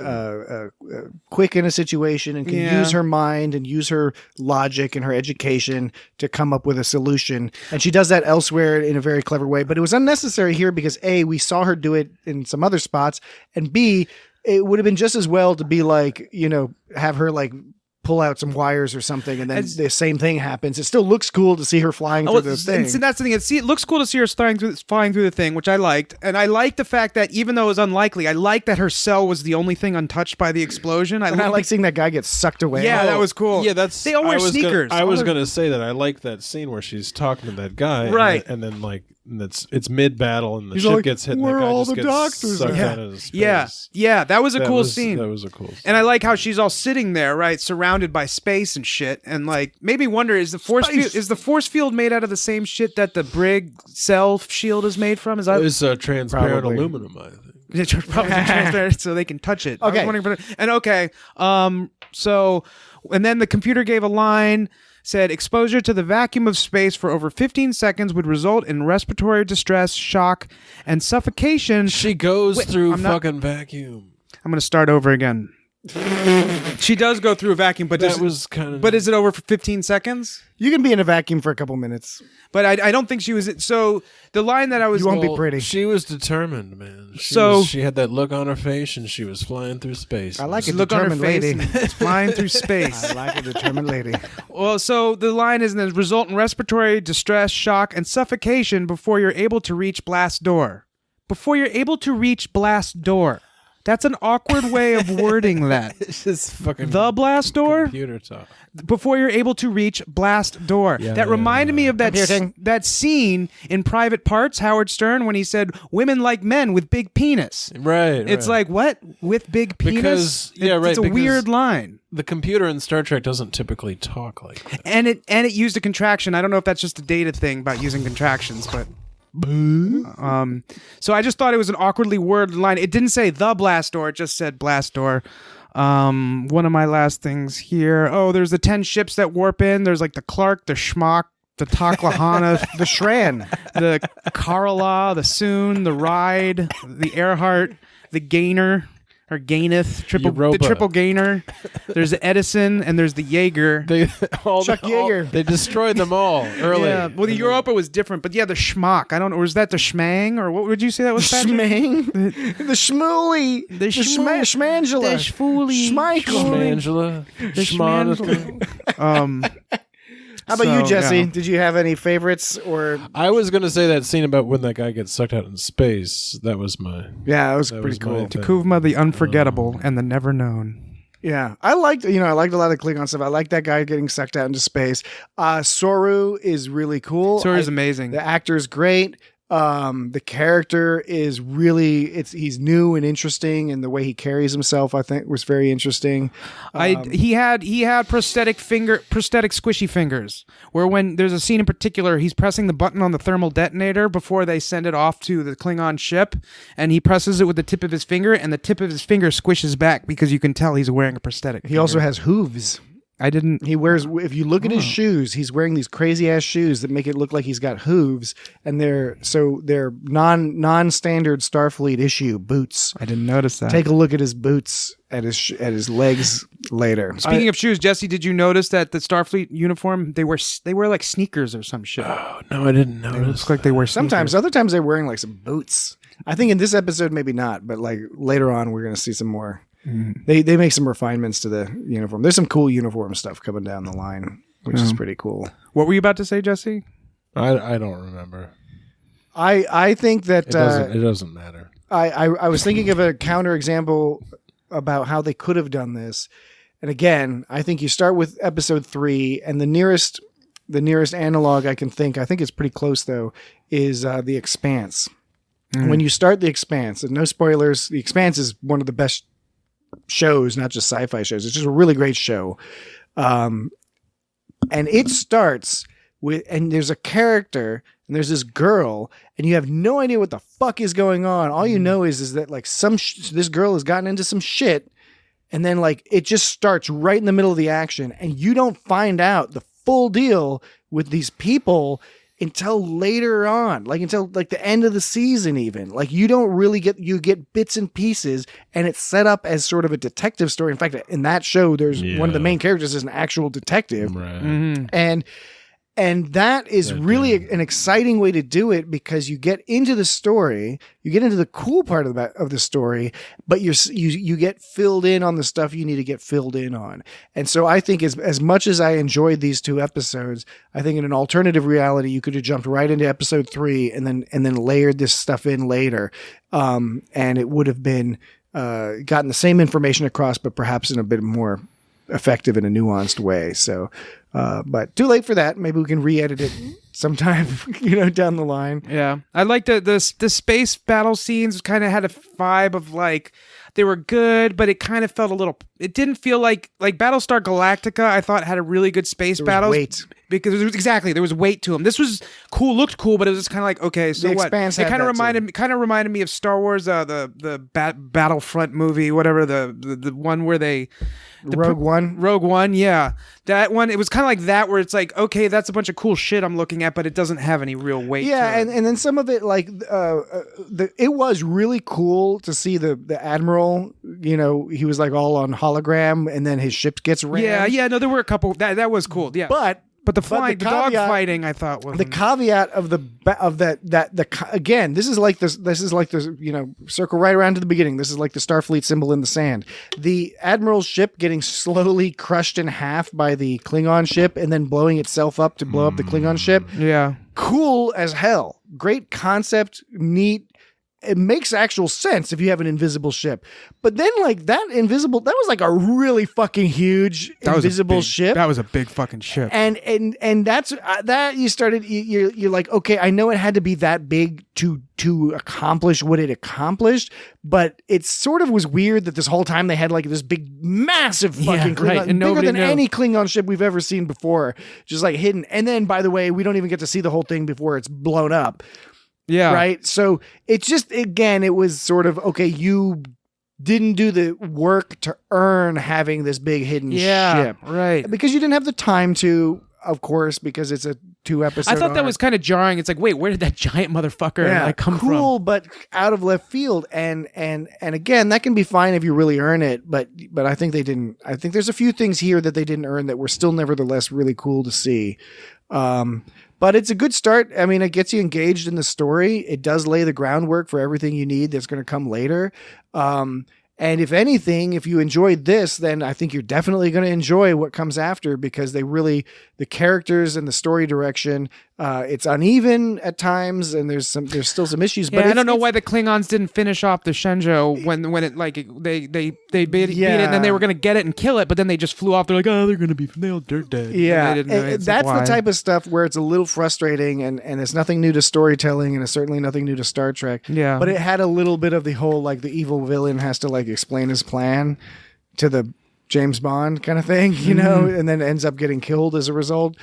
quick in a situation and can use her mind and use her logic and her education to come up with a solution. And she does that elsewhere in a very clever way. But it was unnecessary here because A, we saw her do it in some other spots, and B, it would have been just as well to be like, have her like pull out some wires or something, and then the same thing happens. It still looks cool to see her flying through the thing. And that's the thing. It looks cool to see her flying through the thing, which I liked. And I liked the fact that even though it was unlikely, I liked that her cell was the only thing untouched by the explosion. I like seeing that guy get sucked away. Yeah, that was cool. Yeah, they all wear sneakers. I was gonna say that I like that scene where she's talking to that guy, right? And then like it's mid battle and the He's ship like, gets hit. And where the guy all just the gets doctors sucked at? out of his space. Yeah, that was a cool scene. That was a cool scene. And I like how she's all sitting there, right, surrounded by space and shit, and like made me wonder: is the force field made out of the same shit that the Brig cell shield is made from? Is that It's transparent Probably. aluminum, I think. it's probably transparent so they can touch it? Okay. I was wondering and then the computer gave a line. Said exposure to the vacuum of space for over 15 seconds would result in respiratory distress, shock, and suffocation. She goes through I'm not- fucking vacuum. I'm going to start over again. She does go through a vacuum, but That was kind of. But is it over for 15 seconds? You can be in a vacuum for a couple minutes. But I don't think she was. So the line that I was. You won't be pretty. She was determined, man. She had that look on her face, and she was flying through space. I like a Look on her determined face lady. and it's flying through space. I like a determined lady. Well, so the line is that result in respiratory distress, shock, and suffocation before you're able to reach blast door. Before you're able to reach blast door. That's an awkward way of wording that. It's just fucking The blast door? computer talk. Before you're able to reach blast door. Yeah, That reminded me of Computing. that scene in Private Parts, Howard Stern, when he said, women like men with big penis. Right. It's like, what? With big penis? It's a because weird line. The computer in Star Trek doesn't typically talk like that. And it used a contraction. I don't know if that's just a data thing about using contractions, but so I just thought it was an awkwardly worded line. It didn't say the blast door, it just said blast door. One of my last things here. Oh, there's the 10 ships that warp in. There's like the Clark, the Schmock, the Taklahana, the Shran, the Karala, the Soon, the Ride, the Earhart, the Gainer. Or Gaineth, the Europa. triple gainer. There's the Edison and there's the Jaeger. Chuck Yeager. They destroyed them all early. Yeah, well, the Europa was different, but yeah, the Schmock. I don't know. Was that the Schmang or what would you say that was? Patrick? Schmang? The Schmooly. The Schmangela. The Schfooly. Schmeichel. Schmangela. Schmonica. How about you, Jesse? Did you have any favorites or? I was going to say that scene about when that guy gets sucked out in space. That was my. Yeah, it was That pretty was my cool. thing. Kuvma, the unforgettable and the never known. Yeah, I liked a lot of Klingon stuff. I like that guy getting sucked out into space. Soru is really cool. Soru's amazing. The actor is great. The character is really he's new and interesting, and the way he carries himself, I think, was very interesting. He had prosthetic squishy fingers. Where when there's a scene in particular, he's pressing the button on the thermal detonator before they send it off to the Klingon ship, and he presses it with the tip of his finger, and the tip of his finger squishes back because you can tell he's wearing a prosthetic. He also has hooves. He wears, if you look at his shoes, he's wearing these crazy ass shoes that make it look like he's got hooves, and they're non-standard Starfleet issue boots. I didn't notice that. Take a look at his boots at his legs later. Speaking of shoes, Jesse, did you notice that the Starfleet uniform they wear like sneakers or some shit? Oh, no, I didn't It notice. looks like they wear sneakers. Sometimes, other times they're wearing like some boots. I think in this episode maybe not, but like later on we're gonna see some more. They make some refinements to the uniform. There's some cool uniform stuff coming down the line, which is pretty cool. What were you about to say, Jesse? I don't remember. I think that It doesn't matter. I was thinking of a counter example about how they could have done this. And again, I think you start with episode 3, and the nearest analog I can think it's pretty close though, is The Expanse. When you start The Expanse, and no spoilers, The Expanse is one of the best shows, not just sci-fi shows. It's just a really great show. And it starts with, and there's a character, and there's this girl, and you have no idea what the fuck is going on. All you know is that like this girl has gotten into some shit, and then like it just starts right in the middle of the action, and you don't find out the full deal with these people until later on, like until like the end of the season even. Like you don't really you get bits and pieces, and it's set up as sort of a detective story. In fact, in that show, there's one of the main characters is an actual detective. Right. And And that is really an exciting way to do it because you get into the story, you get into the cool part of the story, but you get filled in on the stuff you need to get filled in on. And so I think as much as I enjoyed these 2 episodes, I think in an alternative reality you could have jumped right into episode 3 and then layered this stuff in later, and it would have been gotten the same information across, but perhaps in a bit more effective in a nuanced way. So, but too late for that. Maybe we can re-edit it sometime, down the line. Yeah, I like the space battle scenes. Kind of had a vibe of like they were good, but it kind of felt a little. It didn't feel like Battlestar Galactica. I thought had a really good space battle. Weight. Because there was weight to them. This was cool, looked cool, but it was just kind of like, okay, so what? It kind of reminded me of Star Wars, the Battlefront movie, whatever, the one where Rogue One, yeah, that one. It was kind of like that, where it's like, okay, that's a bunch of cool shit I'm looking at, but it doesn't have any real weight. Yeah, to it. and then some of it, like it was really cool to see the admiral. He was like all on hologram, and then his ship gets rammed. Yeah. No, there were a couple that was cool. Yeah, but the dog fighting, I thought was the caveat of again. This is like this, circle right around to the beginning. This is like the Starfleet symbol in the sand. The admiral's ship getting slowly crushed in half by the Klingon ship, and then blowing itself up to blow up the Klingon ship. Yeah, cool as hell. Great concept, neat. It makes actual sense if you have an invisible ship. But then that was like a really fucking huge invisible ship. That was a big fucking ship. And that's that you're like, okay, I know it had to be that big to accomplish what it accomplished, but it sort of was weird that this whole time they had like this big massive fucking Klingon, right. And bigger than knew. any Klingon ship we've ever seen before, just like hidden. And then, by the way, we don't even get to see the whole thing before it's blown up. Yeah. Right. So it's just, again, it was sort of, okay, you didn't do the work to earn having this big hidden ship. Right. Because you didn't have the time to, of course, because it's a 2-episode. I thought that was kind of jarring. It's like, wait, where did that giant motherfucker come from? Cool, but out of left field. And again, that can be fine if you really earn it. But I think they didn't. I think there's a few things here that they didn't earn that were still nevertheless really cool to see. But it's a good start. I mean, it gets you engaged in the story. It does lay the groundwork for everything you need that's going to come later. And if anything, if you enjoyed this, then I think you're definitely going to enjoy what comes after, because the characters and the story direction, it's uneven at times, and there's still some issues. Yeah, but I don't know why the Klingons didn't finish off the Shenzhou when it they beat it, and then they were going to get it and kill it, but then they just flew off. They're like, oh, they're dead. Yeah, that's the type of stuff where it's a little frustrating, and it's nothing new to storytelling, and it's certainly nothing new to Star Trek. Yeah, but it had a little bit of the whole, like, the evil villain has to like explain his plan to the James Bond kind of thing, and then ends up getting killed as a result,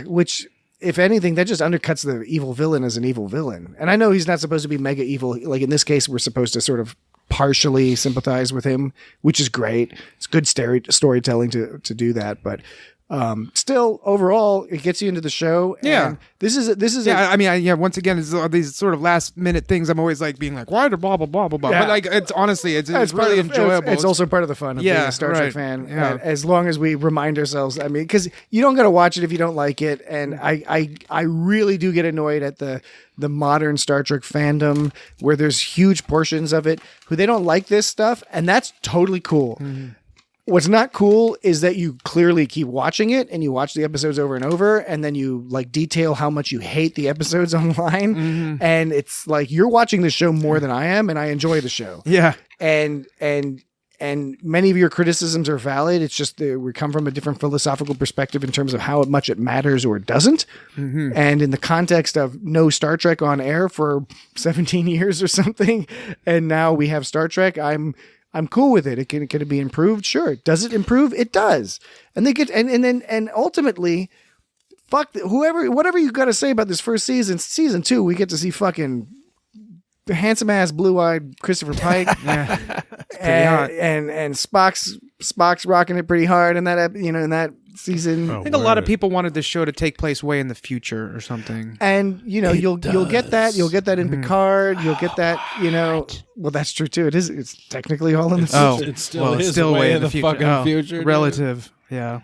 which, if anything, that just undercuts the evil villain as an evil villain. And I know he's not supposed to be mega evil. Like in this case, we're supposed to sort of partially sympathize with him, which is great. It's good storytelling to do that, but still, overall, it gets you into the show. Yeah, and this is once again, it's these sort of last minute things. I'm always like being like, why did blah blah blah blah blah. Yeah. But like, it's honestly, it's really enjoyable. It's also part of the fun of being a Star Trek fan. Yeah. As long as we remind ourselves, I mean, because you don't got to watch it if you don't like it. And I really do get annoyed at the modern Star Trek fandom, where there's huge portions of it who they don't like this stuff, and that's totally cool. Mm-hmm. What's not cool is that you clearly keep watching it, and you watch the episodes over and over, and then you like detail how much you hate the episodes online. Mm-hmm. And it's like, you're watching the show more than I am, and I enjoy the show. Yeah. And many of your criticisms are valid. It's just that we come from a different philosophical perspective in terms of how much it matters or doesn't. Mm-hmm. And in the context of no Star Trek on air for 17 years or something, and now we have Star Trek, I'm cool with it. Can it be improved? Sure. Does it improve? It does. And they get and ultimately, whatever you got to say about this first season. Season 2, we get to see fucking handsome ass blue-eyed Christopher Pike. and Spock's rocking it pretty hard in that in that season. I think a lot of people wanted this show to take place way in the future or something. And you'll get that. You'll get that in Picard. You'll get that, well, that's true too. It's technically all in the future. It's still way in the fucking future. Relative. Yeah.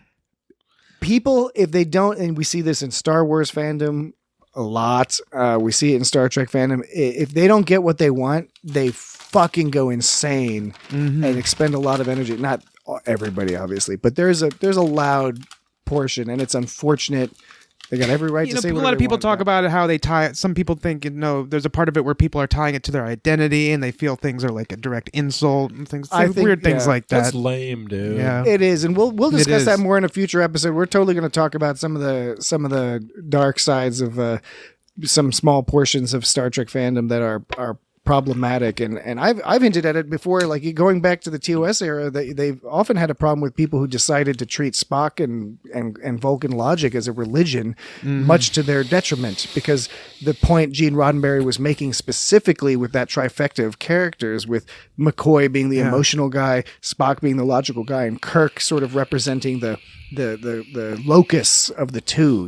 people, if they don't, and we see this in Star Wars fandom a lot, we see it in Star Trek fandom, if they don't get what they want, they fucking go insane and expend a lot of energy. Not everybody, obviously, but there's a loud portion, and it's unfortunate. They got every right to say. A lot of people talk about how they tie it. Some people think, there's a part of it where people are tying it to their identity, and they feel things are like a direct insult and things. I think, weird things like that. That's lame, dude. Yeah, it is, and we'll discuss that more in a future episode. We're totally going to talk about some of the dark sides of some small portions of Star Trek fandom that are problematic, and I've hinted at it before, like going back to the TOS era, they've often had a problem with people who decided to treat Spock and Vulcan logic as a religion, much to their detriment, because the point Gene Roddenberry was making specifically with that trifecta of characters, with McCoy being the emotional guy, Spock being the logical guy, and Kirk sort of representing the locus of the two,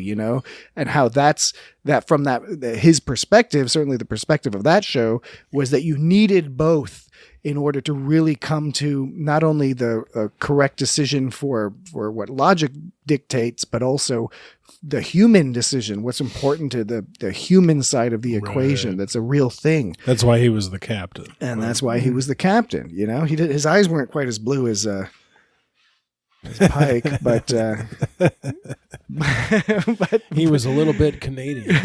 and how that from his perspective, certainly the perspective of that show, was that you needed both in order to really come to not only the correct decision for what logic dictates, but also the human decision, what's important to the human side of the equation. Right. That's a real thing. That's why he was the captain. And that's why he was the captain. His eyes weren't quite as blue as Pike, but he was a little bit Canadian.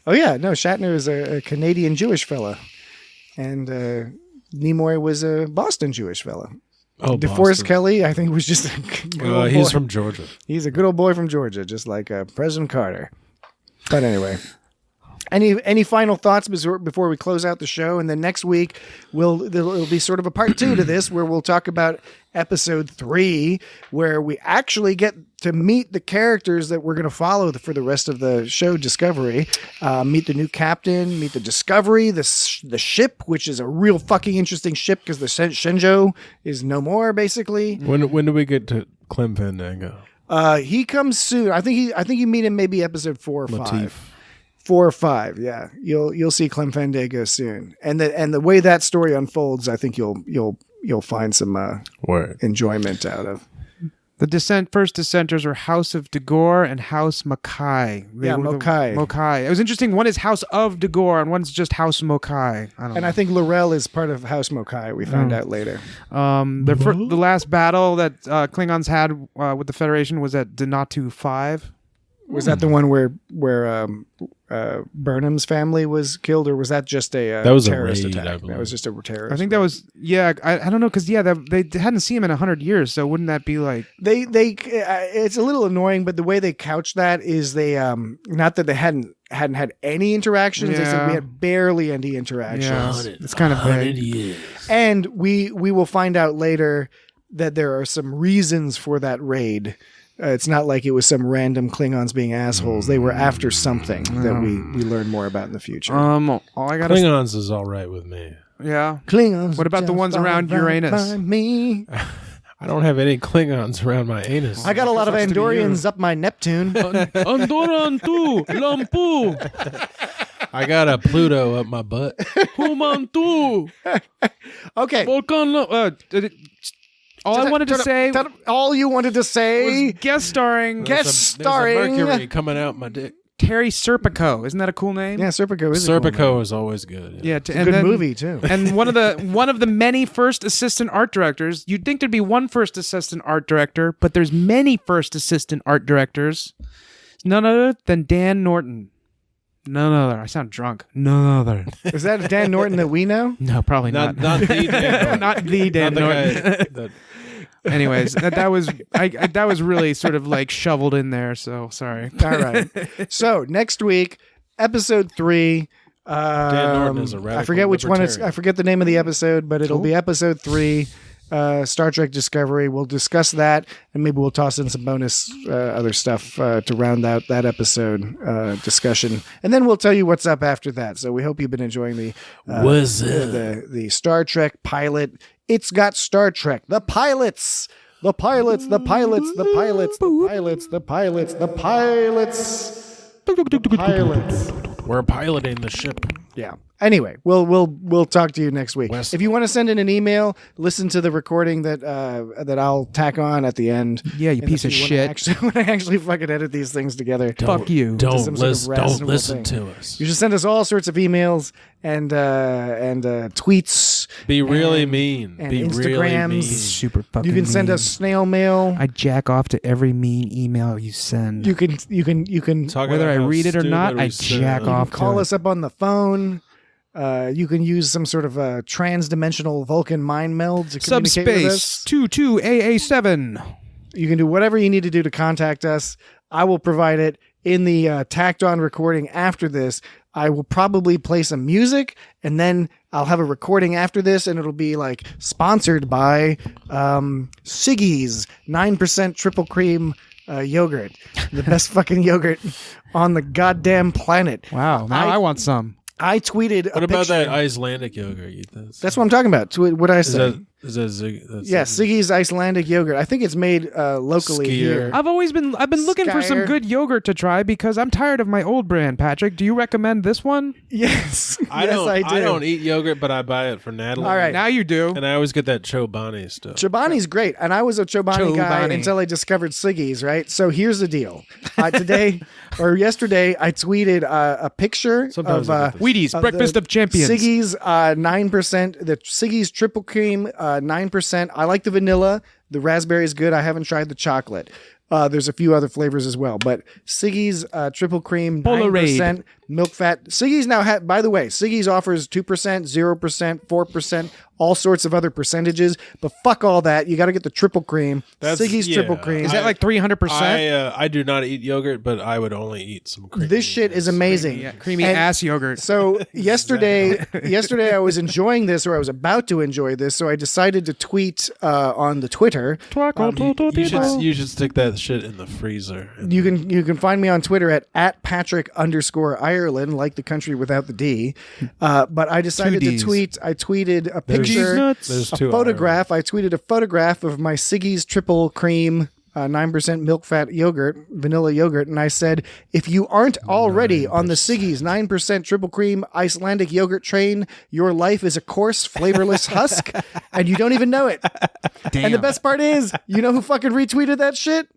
Oh yeah, no, Shatner is a Canadian Jewish fella, and Nimoy was a Boston Jewish fella. Oh, DeForest Kelly, I think, was just a good old he's boy. from Georgia. He's a good old boy from Georgia, just like President Carter. But anyway. Any final thoughts before we close out the show? And then next week it'll be sort of a part 2 to this, where we'll talk about episode 3, where we actually get to meet the characters that we're going to follow for the rest of the show, Discovery. Meet the new captain, meet the Discovery, the ship, which is a real fucking interesting ship because the Shenzhou is no more, basically. When do we get to Clem Fandango? He comes soon. I think you meet him maybe episode 4 or 5. 4 or 5, yeah. You'll see Clem Fandango soon, and the way that story unfolds, I think you'll find some enjoyment out of. The first dissenters are House of Dagor and House Makai. Mokai. It was interesting. One is House of Dagor and one's just House Mokai. I think L'Rell is part of House Mokai. We found out later. The last battle that Klingons had with the Federation was at Denatu 5. Was that the one where Burnham's family was killed, or was that just a terrorist attack? That was just a terrorist. I think that was I don't know, because they hadn't seen him in 100 years, so wouldn't that be like they it's a little annoying, but the way they couch that is they not that they hadn't had any interactions. They said we had barely any interactions. It's kind of vague. And we will find out later that there are some reasons for that raid. It's not like it was some random Klingons being assholes. They were after something that we learn more about in the future. Klingons is all right with me. Yeah. Klingons. What about the ones around Uranus? Me. I don't have any Klingons around my anus. I got a lot of Andorians up my Neptune. Andoran tu, Lampu. I got a Pluto up my butt. Humantu. Okay. Vulcan. All you wanted to say was guest starring there's a Mercury coming out my dick. Terry Serpico. Isn't that a cool name? Yeah, Serpico is Serpico a cool name. is always good. Yeah, it's a good movie too. And one of the many first assistant art directors. You'd think there'd be one first assistant art director, but there's many first assistant art directors. None other than Dan Norton. None other. I sound drunk. None other. Is that a Dan Norton that we know? No, probably not. Not the Dan Norton. Not the Dan Norton. Anyways, that was really sort of like shoveled in there. So sorry. All right. So next week, episode 3. Dan Norton is a radical I forget which one it's. I forget the name of the episode, but it'll be episode 3. Star Trek Discovery. We'll discuss that, and maybe we'll toss in some bonus other stuff to round out that episode discussion, and then we'll tell you what's up after that. So we hope you've been enjoying the Star Trek pilot. It's got Star Trek. The pilots. The pilots. The pilots. The pilots. The pilots. The pilots. The pilots. The pilots. We're piloting the ship. Yeah. Anyway, we'll talk to you next week. West- If you want to send in an email, listen to the recording that I'll tack on at the end. Yeah, you And piece if of you shit. When I actually fucking edit these things together. Fuck you. into some sort of Don't reasonable listen thing. to us. You should send us all sorts of emails and tweets. Be really mean. and Be really Instagrams. mean. Super fucking You can send mean. us snail mail. I jack off to every mean email you send. You can Talk Whether about I how read it or stupid not, we I sound. jack off. call to us up on the phone. You can use some sort of a trans-dimensional Vulcan mind meld to communicate with us. Subspace 22AA7. You can do whatever you need to do to contact us. I will provide it in the tacked on recording after this. I will probably play some music, and then I'll have a recording after this, and it'll be like sponsored by Siggy's 9% triple cream yogurt, the best fucking yogurt on the goddamn planet. Wow. Now I want some. I tweeted. What about that Icelandic yogurt? That's what I'm talking about. What I say? Is that Zig? That's Yeah, Siggy's Icelandic yogurt. I think it's made locally Skier. here. I've been looking for some Skyer. good yogurt to try because I'm tired of my old brand, Patrick. Do you recommend this one? Yes. I yes, don't. I do. I don't eat yogurt, but I buy it for Natalie. All right. Now you do. And I always get that Chobani stuff. Chobani's great, and I was a Chobani guy Chobani. until I discovered Siggy's, right? So here's the deal. Yesterday, I tweeted a picture Sometimes of I get this. Wheaties, breakfast of champions. Siggy's 9%, the Siggy's triple cream 9%. I like the vanilla. The raspberry is good. I haven't tried the chocolate. There's a few other flavors as well, but Siggy's triple cream 9% milk fat. Siggy's now by the way, Siggy's offers 2%, 0%, 4%, all sorts of other percentages, but fuck all that. You got to get the triple cream. Siggy's triple cream. Is that like 300%? I do not eat yogurt, but I would only eat some cream. This shit is amazing. Creamy And ass yogurt. So yesterday I was enjoying this, or I was about to enjoy this, so I decided to tweet on the Twitter. You should stick that shit in the freezer. You can find me on Twitter at Patrick_Ireland, like the country without the D. But I decided to tweet. I tweeted a picture, There's a two photograph. I tweeted a photograph of my Siggy's triple cream 9% milk fat yogurt, vanilla yogurt, and I said, if you aren't already on the Siggy's 9% triple cream Icelandic yogurt train, your life is a coarse, flavorless husk, and you don't even know it. Damn. And the best part is, you know who fucking retweeted that shit?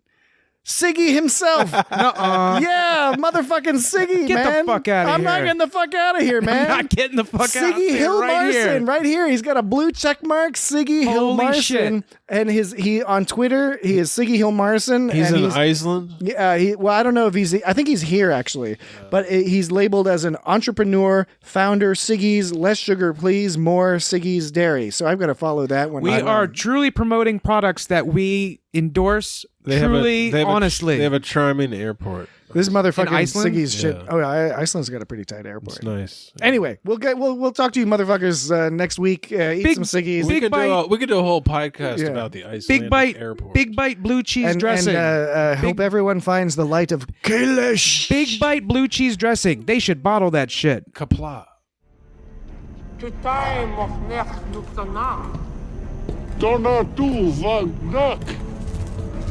Siggy himself. Yeah, motherfucking Siggy, Get the man. fuck outta I'm not here. getting the fuck out of here, man. I'm not getting the fuck out. Siggy Hilmarson, right here. He's got a blue check mark, Siggy Holy Hilmarson. shit. And he on Twitter, he is Siggy Hilmarson. He's and in Iceland. Yeah, I don't know if I think he's here actually, but he's labeled as an entrepreneur, founder, Siggy's, less sugar please, more Siggy's dairy. So I've got to follow that one. We are truly promoting products that we endorse. Honestly. They have a charming airport. This motherfucking Iceland? Siggy's shit. Yeah. Oh, Iceland's got a pretty tight airport. It's nice. Anyway, we'll talk to you motherfuckers next week. Eat some Siggy's. We could do a whole podcast Yeah. about the Icelandic airport. Big Bite blue cheese and dressing. hope everyone finds the light of Kalish. Big Bite blue cheese dressing. They should bottle that shit. Kapla. Donna tu vagnak.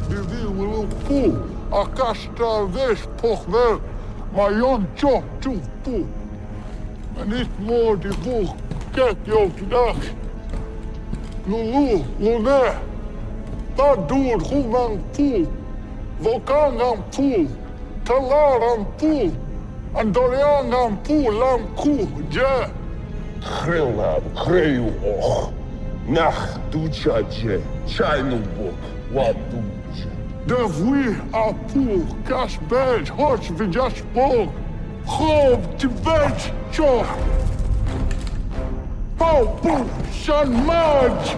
Bibi will pu. Akasta ves pochver. Mayon cho tu pu. En niet more die boek. Kijk je dag. Lulu, Lune. Dat doet goed aan pu. Vulcan aan pu. Talar aan pu. En Dorian aan pu. Lang ku. Ja. Krilla, Kreuoch, Nach Duchaje, Chinubuk, Waduja. De vui a pu, Kasbed, Hoch Vijaspok, Hob Tibet, Cho. Pau Pu, San Maj.